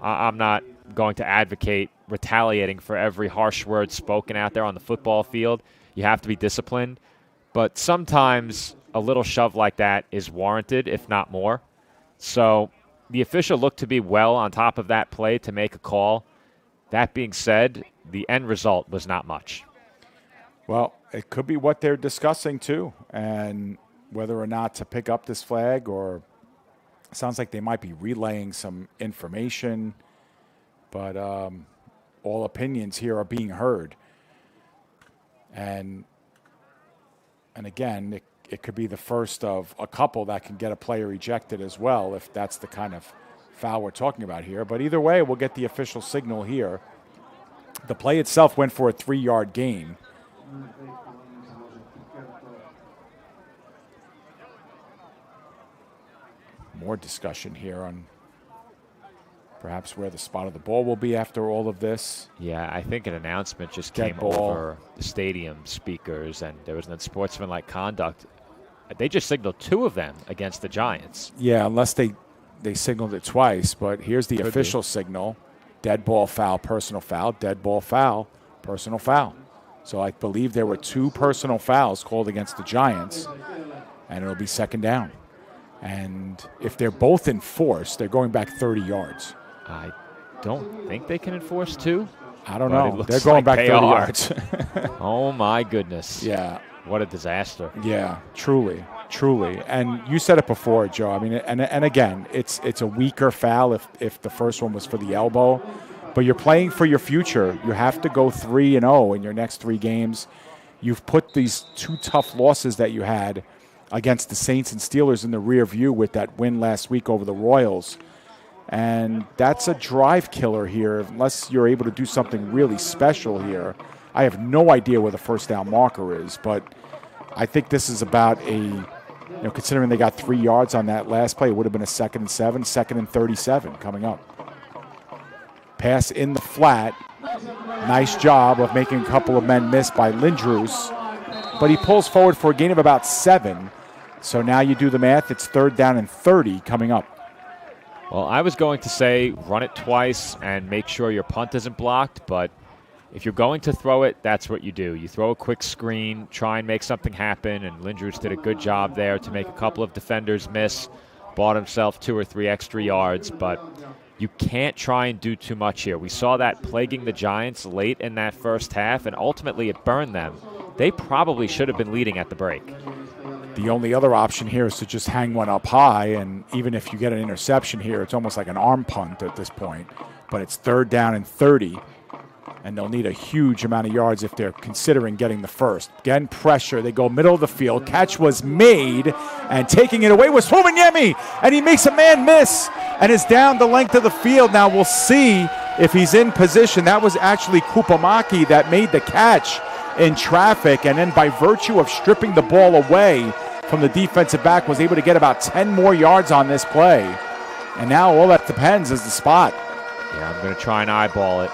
I'm not going to advocate retaliating for every harsh word spoken out there on the football field. You have to be disciplined. But sometimes a little shove like that is warranted, if not more. So the official looked to be well on top of that play to make a call. That being said, the end result was not much. Well, it could be what they're discussing too, and whether or not to pick up this flag, or it sounds like they might be relaying some information, but all opinions here are being heard. And again, it could be the first of a couple that can get a player ejected as well, if that's the kind of foul we're talking about here. But either way, we'll get the official signal here. The play itself went for a 3-yard gain. More discussion here on perhaps where the spot of the ball will be after all of this. Yeah, I think an announcement just came over the stadium speakers, and there was an unsportsmanlike conduct. They just signaled 2 of them against the Giants. Yeah, unless they signaled it twice. But here's the official signal. Dead ball foul, personal foul. Dead ball foul, personal foul. So I believe there were 2 personal fouls called against the Giants, and it'll be 2nd down. And if they're both enforced, they're going back 30 yards. I don't think they can enforce 2. I don't know. They're going back 30 yards. Oh, my goodness. Yeah. What a disaster. Yeah, truly. And you said it before, Joe. I mean, and again, it's a weaker foul if the first one was for the elbow. But you're playing for your future. You have to go 3-0 in your next 3 games. You've put these 2 tough losses that you had against the Saints and Steelers in the rear view with that win last week over the Royals. And that's a drive killer here unless you're able to do something really special here. I have no idea where the first down marker is, but I think this is about considering they got 3 yards on that last play, it would have been a 2nd and 7, 2nd and 37 coming up. Pass in the flat. Nice job of making a couple of men miss by Lindroos, but he pulls forward for a gain of about 7. So now you do the math, it's 3rd down and 30 coming up. Well, I was going to say run it twice and make sure your punt isn't blocked, but if you're going to throw it, that's what you do. You throw a quick screen, try and make something happen, and Lindroos did a good job there to make a couple of defenders miss, bought himself 2 or 3 extra yards, but you can't try and do too much here. We saw that plaguing the Giants late in that first half, and ultimately it burned them. They probably should have been leading at the break. The only other option here is to just hang one up high, and even if you get an interception here, it's almost like an arm punt at this point. But it's 3rd down and 30, and they'll need a huge amount of yards if they're considering getting the first. Again, pressure. They go middle of the field. Catch was made, and taking it away was Fuminyemi, and he makes a man miss and is down the length of the field. Now we'll see if he's in position. That was actually Kupamaki that made the catch in traffic, and then by virtue of stripping the ball away from the defensive back, was able to get about 10 more yards on this play. And now all that depends is the spot. Yeah, I'm going to try and eyeball it.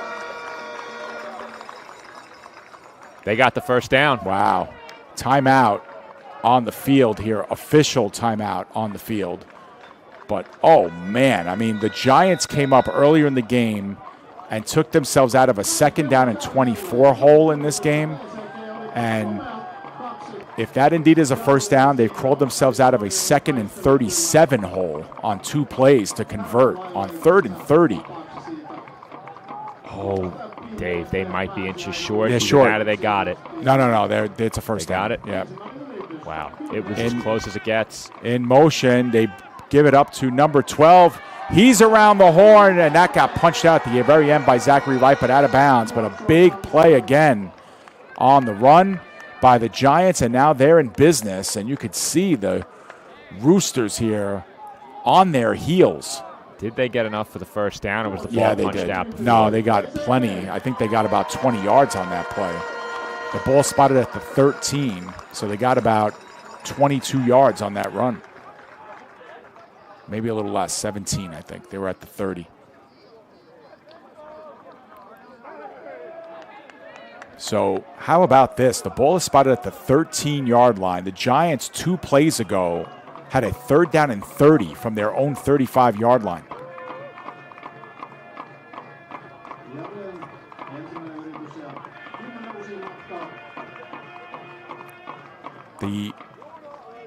They got the first down. Wow. Timeout on the field here. Official timeout on the field. But, oh, man, I mean, the Giants came up earlier in the game and took themselves out of a 2nd down and 24 hole in this game. And if that indeed is a first down, they've crawled themselves out of a 2nd and 37 hole on 2 plays to convert on 3rd and 30. Oh, Dave, they might be inches short. Yeah, short. How do they got it? No. It's a first down. Got it? Yeah. Wow. It was as close as it gets. In motion, they give it up to number 12. He's around the horn, and that got punched out at the very end by Zachary Wright, but out of bounds. But a big play again on the run by the Giants, and now they're in business. And you could see the Roosters here on their heels. Did they get enough for the first down, or was the ball punched out before? No, they got plenty. I think they got about 20 yards on that play. The ball spotted at the 13, so they got about 22 yards on that run. Maybe a little less, 17, I think. They were at the 30. So how about this? The ball is spotted at the 13-yard line. The Giants 2 plays ago had a 3rd down and 30 from their own 35-yard line. The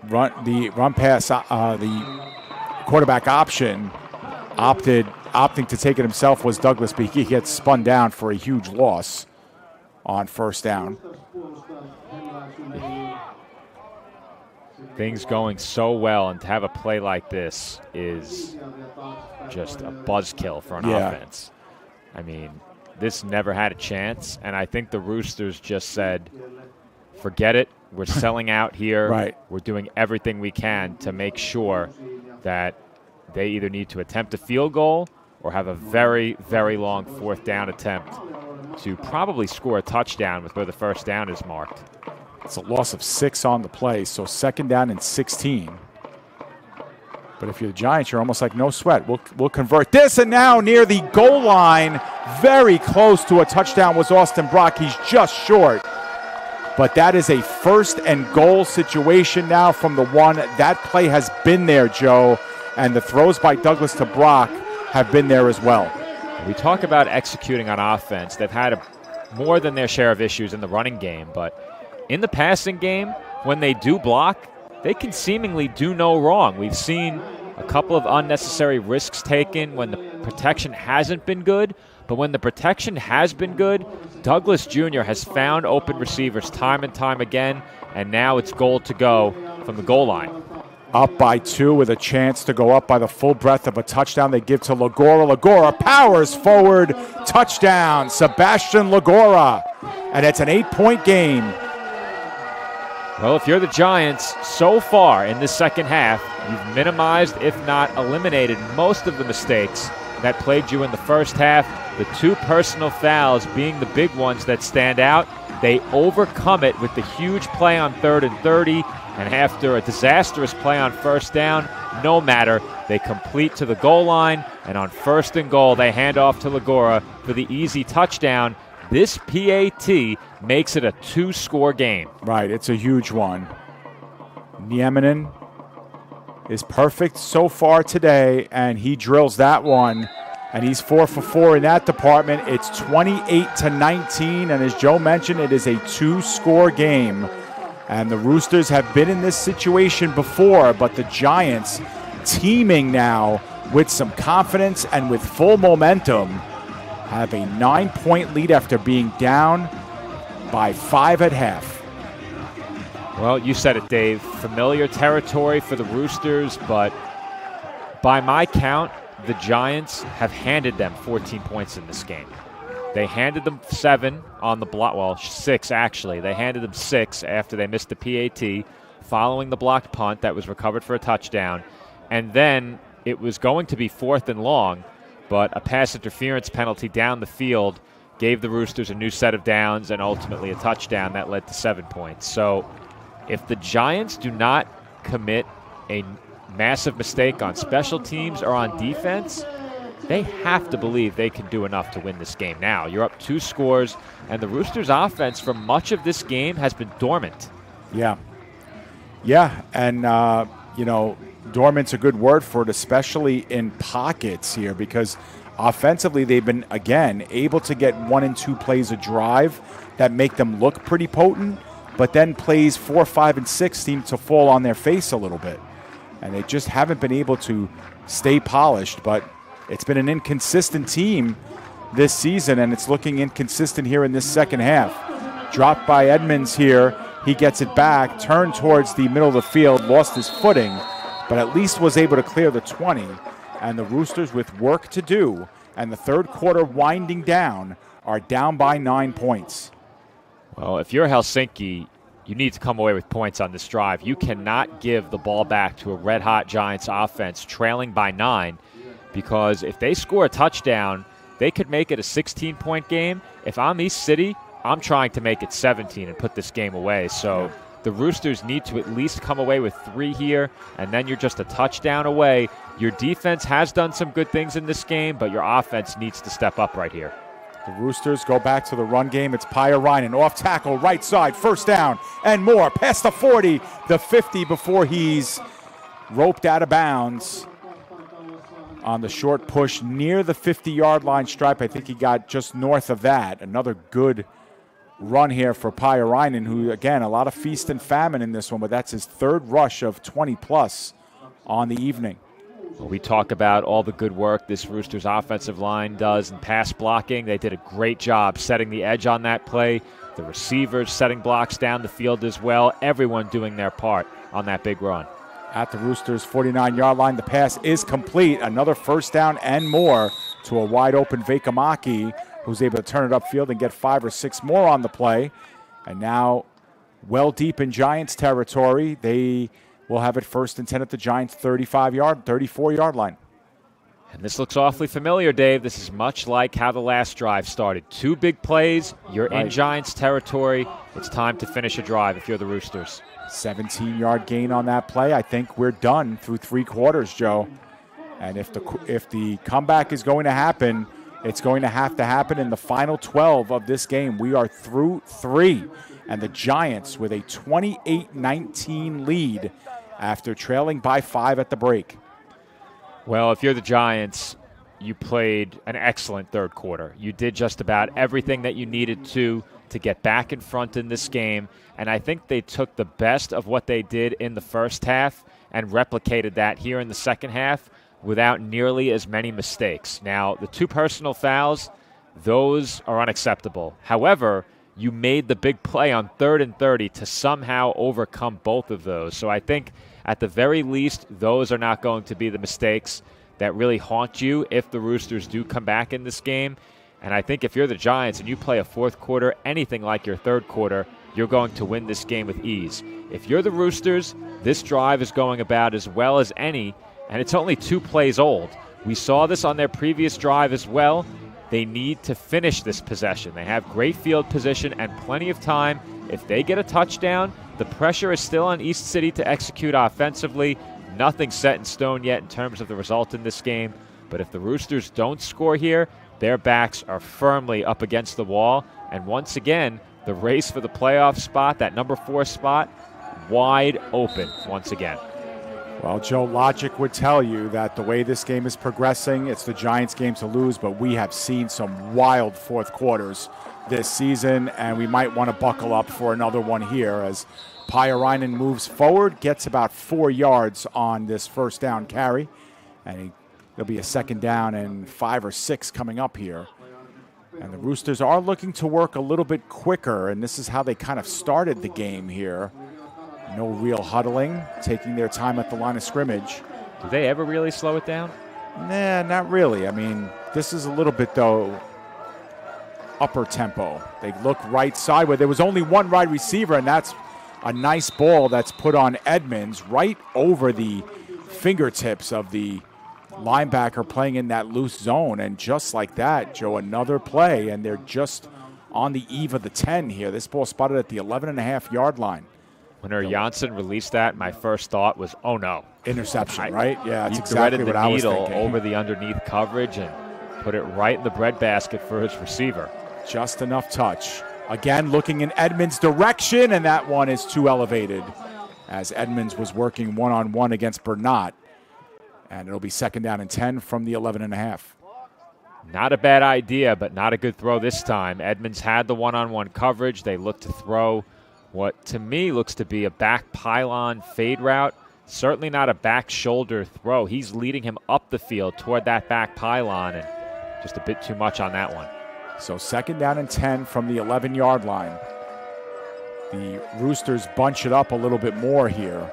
run pass, the quarterback option opting to take it himself was Douglas, but he gets spun down for a huge loss on first down. Things going so well, and to have a play like this is just a buzzkill for an offense. I mean, this never had a chance, and I think the Roosters just said, forget it. We're selling out here. Right. We're doing everything we can to make sure that they either need to attempt a field goal or have a very, very long 4th down attempt to probably score a touchdown with where the first down is marked. It's a loss of 6 on the play, so 2nd down and 16. But if you're the Giants, you're almost like, no sweat. We'll convert this, and now near the goal line, very close to a touchdown was Austin Brock. He's just short. But that is a 1st and goal situation now from the 1. That play has been there, Joe, and the throws by Douglas to Brock have been there as well. We talk about executing on offense. They've had more than their share of issues in the running game, but in the passing game, when they do block, they can seemingly do no wrong. We've seen a couple of unnecessary risks taken when the protection hasn't been good, but when the protection has been good, Douglas Jr. has found open receivers time and time again, and now it's goal to go from the goal line. Up by 2 with a chance to go up by the full breadth of a touchdown. They give to Legora. Legora powers forward. Touchdown, Sebastian Legora. And it's an 8-point game. Well, if you're the Giants, so far in this second half, you've minimized, if not eliminated, most of the mistakes that plagued you in the first half. The 2 personal fouls being the big ones that stand out. They overcome it with the huge play on 3rd and 30. And after a disastrous play on first down, no matter, they complete to the goal line. And on 1st and goal, they hand off to Legora for the easy touchdown. This PAT makes it a 2-score game. Right, it's a huge one. Nieminen is perfect so far today, and he drills that one. And he's 4 for 4 in that department. It's 28-19, and as Joe mentioned, it is a 2-score game. And the Roosters have been in this situation before, but the Giants, teaming now with some confidence and with full momentum, have a 9-point lead after being down by 5 at half. Well, you said it, Dave. Familiar territory for the Roosters, but by my count, the Giants have handed them 14 points in this game. They handed them 7 on the block. Well, 6 actually. They handed them 6 after they missed the PAT, following the blocked punt that was recovered for a touchdown. And then it was going to be 4th and long, but a pass interference penalty down the field gave the Roosters a new set of downs and ultimately a touchdown that led to 7 points. So if the Giants do not commit a massive mistake on special teams or on defense, they have to believe they can do enough to win this game. Now, you're up 2 scores, and the Roosters' offense for much of this game has been dormant. Yeah, and, dormant's a good word for it, especially in pockets here, because offensively they've been, again, able to get 1 and 2 plays a drive that make them look pretty potent, but then plays 4, 5, and 6 seem to fall on their face a little bit. And they just haven't been able to stay polished, but it's been an inconsistent team this season, and it's looking inconsistent here in this second half. Dropped by Edmonds here. He gets it back, turned towards the middle of the field, lost his footing, but at least was able to clear the 20. And the Roosters, with work to do, and the third quarter winding down, are down by 9 points. Well, if you're Helsinki, you need to come away with points on this drive. You cannot give the ball back to a red-hot Giants offense trailing by 9, because if they score a touchdown, they could make it a 16-point game. If I'm East City, I'm trying to make it 17 and put this game away. So the Roosters need to at least come away with 3 here, and then you're just a touchdown away. Your defense has done some good things in this game, but your offense needs to step up right here. The Roosters go back to the run game. It's Pyörainen off tackle, right side, first down, and more. Past the 40, the 50 before he's roped out of bounds on the short push near the 50-yard line stripe. I think he got just north of that. Another good run here for Pyörainen, who, again, a lot of feast and famine in this one, but that's his 3rd rush of 20-plus on the evening. Well, we talk about all the good work this Roosters offensive line does in pass blocking. They did a great job setting the edge on that play. The receivers setting blocks down the field as well. Everyone doing their part on that big run. At the Roosters' 49-yard line, the pass is complete. Another first down and more to a wide-open Veikkamäki, who's able to turn it upfield and get 5 or 6 more on the play. And now, well deep in Giants territory, they will have it 1st and 10 at the Giants' 34-yard line. And this looks awfully familiar, Dave. This is much like how the last drive started. 2 big plays. You're in Giants territory. It's time to finish a drive if you're the Roosters. 17-yard gain on that play. I think we're done through 3 quarters, Joe. And if the comeback is going to happen, it's going to happen in the final 12 of this game. We are through 3. And the Giants with a 28-19 lead after trailing by 5 at the break. Well, if you're the Giants, you played an excellent third quarter. You did just about everything that you needed to. to get back in front in this game, and I think they took the best of what they did in the first half and replicated that here in the second half without nearly as many mistakes. Now, the 2 personal fouls, those are unacceptable. However, you made the big play on 3rd and 30 to somehow overcome both of those. So I think at the very least, those are not going to be the mistakes that really haunt you if the Roosters do come back in this game. And I think if you're the Giants and you play a fourth quarter, anything like your third quarter, you're going to win this game with ease. If you're the Roosters, this drive is going about as well as any, and it's only 2 plays old. We saw this on their previous drive as well. They need to finish this possession. They have great field position and plenty of time. If they get a touchdown, the pressure is still on East City to execute offensively. Nothing set in stone yet in terms of the result in this game. But if the Roosters don't score here, their backs are firmly up against the wall. And once again, the race for the playoff spot, that number 4 spot, wide open once again. Well, Joe, logic would tell you that the way this game is progressing, it's the Giants' game to lose, but we have seen some wild fourth quarters this season, and we might want to buckle up for another one here as Pyöräinen moves forward, gets about 4 yards on this first down carry, and there'll be a second down and 5 or 6 coming up here. And the Roosters are looking to work a little bit quicker, and this is how they kind of started the game here. No real huddling, taking their time at the line of scrimmage. Do they ever really slow it down? Nah, not really. I mean, this is a little bit, though, upper tempo. They look right side where there was only one wide receiver, and that's a nice ball that's put on Edmonds right over the fingertips of the linebacker playing in that loose zone. And just like that, Joe, another play, and they're just on the eve of the 10 here. This ball spotted at the 11.5-yard line. When Janssen released that, my first thought was, oh no. Interception, right? Yeah, that's exactly what I was thinking. He threaded the needle over the underneath coverage and put it right in the breadbasket for his receiver. Just enough touch. Again, looking in Edmonds' direction, and that one is too elevated as Edmonds was working one-on-one against Bernat. And it'll be second down and 10 from the 11.5. Not a bad idea, but not a good throw this time. Edmonds had the one-on-one coverage. They looked to throw what to me looks to be a back pylon fade route. Certainly not a back shoulder throw. He's leading him up the field toward that back pylon, and just a bit too much on that one. So second down and 10 from the 11-yard line. The Roosters bunch it up a little bit more here.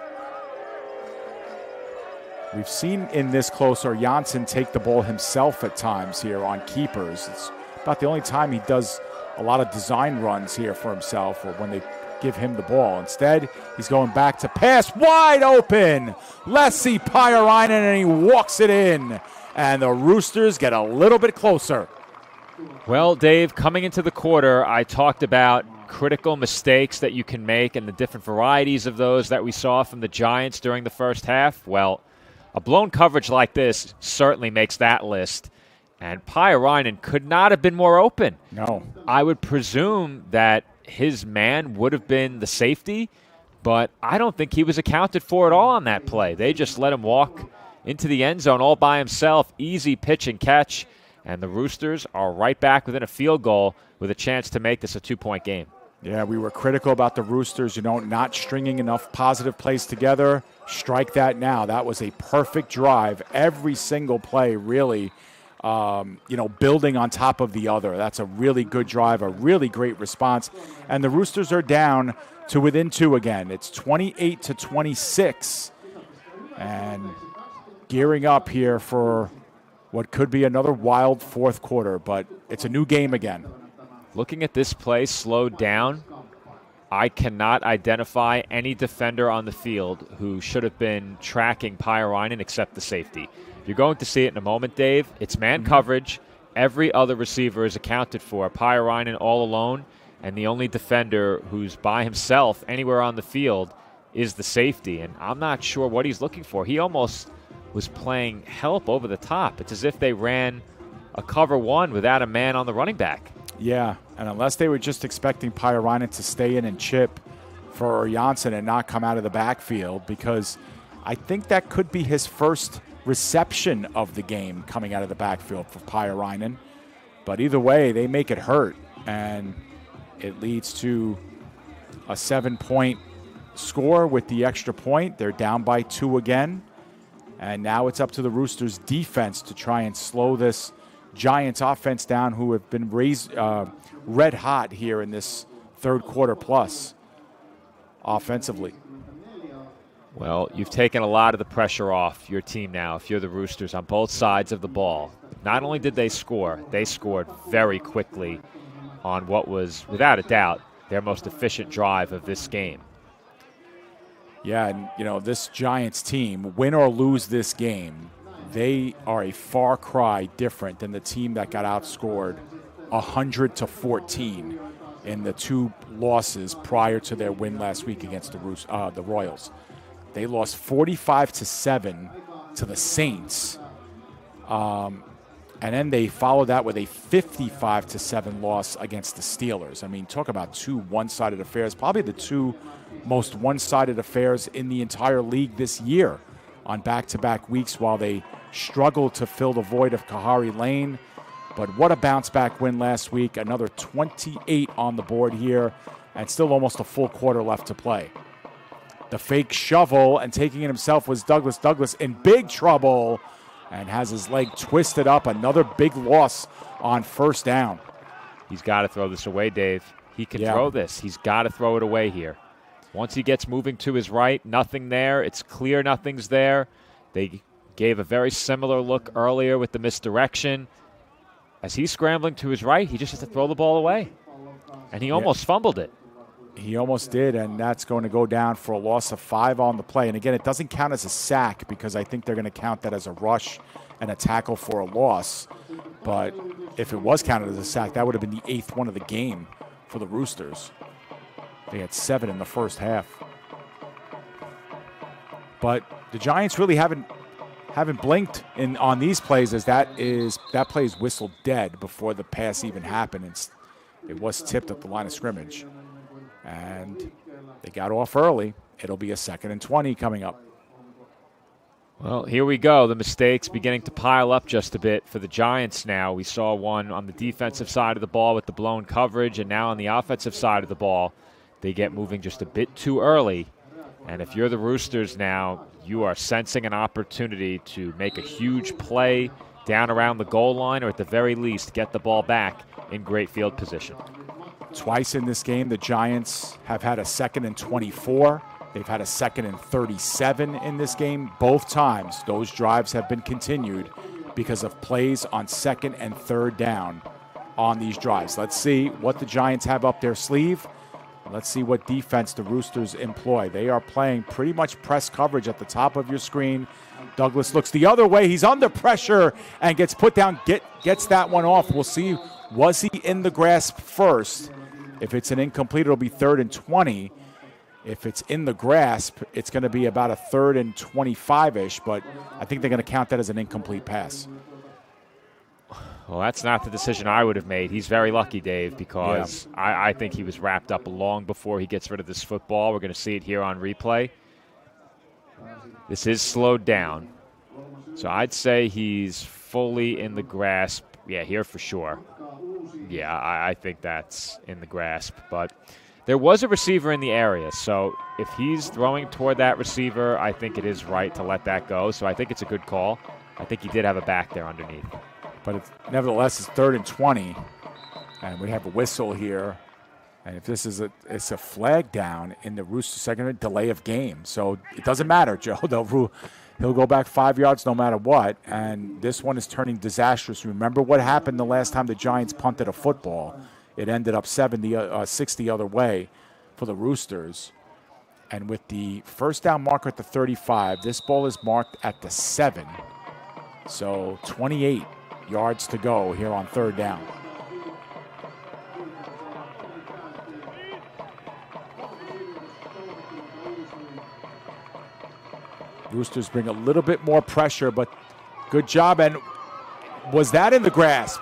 We've seen in this closer Janssen take the ball himself at times here on keepers. It's about the only time he does a lot of design runs here for himself, or when they give him the ball. Instead, he's going back to pass wide open. Lessi Pyöräinen, and he walks it in. And the Roosters get a little bit closer. Well, Dave, coming into the quarter, I talked about critical mistakes that you can make and the different varieties of those that we saw from the Giants during the first half. Well, a blown coverage like this certainly makes that list. And Pyöräinen could not have been more open. No. I would presume that his man would have been the safety, but I don't think he was accounted for at all on that play. They just let him walk into the end zone all by himself. Easy pitch and catch, and the Roosters are right back within a field goal with a chance to make this a 2-point game. Yeah, we were critical about the Roosters, not stringing enough positive plays together. Strike that now. That was a perfect drive. Every single play really building on top of the other. That's a really good drive, a really great response. And the Roosters are down to within 2 again. It's 28-26. And gearing up here for what could be another wild fourth quarter, but it's a new game again. Looking at this play slowed down, I cannot identify any defender on the field who should have been tracking Pyöräinen except the safety. You're going to see it in a moment, Dave. It's man coverage. Every other receiver is accounted for. Pyöräinen all alone, and the only defender who's by himself anywhere on the field is the safety. And I'm not sure what he's looking for. He almost was playing help over the top. It's as if they ran a cover one without a man on the running back. Yeah, and unless they were just expecting Pyöräinen to stay in and chip for Janssen and not come out of the backfield, because I think that could be his first reception of the game coming out of the backfield for Pyöräinen. But either way, they make it hurt. And It leads to a 7-point score with the extra point. They're down by 2 again. And now it's up to the Roosters defense to try and slow this Giants offense down, who have been red hot here in this third quarter plus offensively. Well, you've taken a lot of the pressure off your team now if you're the Roosters on both sides of the ball. Not only did they scored very quickly on what was, without a doubt, their most efficient drive of this game. Yeah, and this Giants team, win or lose this game, they are a far cry different than the team that got outscored 100-14 in the 2 losses prior to their win last week against the Royals. They lost 45-7 to the Saints, and then they followed that with a 55-7 loss against the Steelers. I mean, talk about 2 one-sided affairs, probably the 2 most one-sided affairs in the entire league this year on back-to-back weeks, while they struggled to fill the void of Kahari Lane. But what a bounce-back win last week. Another 28 on the board here, and still almost a full quarter left to play. The fake shovel, and taking it himself, was Douglas. Douglas in big trouble and has his leg twisted up. Another big loss on first down. He's got to throw this away, Dave. He can throw this. He's got to throw it away here. Once he gets moving to his right, nothing there. It's clear nothing's there. They gave a very similar look earlier with the misdirection. As he's scrambling to his right, he just has to throw the ball away. And he almost fumbled it. He almost did, and that's going to go down for a loss of 5 on the play. And again, it doesn't count as a sack because I think they're going to count that as a rush and a tackle for a loss. But if it was counted as a sack, that would have been the 8th one of the game for the Roosters. They had 7 in the first half. But the Giants really haven't blinked on these plays, as that play is whistled dead before the pass even happened. It was tipped at the line of scrimmage. And they got off early. It'll be a 2nd and 20 coming up. Well, here we go. The mistakes beginning to pile up just a bit for the Giants now. We saw one on the defensive side of the ball with the blown coverage, and now on the offensive side of the ball, they get moving just a bit too early. And if you're the Roosters now, you are sensing an opportunity to make a huge play down around the goal line, or at the very least get the ball back in great field position. Twice in this game, the Giants have had a 2nd and 24. They've had a 2nd and 37 in this game. Both times, those drives have been continued because of plays on 2nd and 3rd down on these drives. Let's see what the Giants have up their sleeve. Let's see what defense the Roosters employ. They are playing pretty much press coverage at the top of your screen. Douglas looks the other way. He's under pressure and gets put down, gets that one off. We'll see, was he in the grasp first? If it's an incomplete, it'll be 3rd and 20. If it's in the grasp, it's going to be about a 3rd and 25-ish, but I think they're going to count that as an incomplete pass. Well, that's not the decision I would have made. He's very lucky, Dave, because I think he was wrapped up long before he gets rid of this football. We're going to see it here on replay. This is slowed down. So I'd say he's fully in the grasp. Yeah, here for sure. Yeah, I think that's in the grasp. But there was a receiver in the area, so if he's throwing toward that receiver, I think it is right to let that go. So I think it's a good call. I think he did have a back there underneath. But nevertheless, it's 3rd and 20, and we have a whistle here. And if this is it's a flag down in the Roosters' second delay of game. So it doesn't matter, Joe. He'll go back 5 yards no matter what, and this one is turning disastrous. Remember what happened the last time the Giants punted a football? It ended up 6 the other way for the Roosters. And with the first down marker at the 35, this ball is marked at the 7. So 28 yards to go here on 3rd down. Roosters bring a little bit more pressure, but good job. And was that in the grasp?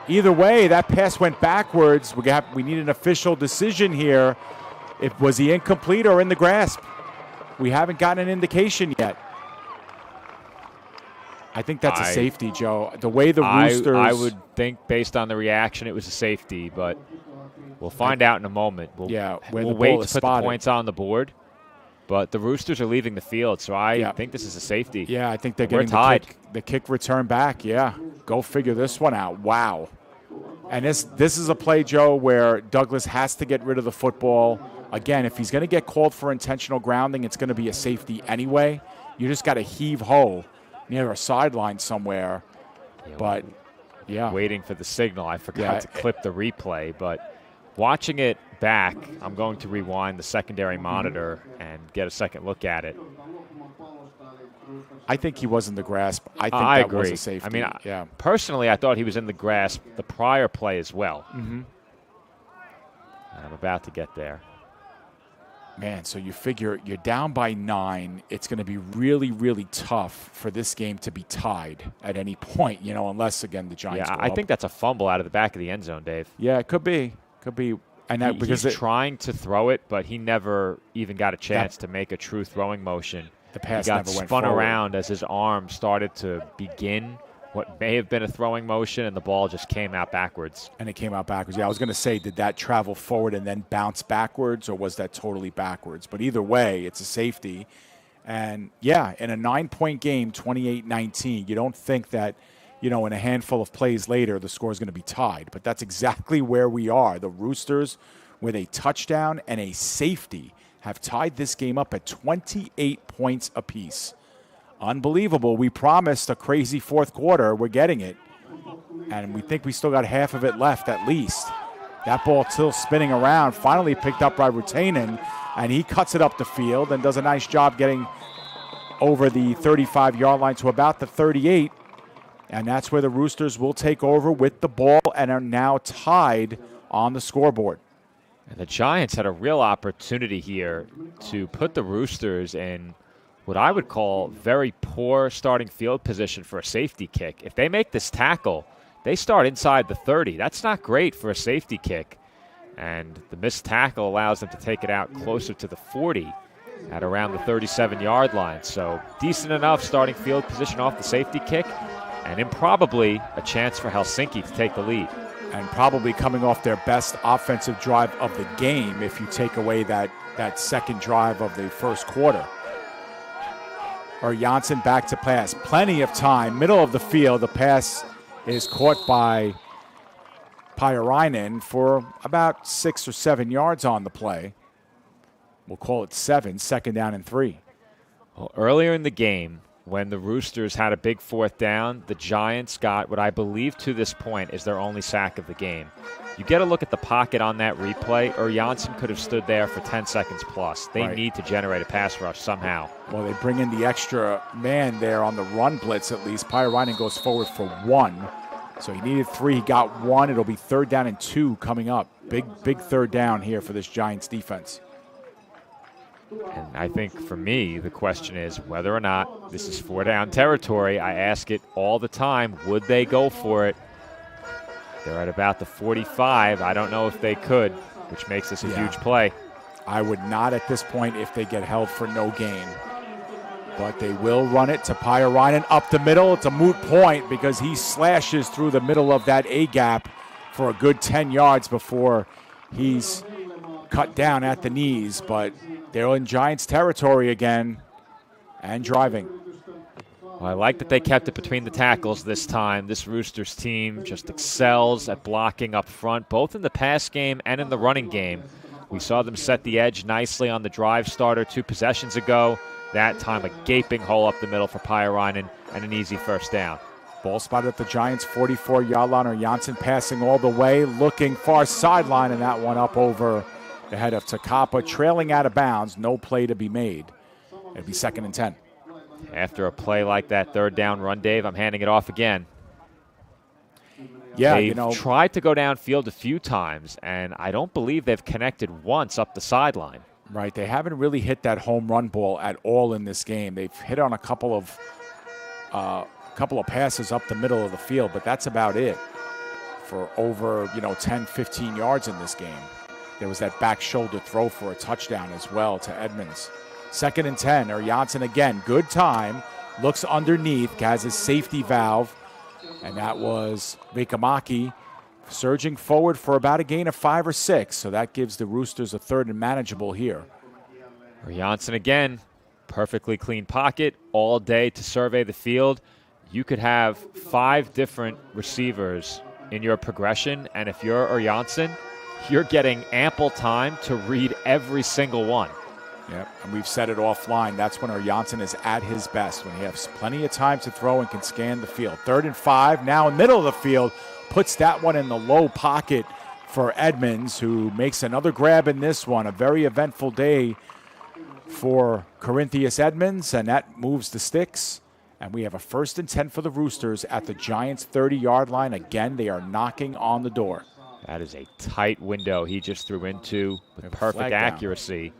Either way, that pass went backwards. We need an official decision here. Was he incomplete or in the grasp? We haven't gotten an indication yet. I think that's a safety, Joe. The way the Roosters... I would think, based on the reaction, it was a safety, but We'll find out in a moment. We'll wait to put the points on the board. But the Roosters are leaving the field, so I think this is a safety. Yeah, I think they're We're getting tied. the kick return back. Yeah, go figure this one out. Wow. And this is a play, Joe, where Douglas has to get rid of the football. Again, if he's going to get called for intentional grounding, it's going to be a safety anyway. You just got to heave-ho near a sideline somewhere. But, yeah. Waiting for the signal. I forgot to clip the replay, but watching it back, I'm going to rewind the secondary monitor and get a second look at it. I think he was in the grasp. I think I that agree. was a safety. I mean, personally, I thought he was in the grasp the prior play as well. Mm-hmm. I'm about to get there. Man, so you figure you're down by 9. It's going to be really, really tough for this game to be tied at any point, unless, again, the Giants go I up. think that's a fumble out of the back of the end zone, Dave. Yeah, it could be. And that, because he's trying to throw it, but he never even got a chance to make a true throwing motion. The pass he got never went spun forward. around as his arm started to begin what may have been a throwing motion, and the ball just came out backwards. And it came out backwards. Yeah, I was going to say, did that travel forward and then bounce backwards, or was that totally backwards? But either way, it's a safety. And, yeah, in a 9-point game, 28-19, you don't think that, in a handful of plays later, the score is going to be tied. But that's exactly where we are. The Roosters, with a touchdown and a safety, have tied this game up at 28 points apiece. Unbelievable. We promised a crazy fourth quarter. We're getting it. And we think we still got half of it left at least. That ball still spinning around, finally picked up by Rutanen, and he cuts it up the field and does a nice job getting over the 35-yard line to about the 38. And that's where the Roosters will take over with the ball and are now tied on the scoreboard. And the Giants had a real opportunity here to put the Roosters in what I would call very poor starting field position for a safety kick. If they make this tackle, they start inside the 30. That's not great for a safety kick. And the missed tackle allows them to take it out closer to the 40 at around the 37-yard line. So decent enough starting field position off the safety kick, and improbably a chance for Helsinki to take the lead. And probably coming off their best offensive drive of the game if you take away that second drive of the first quarter. Or Janssen back to pass. Plenty of time. Middle of the field. The pass is caught by Pyöräinen for about 6 or 7 yards on the play. We'll call it 7, second down and 3. Well, earlier in the game, when the Roosters had a big fourth down, the Giants got what I believe to this point is their only sack of the game. You get a look at the pocket on that replay, or Janssen could have stood there for 10 seconds plus. They need to generate a pass rush somehow. Well, they bring in the extra man there on the run blitz at least. Pyöräinen goes forward for 1. So he needed 3. He got 1. It'll be 3rd down and 2 coming up. Big third down here for this Giants defense. And I think for me, the question is whether or not this is 4-down territory. I ask it all the time. Would they go for it? They're at about the 45. I don't know if they could, which makes this a huge play. I would not at this point if they get held for no gain. But they will run it to Pyöräinen up the middle. It's a moot point because he slashes through the middle of that A-gap for a good 10 yards before he's cut down at the knees. But they're in Giants territory again and driving. Well, I like that they kept it between the tackles this time. This Roosters team just excels at blocking up front, both in the pass game and in the running game. We saw them set the edge nicely on the drive starter 2 possessions ago. That time a gaping hole up the middle for Pyöräinen and an easy first down. Ball spotted at the Giants' 44-yard line. Or Janssen passing all the way, looking far sideline, and that one up over the head of Takapa, trailing out of bounds. No play to be made. It'll be 2nd and 10. After a play like that 3rd down run, Dave, I'm handing it off again. Yeah, they've tried to go downfield a few times, and I don't believe they've connected once up the sideline. Right, they haven't really hit that home run ball at all in this game. They've hit on a couple of passes up the middle of the field, but that's about it for over 10, 15 yards in this game. There was that back shoulder throw for a touchdown as well to Edmonds. 2nd and 10. Or Janssen again, good time, looks underneath, has his safety valve, and that was Veikkamäki surging forward for about a gain of 5 or 6. So that gives the Roosters a third and manageable here. Janssen again, perfectly clean pocket all day to survey the field. You could have 5 different receivers in your progression, and if you're Janssen, you're getting ample time to read every single one. Yep, and we've said it offline. That's when Janssen is at his best, when he has plenty of time to throw and can scan the field. 3rd and 5, now in the middle of the field, puts that one in the low pocket for Edmonds, who makes another grab in this one. A very eventful day for Corinthians Edmonds, and that moves the sticks. And we have a 1st and 10 for the Roosters at the Giants' 30-yard line. Again, they are knocking on the door. That is a tight window he just threw into with perfect accuracy.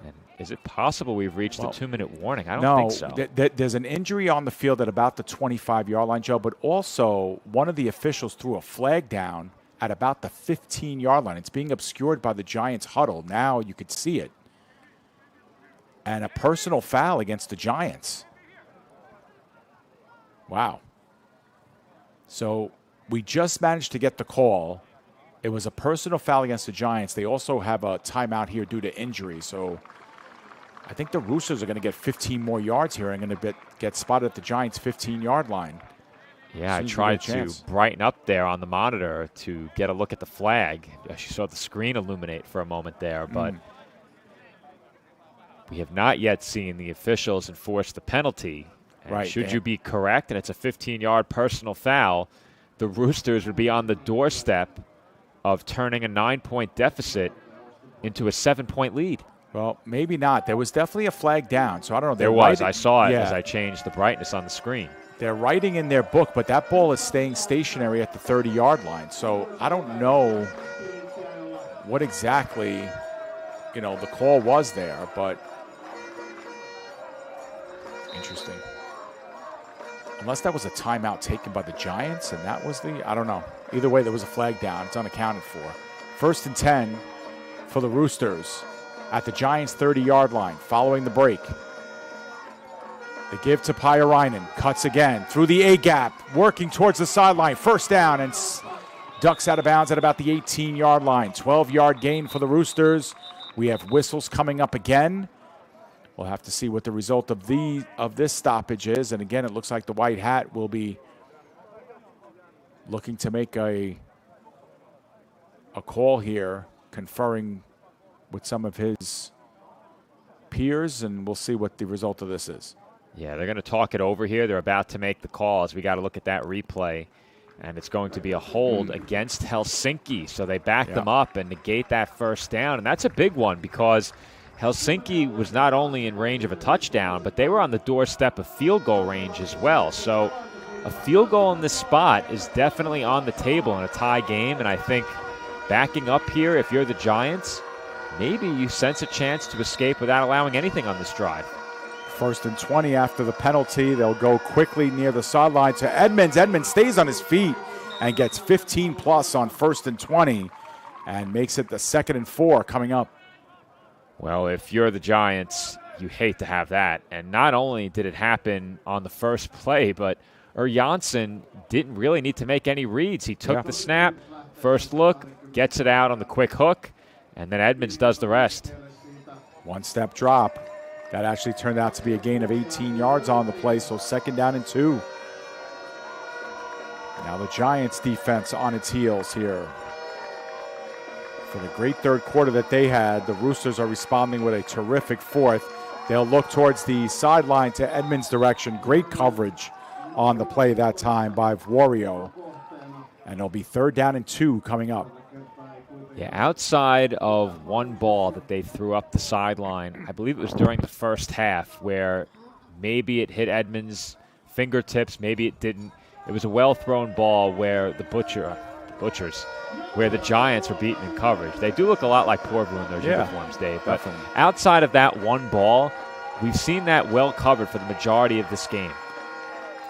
And is it possible we've reached the 2-minute warning? I don't think so. There's an injury on the field at about the 25-yard line, Joe, but also one of the officials threw a flag down at about the 15-yard line. It's being obscured by the Giants huddle. Now you could see it. And a personal foul against the Giants. Wow. So we just managed to get the call. It was a personal foul against the Giants. They also have a timeout here due to injury. So I think the Roosters are going to get 15 more yards here and going to get spotted at the Giants' 15-yard line. Yeah, I tried to brighten up there on the monitor to get a look at the flag. You saw the screen illuminate for a moment there, but we have not yet seen the officials enforce the penalty. And should you be correct, and it's a 15-yard personal foul, the Roosters would be on the doorstep of turning a 9-point deficit into a 7-point lead. Well, maybe not. There was definitely a flag down, so I don't know. There was. I saw it as I changed the brightness on the screen. They're writing in their book, but that ball is staying stationary at the 30-yard line. So I don't know what exactly, the call was there, but interesting. Unless that was a timeout taken by the Giants, and that was I don't know. Either way, there was a flag down. It's unaccounted for. 1st and 10 for the Roosters at the Giants' 30-yard line following the break. They give to Pyöräinen. Cuts again through the A-gap, working towards the sideline. 1st down, and ducks out of bounds at about the 18-yard line. 12-yard gain for the Roosters. We have whistles coming up again. We'll have to see what the result of this stoppage is. And again, it looks like the White Hat will be looking to make a call here, conferring with some of his peers, and we'll see what the result of this is. Yeah, they're going to talk it over here. They're about to make the calls. We got to look at that replay, and it's going to be a hold against Helsinki. So they back them up and negate that 1st down, and that's a big one because Helsinki was not only in range of a touchdown, but they were on the doorstep of field goal range as well. So a field goal in this spot is definitely on the table in a tie game, and I think backing up here, if you're the Giants, maybe you sense a chance to escape without allowing anything on this drive. 1st and 20 after the penalty. They'll go quickly near the sideline to Edmonds. Edmonds stays on his feet and gets 15-plus on 1st and 20 and makes it the 2nd and 4 coming up. Well, if you're the Giants, you hate to have that. And not only did it happen on the first play, but Janssen didn't really need to make any reads. He took the snap, first look, gets it out on the quick hook, and then Edmonds does the rest. One-step drop. That actually turned out to be a gain of 18 yards on the play, so 2nd down and 2. Now the Giants' defense on its heels here. For the great 3rd quarter that they had, the Roosters are responding with a terrific 4th. They'll look towards the sideline to Edmonds' direction. Great coverage on the play that time by Wario. And it'll be 3rd down and 2 coming up. Yeah, outside of one ball that they threw up the sideline, I believe it was during the 1st half, where maybe it hit Edmonds' fingertips, maybe it didn't. It was a well-thrown ball where where the Giants were beaten in coverage. They do look a lot like Porvu in those uniforms, Dave. But outside of that one ball, we've seen that well covered for the majority of this game.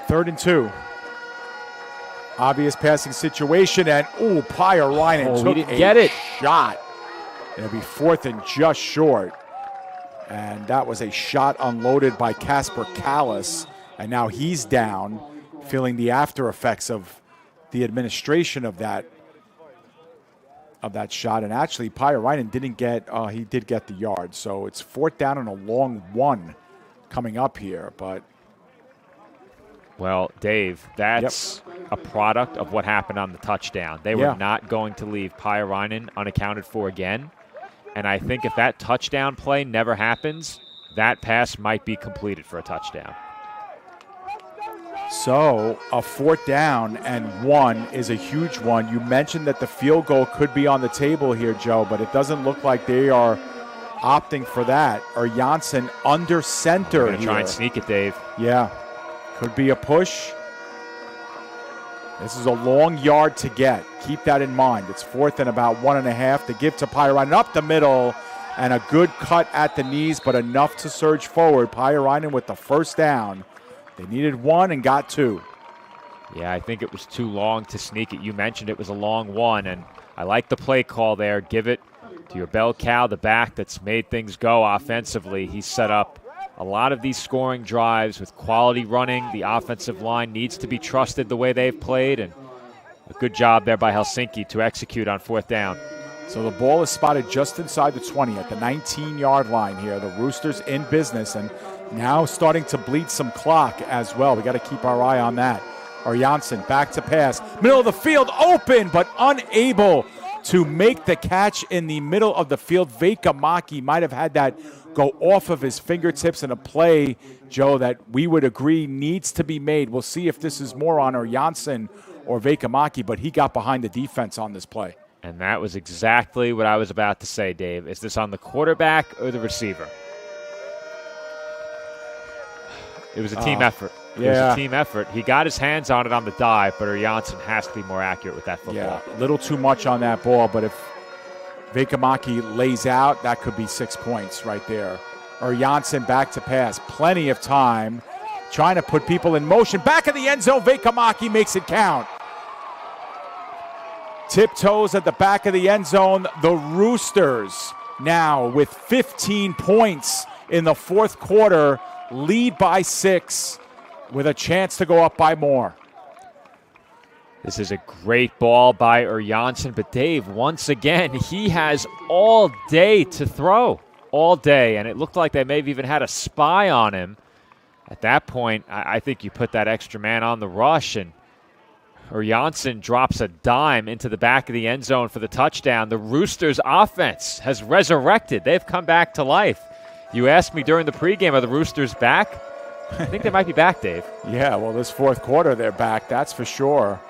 3rd and 2. Obvious passing situation, and Pyöräinen took a shot. It'll be 4th and just short. And that was a shot unloaded by Kasper Kallis. And now he's down, feeling the after effects of the administration of that of that shot. And actually, Pyrainen didn't get, he did get the yard. So it's 4th down and a long 1 coming up here. But well, Dave, that's a product of what happened on the touchdown. They were not going to leave Pyrainen unaccounted for again. And I think if that touchdown play never happens, that pass might be completed for a touchdown. So a 4th down and 1 is a huge one. You mentioned that the field goal could be on the table here, Joe, but it doesn't look like they are opting for that. Or Janssen under center They're going to try and sneak it, Dave. Yeah. Could be a push. This is a long yard to get. Keep that in mind. It's 4th and about 1.5 to give to Pyrainen up the middle, and a good cut at the knees, but enough to surge forward. Pyrainen with the 1st down. They needed 1 and got 2. Yeah, I think it was too long to sneak it. You mentioned it was a long 1, and I like the play call there. Give it to your bell cow, the back that's made things go offensively. He's set up a lot of these scoring drives with quality running. The offensive line needs to be trusted the way they've played, and a good job there by Helsinki to execute on 4th down. So the ball is spotted just inside the 20 at the 19-yard line here. The Roosters in business and now starting to bleed some clock as well. We got to keep our eye on that. Janssen back to pass. Middle of the field open, but unable to make the catch in the middle of the field. Vaahteraliigs might have had that go off of his fingertips in a play, Joe, that we would agree needs to be made. We'll see if this is more on Janssen or Vaahteraliigs, but he got behind the defense on this play. And that was exactly what I was about to say, Dave. Is this on the quarterback or the receiver? It was a team effort. It was a team effort. He got his hands on it on the dive, but Janssen has to be more accurate with that football. Yeah, a little too much on that ball, but if Vaahteraliigs lays out, that could be 6 points right there. Janssen back to pass. Plenty of time. Trying to put people in motion. Back of the end zone. Vaahteraliigs makes it count. Tiptoes at the back of the end zone. The Roosters now with 15 points in the 4th quarter. Lead by 6 with a chance to go up by more. This is a great ball by Janssen, but Dave, once again, he has all day to throw. All day, and it looked like they may have even had a spy on him. At that point, I think you put that extra man on the rush, and Janssen drops a dime into the back of the end zone for the touchdown. The Roosters' offense has resurrected. They've come back to life. You asked me during the pregame, are the Roosters back? I think they might be back, Dave. Yeah, well, this 4th quarter, they're back, that's for sure.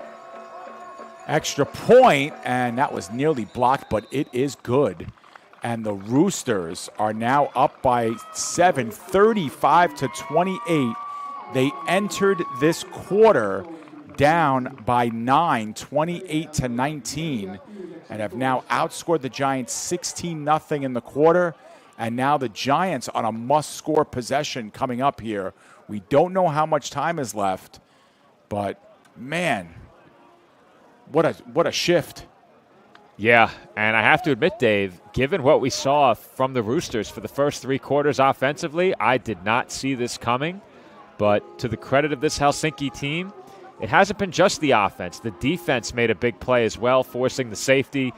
Extra point, and that was nearly blocked, but it is good. And the Roosters are now up by 7, 35-28. They entered this quarter down by 9, 28-19, and have now outscored the Giants 16-0 in the quarter. And now the Giants on a must-score possession coming up here. We don't know how much time is left, but man, what a shift. Yeah, and I have to admit, Dave, given what we saw from the Roosters for the first 3 quarters offensively, I did not see this coming. But to the credit of this Helsinki team, it hasn't been just the offense. The defense made a big play as well, forcing the safety,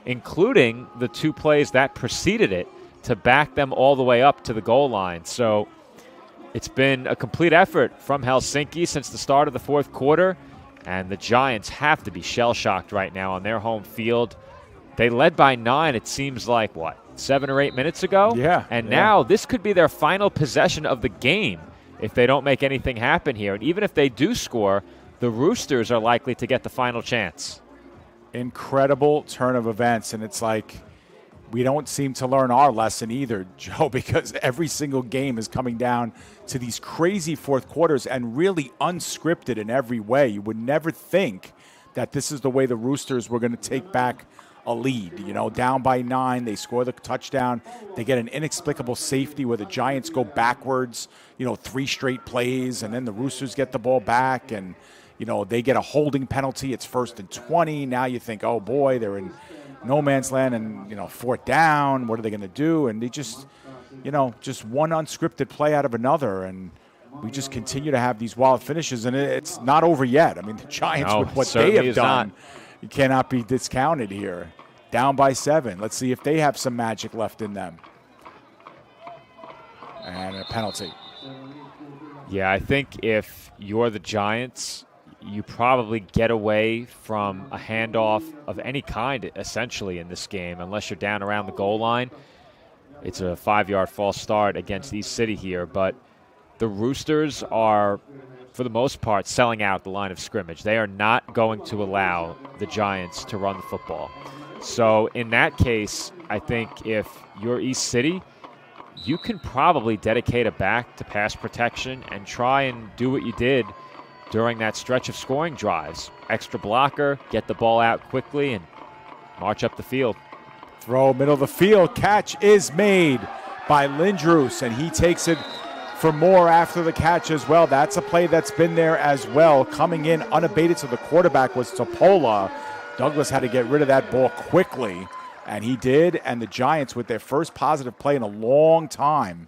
including the 2 plays that preceded it, to back them all the way up to the goal line. So it's been a complete effort from Helsinki since the start of the 4th quarter, and the Giants have to be shell-shocked right now on their home field. They led by 9, it seems like, 7 or 8 minutes ago? Yeah. And now this could be their final possession of the game if they don't make anything happen here. And even if they do score, the Roosters are likely to get the final chance. Incredible turn of events, and it's like we don't seem to learn our lesson either, Joe, because every single game is coming down to these crazy 4th quarters and really unscripted in every way. You would never think that this is the way the Roosters were going to take back a lead. Down by 9, they score the touchdown. They get an inexplicable safety where the Giants go backwards, 3 straight plays, and then the Roosters get the ball back, and, they get a holding penalty. It's 1st and 20. Now you think, oh, boy, they're in no man's land and, 4th down. What are they going to do? And they just, just one unscripted play out of another. And we just continue to have these wild finishes. And it's not over yet. I mean, the Giants, with what they have done, you cannot be discounted here. down by 7. Let's see if they have some magic left in them. And a penalty. Yeah, I think if you're the Giants, you probably get away from a handoff of any kind, essentially, in this game, unless you're down around the goal line. It's a 5-yard false start against East City here, but the Roosters are, for the most part, selling out the line of scrimmage. They are not going to allow the Giants to run the football. So in that case, I think if you're East City, you can probably dedicate a back to pass protection and try and do what you did during that stretch of scoring drives. Extra blocker, get the ball out quickly, and march up the field. Throw, middle of the field. Catch is made by Lindroos, and he takes it for more after the catch as well. That's a play that's been there as well. Coming in unabated to the quarterback was Topola. Douglas had to get rid of that ball quickly, and he did, and the Giants with their first positive play in a long time.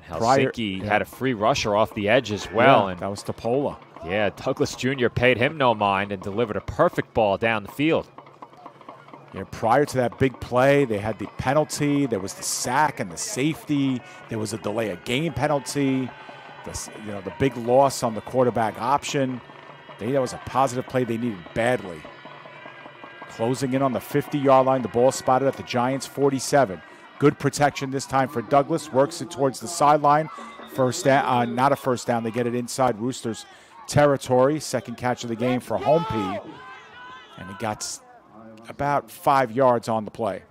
Helsinki had a free rusher off the edge as well. Yeah, and that was Topola. Yeah, Douglas Jr. paid him no mind and delivered a perfect ball down the field. Yeah, prior to that big play, they had the penalty. There was the sack and the safety. There was a delay of game penalty. The big loss on the quarterback option. That was a positive play they needed badly. Closing in on the 50-yard line. The ball spotted at the Giants' 47. Good protection this time for Douglas. Works it towards the sideline. First down, not a first down. They get it inside Roosters territory. Second catch of the game for Hompe. And he got about 5 yards on the play.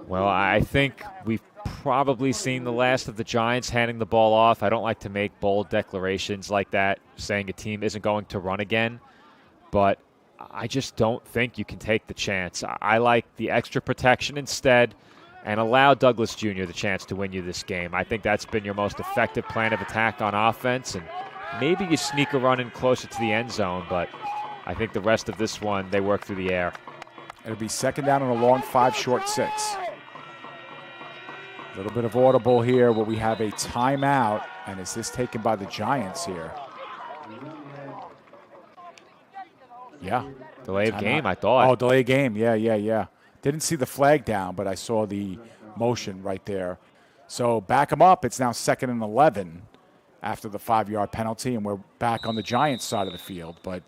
Well, I think we've probably seen the last of the Giants handing the ball off. I don't like to make bold declarations like that, saying a team isn't going to run again. But I just don't think you can take the chance. I like the extra protection instead and allow Douglas Jr. the chance to win you this game. I think that's been your most effective plan of attack on offense. And maybe you sneak a run in closer to the end zone, but I think the rest of this one, they work through the air. It'll be second down and a long 5, short 6. A little bit of audible here where we have a timeout. And is this taken by the Giants here? Yeah. Delay of game, I thought. Oh, delay of game. Yeah. Didn't see the flag down, but I saw the motion right there. So back them up. It's now 2nd and 11 after the 5-yard penalty, and we're back on the Giants side of the field. But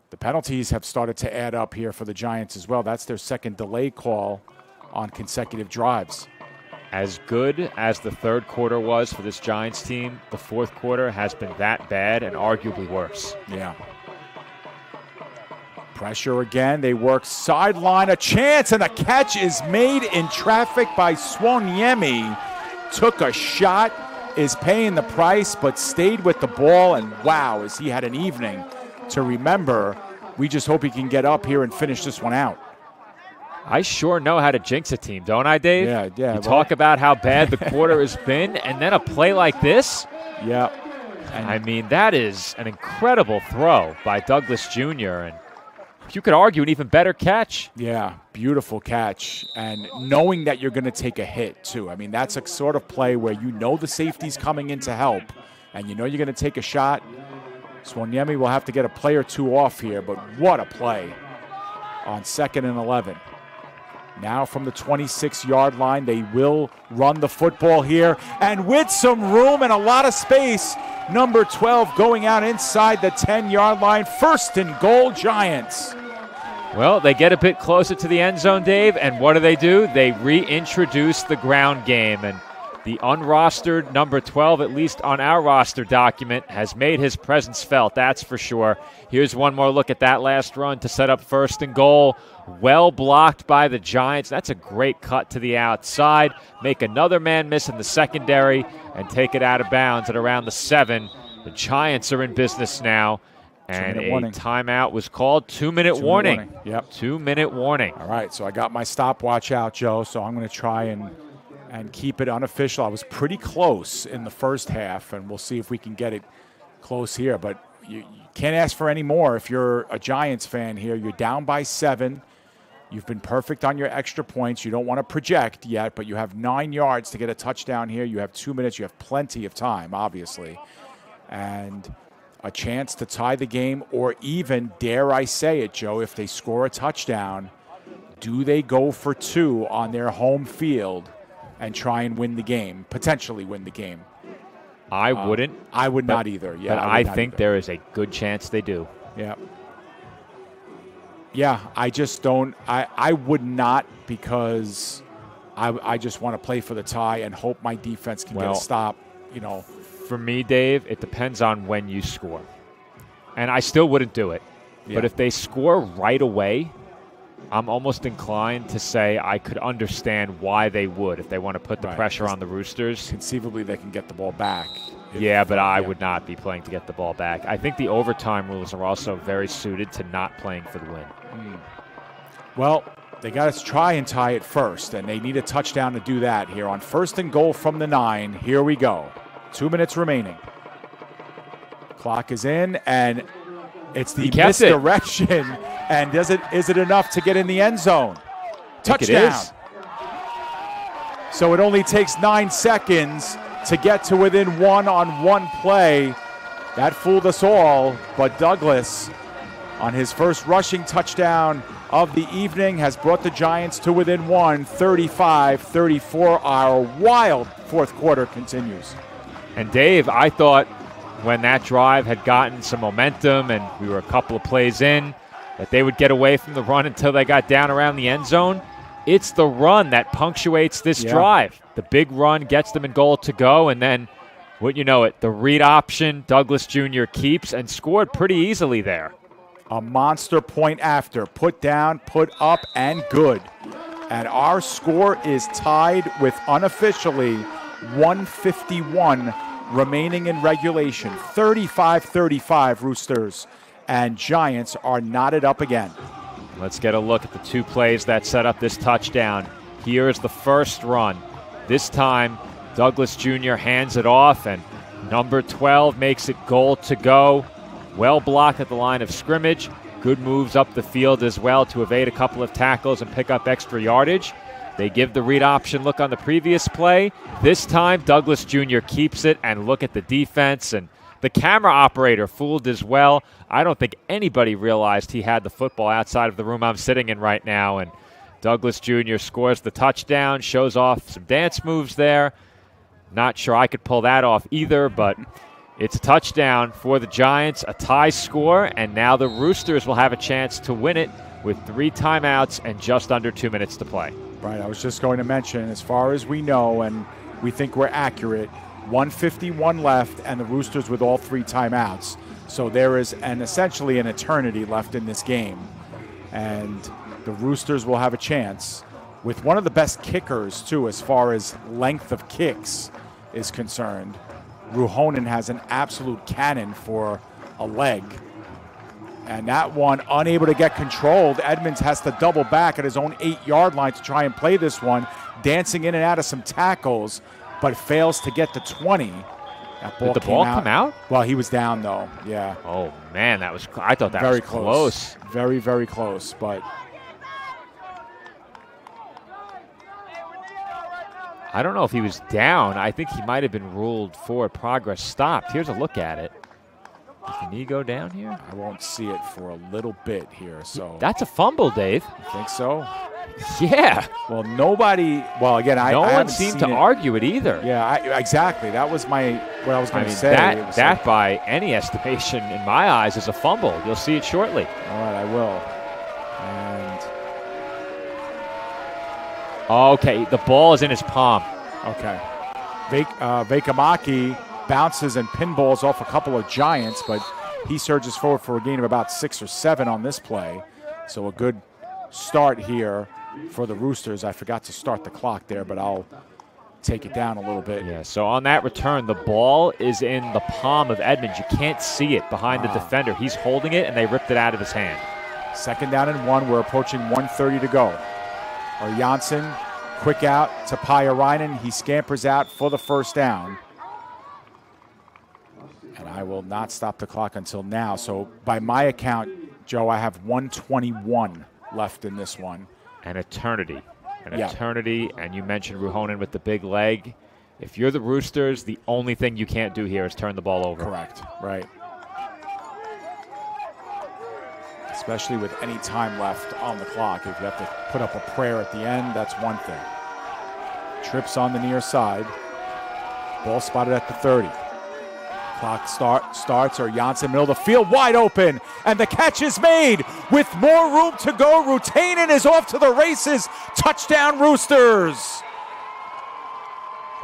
the penalties have started to add up here for the Giants as well. That's their second delay call on consecutive drives. As good as the third quarter was for this Giants team, the fourth quarter has been that bad and arguably worse. Yeah. Pressure again. They work sideline. A chance, and a catch is made in traffic by Swonyemi. Took a shot, is paying the price, but stayed with the ball. And wow, as he had an evening to remember. We just hope he can get up here and finish this one out. I sure know how to jinx a team, don't I, Dave? Yeah. You talk about how bad the quarter has been, and then a play like this? Yeah. I mean, that is an incredible throw by Douglas Jr., and you could argue an even better catch. Yeah, beautiful catch. And knowing that you're going to take a hit, too. I mean, that's a sort of play where you know the safety's coming in to help, and you know you're going to take a shot. Swonyemi will have to get a play or two off here, but what a play on 2nd and 11. Now from the 26-yard line, they will run the football here. And with some room and a lot of space, number 12 going out inside the 10-yard line. 1st and goal, Giants. Well, they get a bit closer to the end zone, Dave, and what do? They reintroduce the ground game. And the unrostered number 12, at least on our roster document, has made his presence felt, that's for sure. Here's one more look at that last run to set up 1st and goal. Well blocked by the Giants. That's a great cut to the outside. Make another man miss in the secondary and take it out of bounds at around the 7. The Giants are in business now. And a timeout was called. 2-minute warning. Yep. 2-minute warning. All right, so I got my stopwatch out, Joe, so I'm going to try and keep it unofficial. I was pretty close in the first half, and we'll see if we can get it close here. But you can't ask for any more if you're a Giants fan here. You're down by 7. You've been perfect on your extra points. You don't want to project yet, but you have 9 yards to get a touchdown here. You have 2 minutes. You have plenty of time, obviously. And a chance to tie the game, or even, dare I say it, Joe, if they score a touchdown, do they go for 2 on their home field and try and win the game, potentially win the game? I wouldn't. I would not either. Yeah, but I think there is a good chance they do. Yeah. Yeah, I just don't. I would not, because I just want to play for the tie and hope my defense can get a stop, For me, Dave, it depends on when you score. And I still wouldn't do it. Yeah. But if they score right away, I'm almost inclined to say I could understand why they would if they want to put the pressure on the Roosters. Conceivably, they can get the ball back. But I would not be playing to get the ball back. I think the overtime rules are also very suited to not playing for the win. Well, they got to try and tie it first, and they need a touchdown to do that here on 1st and goal from the 9. Here we go. 2 minutes remaining. Clock is in, and it's the misdirection. And is it enough to get in the end zone? Touchdown. So it only takes 9 seconds to get to within 1 on 1 play. That fooled us all, but Douglas, on his first rushing touchdown of the evening, has brought the Giants to within 1, 35-34. Our wild fourth quarter continues. And Dave, I thought when that drive had gotten some momentum and we were a couple of plays in, that they would get away from the run until they got down around the end zone. It's the run that punctuates this drive. The big run gets them in goal to go, and then, wouldn't you know it, the read option, Douglas Jr. keeps and scored pretty easily there. A monster point after. Put down, put up, and good. And our score is tied with, unofficially, 151 remaining in regulation. 35-35 Roosters, and Giants are knotted up again. Let's get a look at the 2 plays that set up this touchdown. Here's the first run. This time, Douglas Jr. hands it off, and number 12 makes it goal to go. Well blocked at the line of scrimmage. Good moves up the field as well to evade a couple of tackles and pick up extra yardage. They give the read option look on the previous play. This time, Douglas Jr. keeps it, and look at the defense. And the camera operator fooled as well. I don't think anybody realized he had the football outside of the room I'm sitting in right now. And Douglas Jr. scores the touchdown, shows off some dance moves there. Not sure I could pull that off either, but it's a touchdown for the Giants, a tie score, and now the Roosters will have a chance to win it with 3 timeouts and just under 2 minutes to play. Right, I was just going to mention, as far as we know, and we think we're accurate, 151 left, and the Roosters with all 3 timeouts. So there is essentially an eternity left in this game. And the Roosters will have a chance with one of the best kickers, too, as far as length of kicks is concerned. Ruhonen has an absolute cannon for a leg. And that one, unable to get controlled. Edmonds has to double back at his own 8-yard line to try and play this one, dancing in and out of some tackles, but fails to get to 20. That ball Did the ball come out? Well, he was down, though. Yeah. Oh, man, that was. I thought that very was close. Very, very close, but I don't know if he was down. I think he might have been ruled for progress stopped. Here's a look at it. Does the knee go down here? I won't see it for a little bit here. So that's a fumble, Dave. You think so? Yeah. Well, nobody. Well, again, no one seemed to argue it either. Yeah, exactly. That was what I was going to say. That by any estimation, in my eyes, is a fumble. You'll see it shortly. All right, I will. And okay, the ball is in his palm. Okay. Vekamaki bounces and pinballs off a couple of Giants, but he surges forward for a gain of about 6 or 7 on this play. So a good start here for the Roosters. I forgot to start the clock there, but I'll take it down a little bit. Yeah, so on that return, the ball is in the palm of Edmonds. You can't see it behind the defender. He's holding it, and they ripped it out of his hand. 2nd down and 1. We're approaching 1:30 to go. Janssen, quick out to Pyöräinen. He scampers out for the first down. And I will not stop the clock until now. So by my account, Joe, I have 1:21 left in this one. An eternity. Eternity. And you mentioned Ruhonen with the big leg. If you're the Roosters, the only thing you can't do here is turn the ball over. Correct. Right. especially with any time left on the clock. If you have to put up a prayer at the end, that's one thing. Trips on the near side. Ball spotted at the 30. Clock starts, or Janssen, middle of the field, wide open, and the catch is made with more room to go. Rutainen is off to the races. Touchdown, Roosters.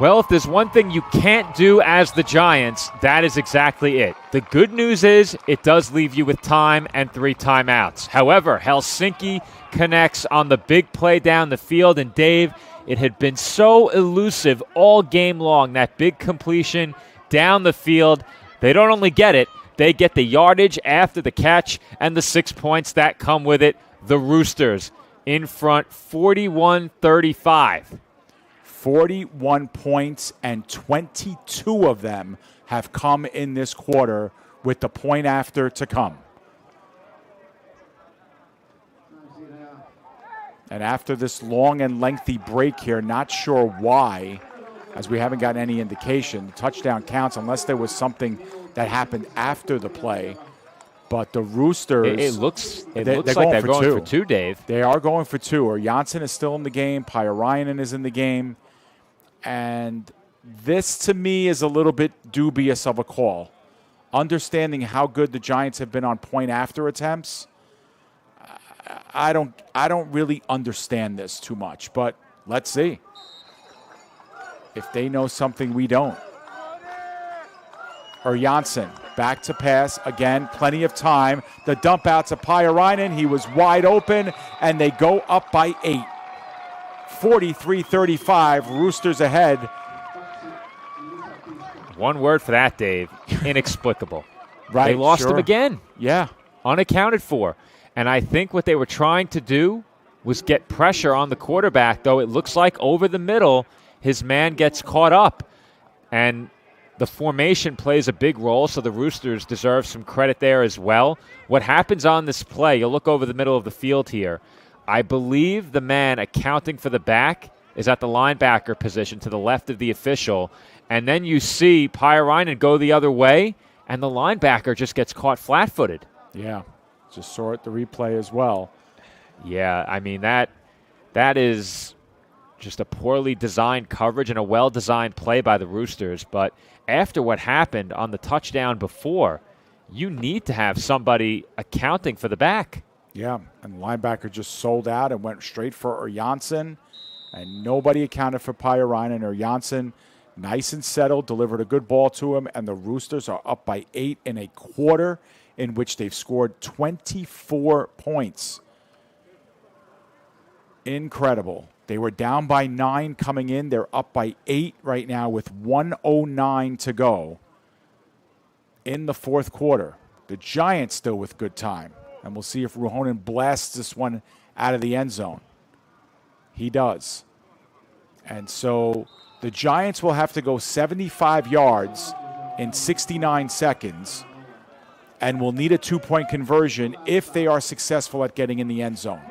Well, if there's one thing you can't do as the Giants, that is exactly it. The good news is it does leave you with time and 3 timeouts. However, Helsinki connects on the big play down the field, and Dave, it had been so elusive all game long, that big completion down the field. They don't only get it, they get the yardage after the catch and the 6 points that come with it. The Roosters in front 41-35. 41 points, and 22 of them have come in this quarter with the point after to come. And after this long and lengthy break here, not sure why, as we haven't gotten any indication. The touchdown counts unless there was something that happened after the play. But the Roosters, it looks like they're going for two, Dave. They are going for 2. Or Janssen is still in the game. Pyöräinen is in the game. And this, to me, is a little bit dubious of a call. Understanding how good the Giants have been on point after attempts, I don't really understand this too much. But let's see if they know something we don't. Or Janssen, back to pass. Again, plenty of time. The dump out to Pyöräinen. He was wide open, and they go up by 8. 43-35, Roosters ahead. One word for that, Dave. Inexplicable. Right, they lost sure. him again. Yeah. Unaccounted for. And I think what they were trying to do was get pressure on the quarterback, though it looks like over the middle, his man gets caught up. And the formation plays a big role, so the Roosters deserve some credit there as well. What happens on this play, you'll look over the middle of the field here. I believe the man accounting for the back is at the linebacker position to the left of the official. And then you see Pyöräinen go the other way, and the linebacker just gets caught flat-footed. Yeah, just saw it the replay as well. Yeah, I mean, that is just a poorly designed coverage and a well-designed play by the Roosters. But after what happened on the touchdown before, you need to have somebody accounting for the back. Yeah, and the linebacker just sold out and went straight for Janssen, and nobody accounted for Pyöräinen. Janssen, nice and settled, delivered a good ball to him, and the Roosters are up by 8 in a quarter in which they've scored 24 points. Incredible. They were down by 9 coming in. They're up by 8 right now with 1:09 to go in the fourth quarter. The Giants still with good time. And we'll see if Ruhonen blasts this one out of the end zone. He does. And so the Giants will have to go 75 yards in 69 seconds and will need a 2-point conversion if they are successful at getting in the end zone.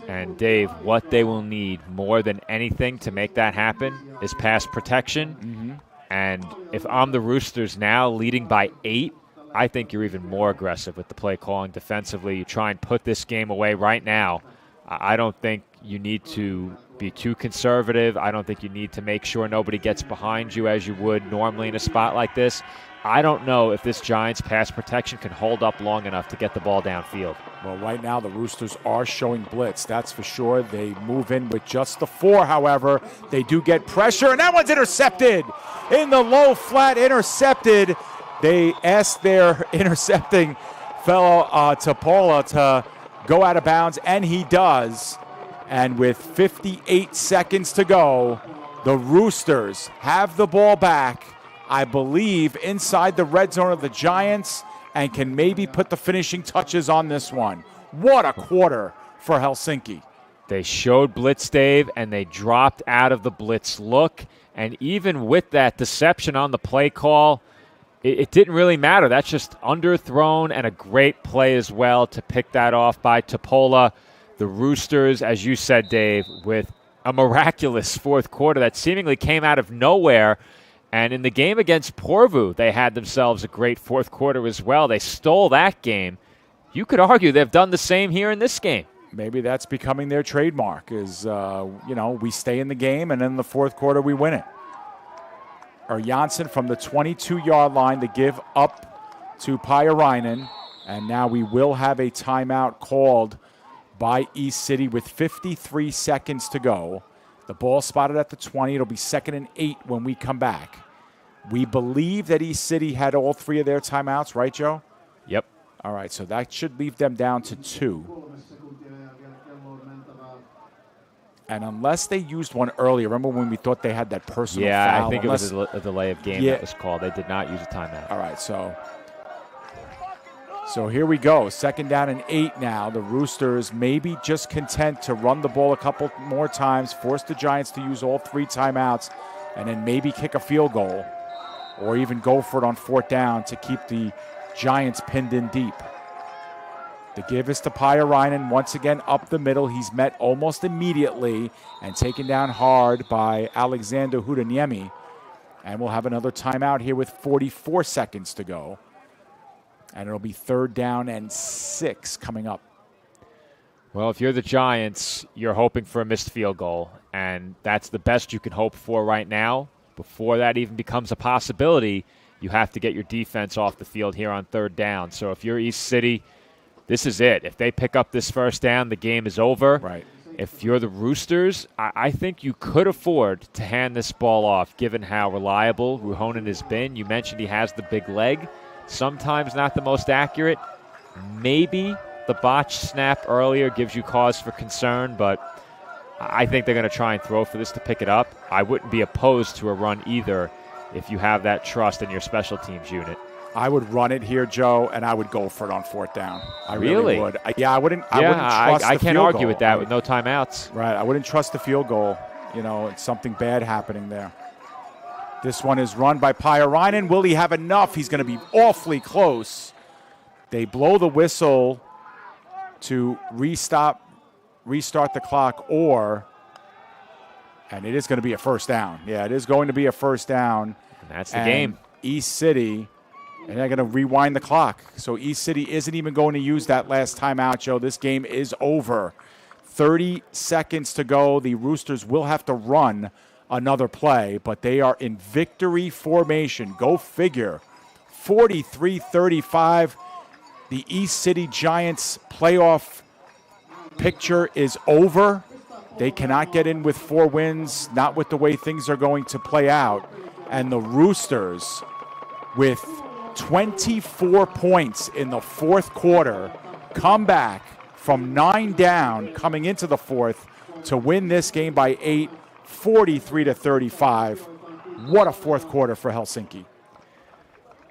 And Dave, what they will need more than anything to make that happen is pass protection. Mm-hmm. And if I'm the Roosters now leading by 8, I think you're even more aggressive with the play calling defensively. You try and put this game away right now. I don't think you need to be too conservative. I don't think you need to make sure nobody gets behind you as you would normally in a spot like this. I don't know if this Giants pass protection can hold up long enough to get the ball downfield. Well, right now the Roosters are showing blitz, that's for sure. They move in with just the 4, however. They do get pressure, and that one's intercepted. In the low flat, intercepted. They asked their intercepting fellow Tapola to go out of bounds, and he does. And with 58 seconds to go, the Roosters have the ball back, I believe, inside the red zone of the Giants, and can maybe put the finishing touches on this one. What a quarter for Helsinki. They showed blitz, Dave, and they dropped out of the blitz look. And even with that deception on the play call, it didn't really matter. That's just underthrown and a great play as well to pick that off by Tapola. The Roosters, as you said, Dave, with a miraculous fourth quarter that seemingly came out of nowhere. And in the game against Porvoo, they had themselves a great fourth quarter as well. They stole that game. You could argue they've done the same here in this game. Maybe that's becoming their trademark is, we stay in the game, and then in the fourth quarter we win it. Janssen from the 22-yard line to give up to Pyöräinen. And now we will have a timeout called by East City with 53 seconds to go. The ball spotted at the 20. It'll be 2nd and 8 when we come back. We believe that East City had all 3 of their timeouts, right, Joe? Yep. All right, so that should leave them down to 2. And unless they used one earlier, remember when we thought they had that personal foul? Yeah, I think it was a delay of game that was called. They did not use a timeout. All right, so here we go. 2nd down and 8 now. The Roosters maybe just content to run the ball a couple more times, force the Giants to use all 3 timeouts, and then maybe kick a field goal or even go for it on 4th down to keep the Giants pinned in deep. The give is to Pyöräinen once again up the middle. He's met almost immediately and taken down hard by Alexander Hudaniemi. And we'll have another timeout here with 44 seconds to go. And it'll be 3rd down and 6 coming up. Well, if you're the Giants, you're hoping for a missed field goal, and that's the best you can hope for right now. Before that even becomes a possibility, you have to get your defense off the field here on 3rd down. So if you're East City, this is it. If they pick up this 1st down, the game is over. Right. If you're the Roosters, I think you could afford to hand this ball off, given how reliable Ruhonen has been. You mentioned he has the big leg. Sometimes not the most accurate. Maybe the botched snap earlier gives you cause for concern, but I think they're going to try and throw for this to pick it up. I wouldn't be opposed to a run either if you have that trust in your special teams unit. I would run it here, Joe, and I would go for it on 4th down. I really would. I wouldn't trust the field goal. I can't argue with that with no timeouts. Right. I wouldn't trust the field goal. It's something bad happening there. This one is run by Pyöräinen. Will he have enough? He's going to be awfully close. They blow the whistle to restart the clock, and it is going to be a 1st down. Yeah, it is going to be a 1st down. And that's the game. East City, and they're going to rewind the clock. So East City isn't even going to use that last timeout, Joe. This game is over. 30 seconds to go. The Roosters will have to run another play, but they are in victory formation. Go figure. 43-35. The East City Giants playoff picture is over. They cannot get in with 4 wins, not with the way things are going to play out. And the Roosters, with 24 points in the 4th quarter, come back from 9 down coming into the 4th to win this game by 8, 43-35. What a 4th quarter for Helsinki.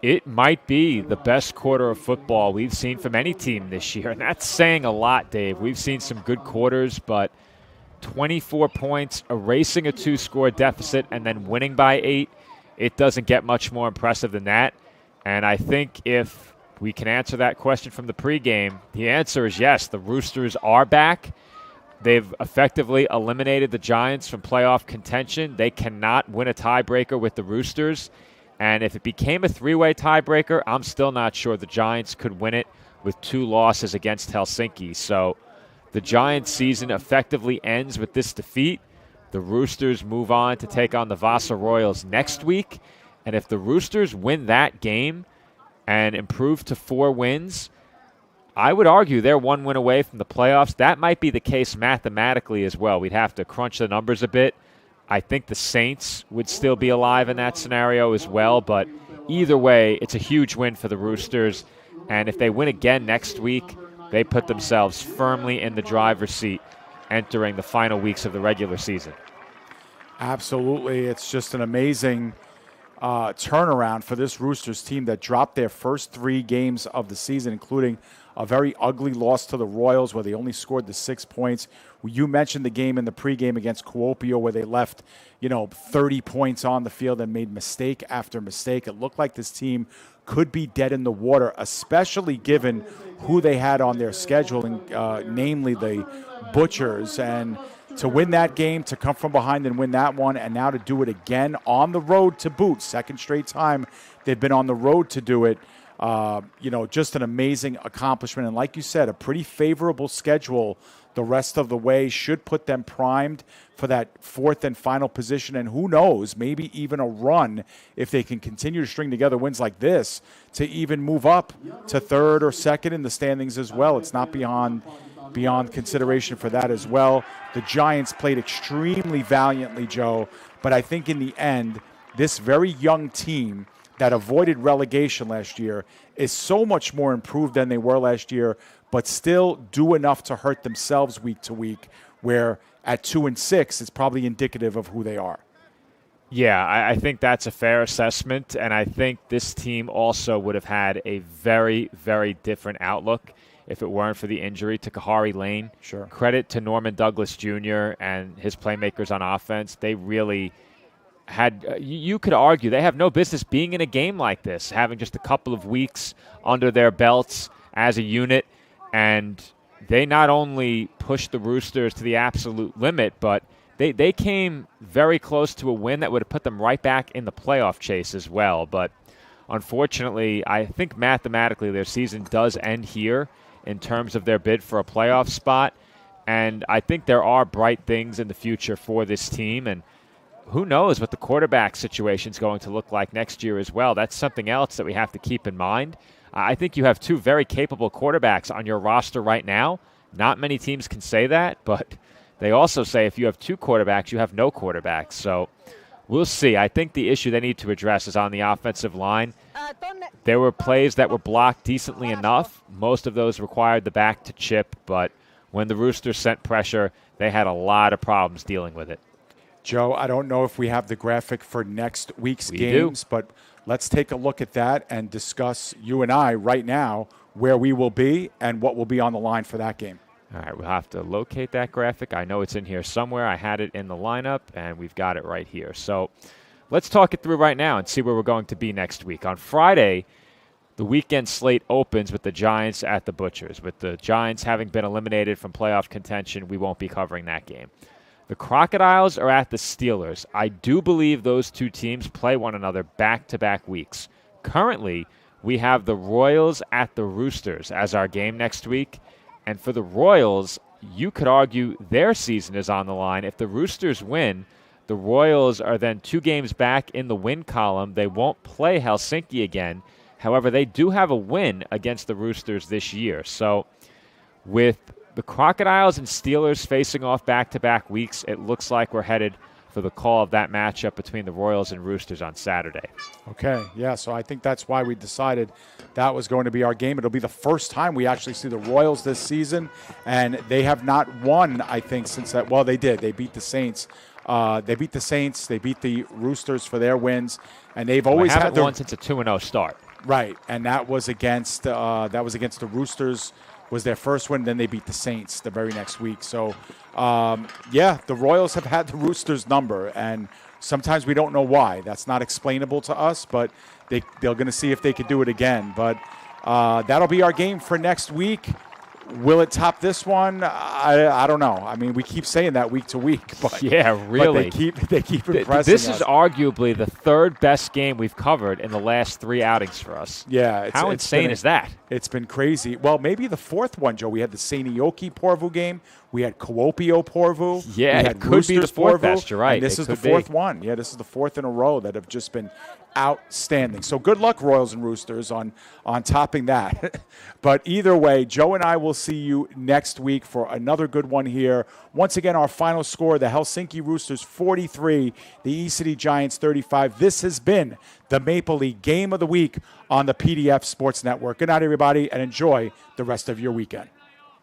It might be the best quarter of football we've seen from any team this year, and that's saying a lot, Dave. We've seen some good quarters, but 24 points, erasing a 2-score deficit, and then winning by 8, it doesn't get much more impressive than that. And I think if we can answer that question from the pregame, the answer is yes. The Roosters are back. They've effectively eliminated the Giants from playoff contention. They cannot win a tiebreaker with the Roosters. And if it became a 3-way tiebreaker, I'm still not sure the Giants could win it with 2 losses against Helsinki. So the Giants' season effectively ends with this defeat. The Roosters move on to take on the Vaasa Royals next week. And if the Roosters win that game and improve to 4 wins, I would argue they're 1 win away from the playoffs. That might be the case mathematically as well. We'd have to crunch the numbers a bit. I think the Saints would still be alive in that scenario as well. But either way, it's a huge win for the Roosters. And if they win again next week, they put themselves firmly in the driver's seat entering the final weeks of the regular season. Absolutely. It's just an amazing turnaround for this Roosters team that dropped their first 3 games of the season, including a very ugly loss to the Royals where they only scored the 6 points. You mentioned the game in the pregame against Kuopio where they left, 30 points on the field and made mistake after mistake. It looked like this team could be dead in the water, especially given who they had on their schedule, namely the Butchers. And to win that game, to come from behind and win that one, and now to do it again on the road to boot, second straight time they've been on the road to do it. Just an amazing accomplishment. And like you said, a pretty favorable schedule the rest of the way should put them primed for that fourth and final position. And who knows, maybe even a run if they can continue to string together wins like this to even move up to third or second in the standings as well. It's not beyond consideration for that as well. The Giants played extremely valiantly, Joe, but I think in the end, this very young team that avoided relegation last year is so much more improved than they were last year, but still do enough to hurt themselves week to week, where at 2-6, it's probably indicative of who they are. Yeah, I think that's a fair assessment, and I think this team also would have had a very, very different outlook if it weren't for the injury to Kahari Lane. Sure. Credit to Norman Douglas Jr. and his playmakers on offense. They really had, you could argue, they have no business being in a game like this, having just a couple of weeks under their belts as a unit. And they not only pushed the Roosters to the absolute limit, but they came very close to a win that would have put them right back in the playoff chase as well. But unfortunately, I think mathematically their season does end here in terms of their bid for a playoff spot. And I think there are bright things in the future for this team. And who knows what the quarterback situation is going to look like next year as well. That's something else that we have to keep in mind. I think you have two very capable quarterbacks on your roster right now. Not many teams can say that, but they also say if you have two quarterbacks, you have no quarterbacks. So we'll see. I think the issue they need to address is on the offensive line. There were plays that were blocked decently enough. Most of those required the back to chip, but when the Roosters sent pressure, they had a lot of problems dealing with it. Joe, I don't know if we have the graphic for next week's games, but let's take a look at that and discuss, you and I, right now, where we will be and what will be on the line for that game. All right, we'll have to locate that graphic. I know it's in here somewhere. I had it in the lineup, and we've got it right here. So let's talk it through right now and see where we're going to be next week. On Friday, the weekend slate opens with the Giants at the Butchers. With the Giants having been eliminated from playoff contention, we won't be covering that game. The Crocodiles are at the Steelers. I do believe those two teams play one another back-to-back weeks. Currently, we have the Royals at the Roosters as our game next week. And for the Royals, you could argue their season is on the line. If the Roosters win, the Royals are then 2 games back in the win column. They won't play Helsinki again. However, they do have a win against the Roosters this year. So with the Crocodiles and Steelers facing off back-to-back weeks, it looks like we're headed for the call of that matchup between the Royals and Roosters on Saturday. Okay, yeah, so I think that's why we decided that was going to be our game. It'll be the first time we actually see the Royals this season, and they have not won, I think, since that. Well, they did. They beat the Saints. They beat the Roosters for their wins, and they've always had won since a 2-0 start. Right, and that was against the Roosters. Was their first win, then they beat the Saints the very next week. So, the Royals have had the Roosters' number, and sometimes we don't know why. That's not explainable to us, but they're going to see if they could do it again. But that'll be our game for next week. Will it top this one? I don't know. I mean, we keep saying that week to week, but yeah, really, but they keep impressing This us. is arguably the third best game we've covered in the last 3 outings for us. Yeah, how insane is that? It's been crazy. Well, maybe the fourth one, Joe. We had the Seinäjoki Porvoo game. We had Kuopio Porvoo. Yeah, we had it could Roosters be the fourth Porvoo, best. You're right. And this is the fourth one. Yeah, this is the fourth in a row that have just been outstanding. So good luck, Royals and Roosters, on topping that. But either way, Joe and I will see you next week for another good one here. Once again, our final score, the Helsinki Roosters 43, the East City Giants 35. This has been the Maple League Game of the Week on the PDF Sports Network. Good night, everybody, and enjoy the rest of your weekend.